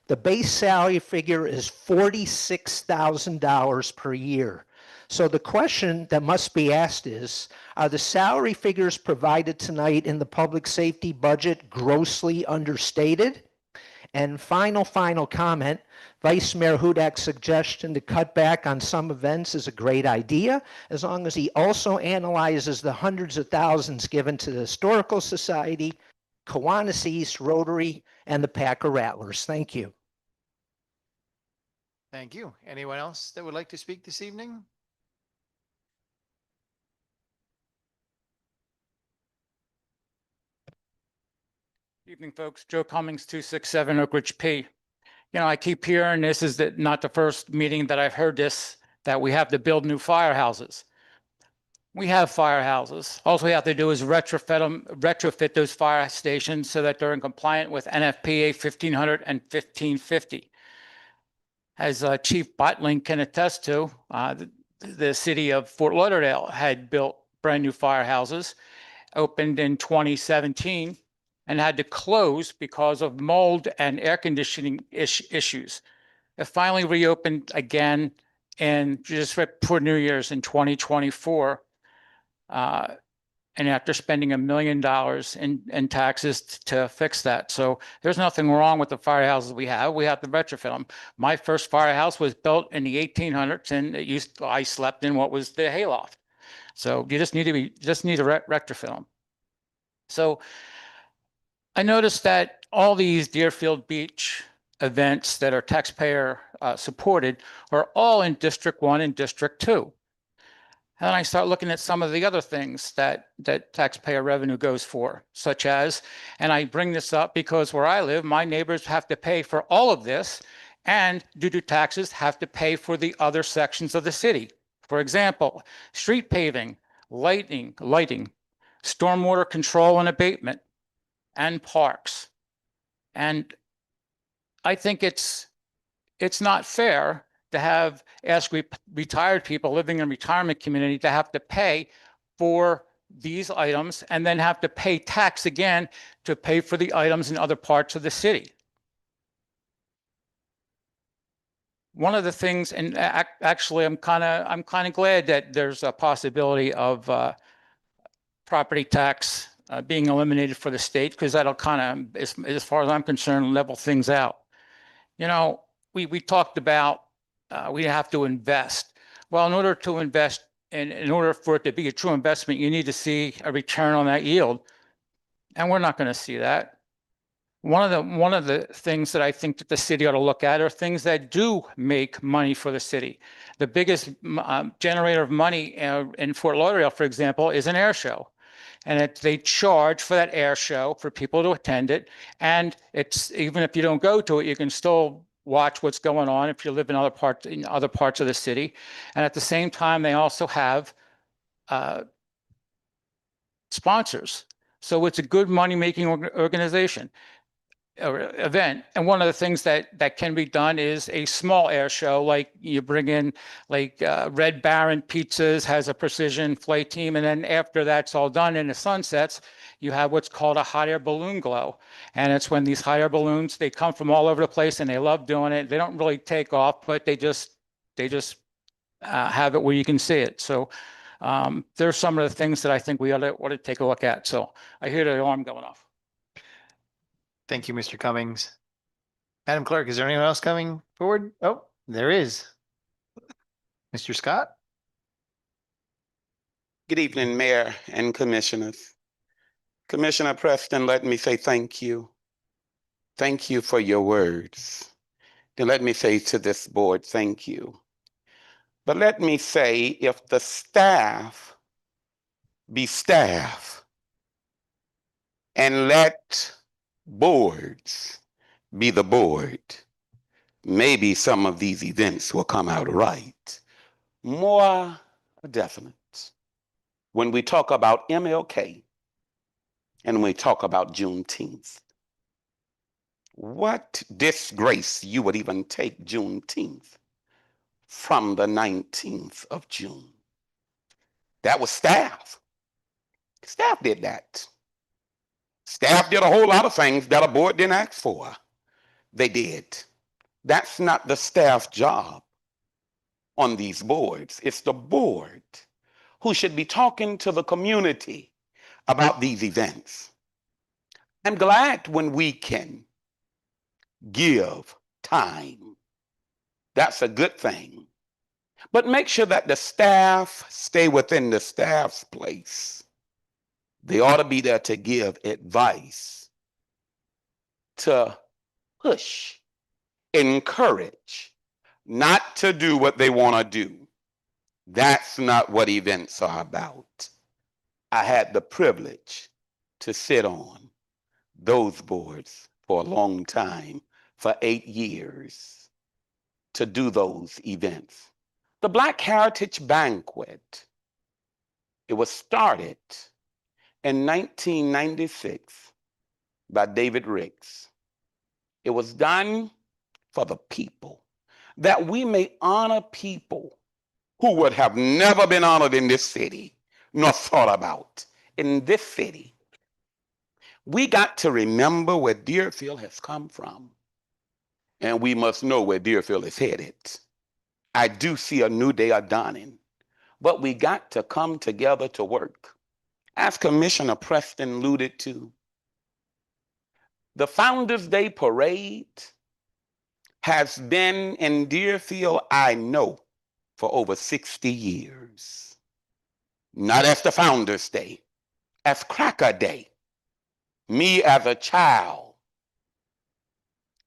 The base salary figure is $46,000 per year. So the question that must be asked is, are the salary figures provided tonight in the public safety budget grossly understated? And final comment, Vice Mayor Hudak's suggestion to cut back on some events is a great idea, as long as he also analyzes the hundreds of thousands given to the Historical Society, Kiwanis East, Rotary, and the Packer Rattlers. Thank you. Thank you. Anyone else that would like to speak this evening? Evening, folks. Joe Cummings, 267 Oak Ridge P. You know, I keep hearing this is not the first meeting that I've heard this, that we have to build new firehouses. We have firehouses. All we have to do is retrofit those fire stations so that they're in compliant with NFPA 1500 and 1550. As Chief Botling can attest to, the city of Fort Lauderdale had built brand new firehouses, opened in 2017, and had to close because of mold and air conditioning issues. It finally reopened again and just before New Year's in 2024. And after spending $1 million in taxes to fix that. So there's nothing wrong with the firehouses we have. We have to retrofit them. My first firehouse was built in the 1800s, and I slept in what was the hayloft. So you just need to retrofit them. So I noticed that all these Deerfield Beach events that are taxpayer supported are all in District 1 and District 2. And I start looking at some of the other things that taxpayer revenue goes for, such as, and I bring this up because where I live, my neighbors have to pay for all of this, and due to taxes, have to pay for the other sections of the city. For example, street paving, lighting, stormwater control and abatement, and parks. And I think it's not fair to ask retired people living in a retirement community to have to pay for these items and then have to pay tax again to pay for the items in other parts of the city. One of the things, and actually I'm kind of glad that there's a possibility of property tax being eliminated for the state, because that'll kind of, as far as I'm concerned, level things out. You know, we talked about we have to invest. Well, in order to invest, and in order for it to be a true investment, you need to see a return on that yield. And we're not going to see that. One of the things that I think that the city ought to look at are things that do make money for the city. The biggest generator of money in Fort Lauderdale, for example, is an air show. And they charge for that air show for people to attend it. And it's, even if you don't go to it, you can still watch what's going on if you live in other parts of the city. And at the same time, they also have sponsors. So it's a good money-making organization or event. And one of the things that can be done is a small air show, like you bring in, like Red Baron Pizzas has a precision flight team. And then after that's all done and the sun sets, you have what's called a hot air balloon glow. And it's when these hot air balloons, they come from all over the place and they love doing it. They don't really take off, but they just have it where you can see it. So there's some of the things that I think we ought to take a look at. So I hear the alarm going off. Thank you, Mr. Cummings. Madam Clerk, is there anyone else coming forward? Oh, there is. Mr. Scott? Good evening, Mayor and Commissioners. Commissioner Preston, let me say thank you. Thank you for your words. Then let me say to this board, thank you. But let me say, if the staff be staff and let boards be the board, maybe some of these events will come out right. More definite. When we talk about MLK and we talk about Juneteenth, what disgrace you would even take Juneteenth from the 19th of June. That was staff. Staff did that. Staff did a whole lot of things that a board didn't ask for. They did. That's not the staff job on these boards. It's the board who should be talking to the community about these events. I'm glad when we can give time. That's a good thing. But make sure that the staff stay within the staff's place. They ought to be there to give advice, to push, encourage, not to do what they want to do. That's not what events are about. I had the privilege to sit on those boards for a long time, for 8 years, to do those events. The Black Heritage Banquet, it was started in 1996 by David Ricks. It was done for the people, that we may honor people who would have never been honored in this city, nor thought about in this city. We got to remember where Deerfield has come from, and we must know where Deerfield is headed. I do see a new day dawning, but we got to come together to work. As Commissioner Preston alluded to, the Founders Day Parade has been in Deerfield, I know, for over 60 years. Not as the Founders Day, as Cracker Day. Me as a child,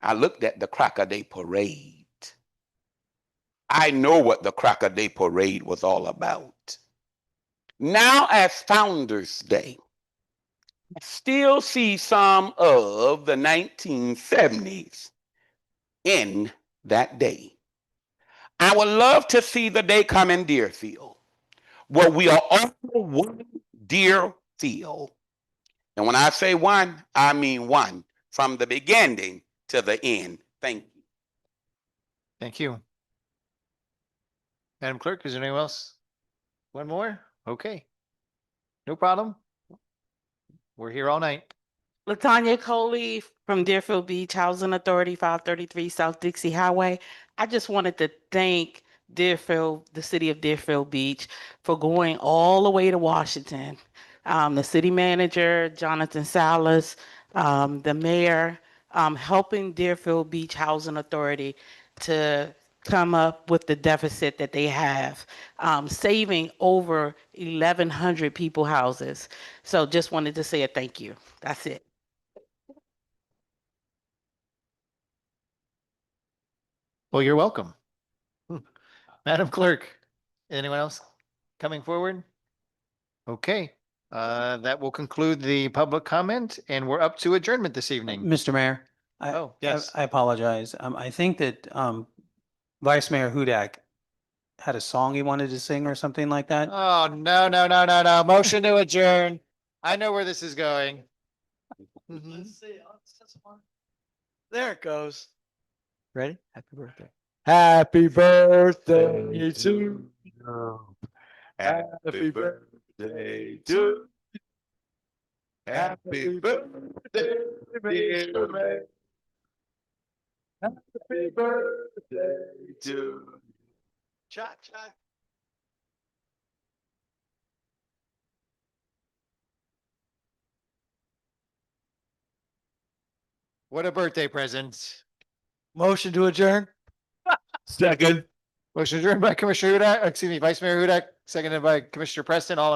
I looked at the Cracker Day Parade. I know what the Cracker Day Parade was all about. Now as Founders Day, I still see some of the 1970s in that day. I would love to see the day come in Deerfield, where we are all one Deerfield. And when I say one, I mean one, from the beginning to the end. Thank you. Thank you. Madam Clerk, is there anyone else? One more? Okay. No problem. We're here all night. Latanya Coley from Deerfield Beach Housing Authority, 533 South Dixie Highway. I just wanted to thank Deerfield, the city of Deerfield Beach, for going all the way to Washington. The city manager, Jonathan Salas, the mayor, helping Deerfield Beach Housing Authority to come up with the deficit that they have, saving over 1,100 people houses. So just wanted to say a thank you. That's it. Well, you're welcome. Madam Clerk, anyone else coming forward? Okay, that will conclude the public comment, and we're up to adjournment this evening. Mr. Mayor, Oh, yes. I apologize. I think that Vice Mayor Hudak had a song he wanted to sing or something like that. Oh, no. Motion to adjourn. I know where this is going. Let's see. There it goes. Ready? Happy birthday. Happy birthday to you. Happy birthday to Happy birthday, dear May. Happy birthday to Cha cha. What a birthday present. Motion to adjourn. Second. Motion adjourned by Commissioner Hudak, excuse me, Vice Mayor Hudak, seconded by Commissioner Preston. All in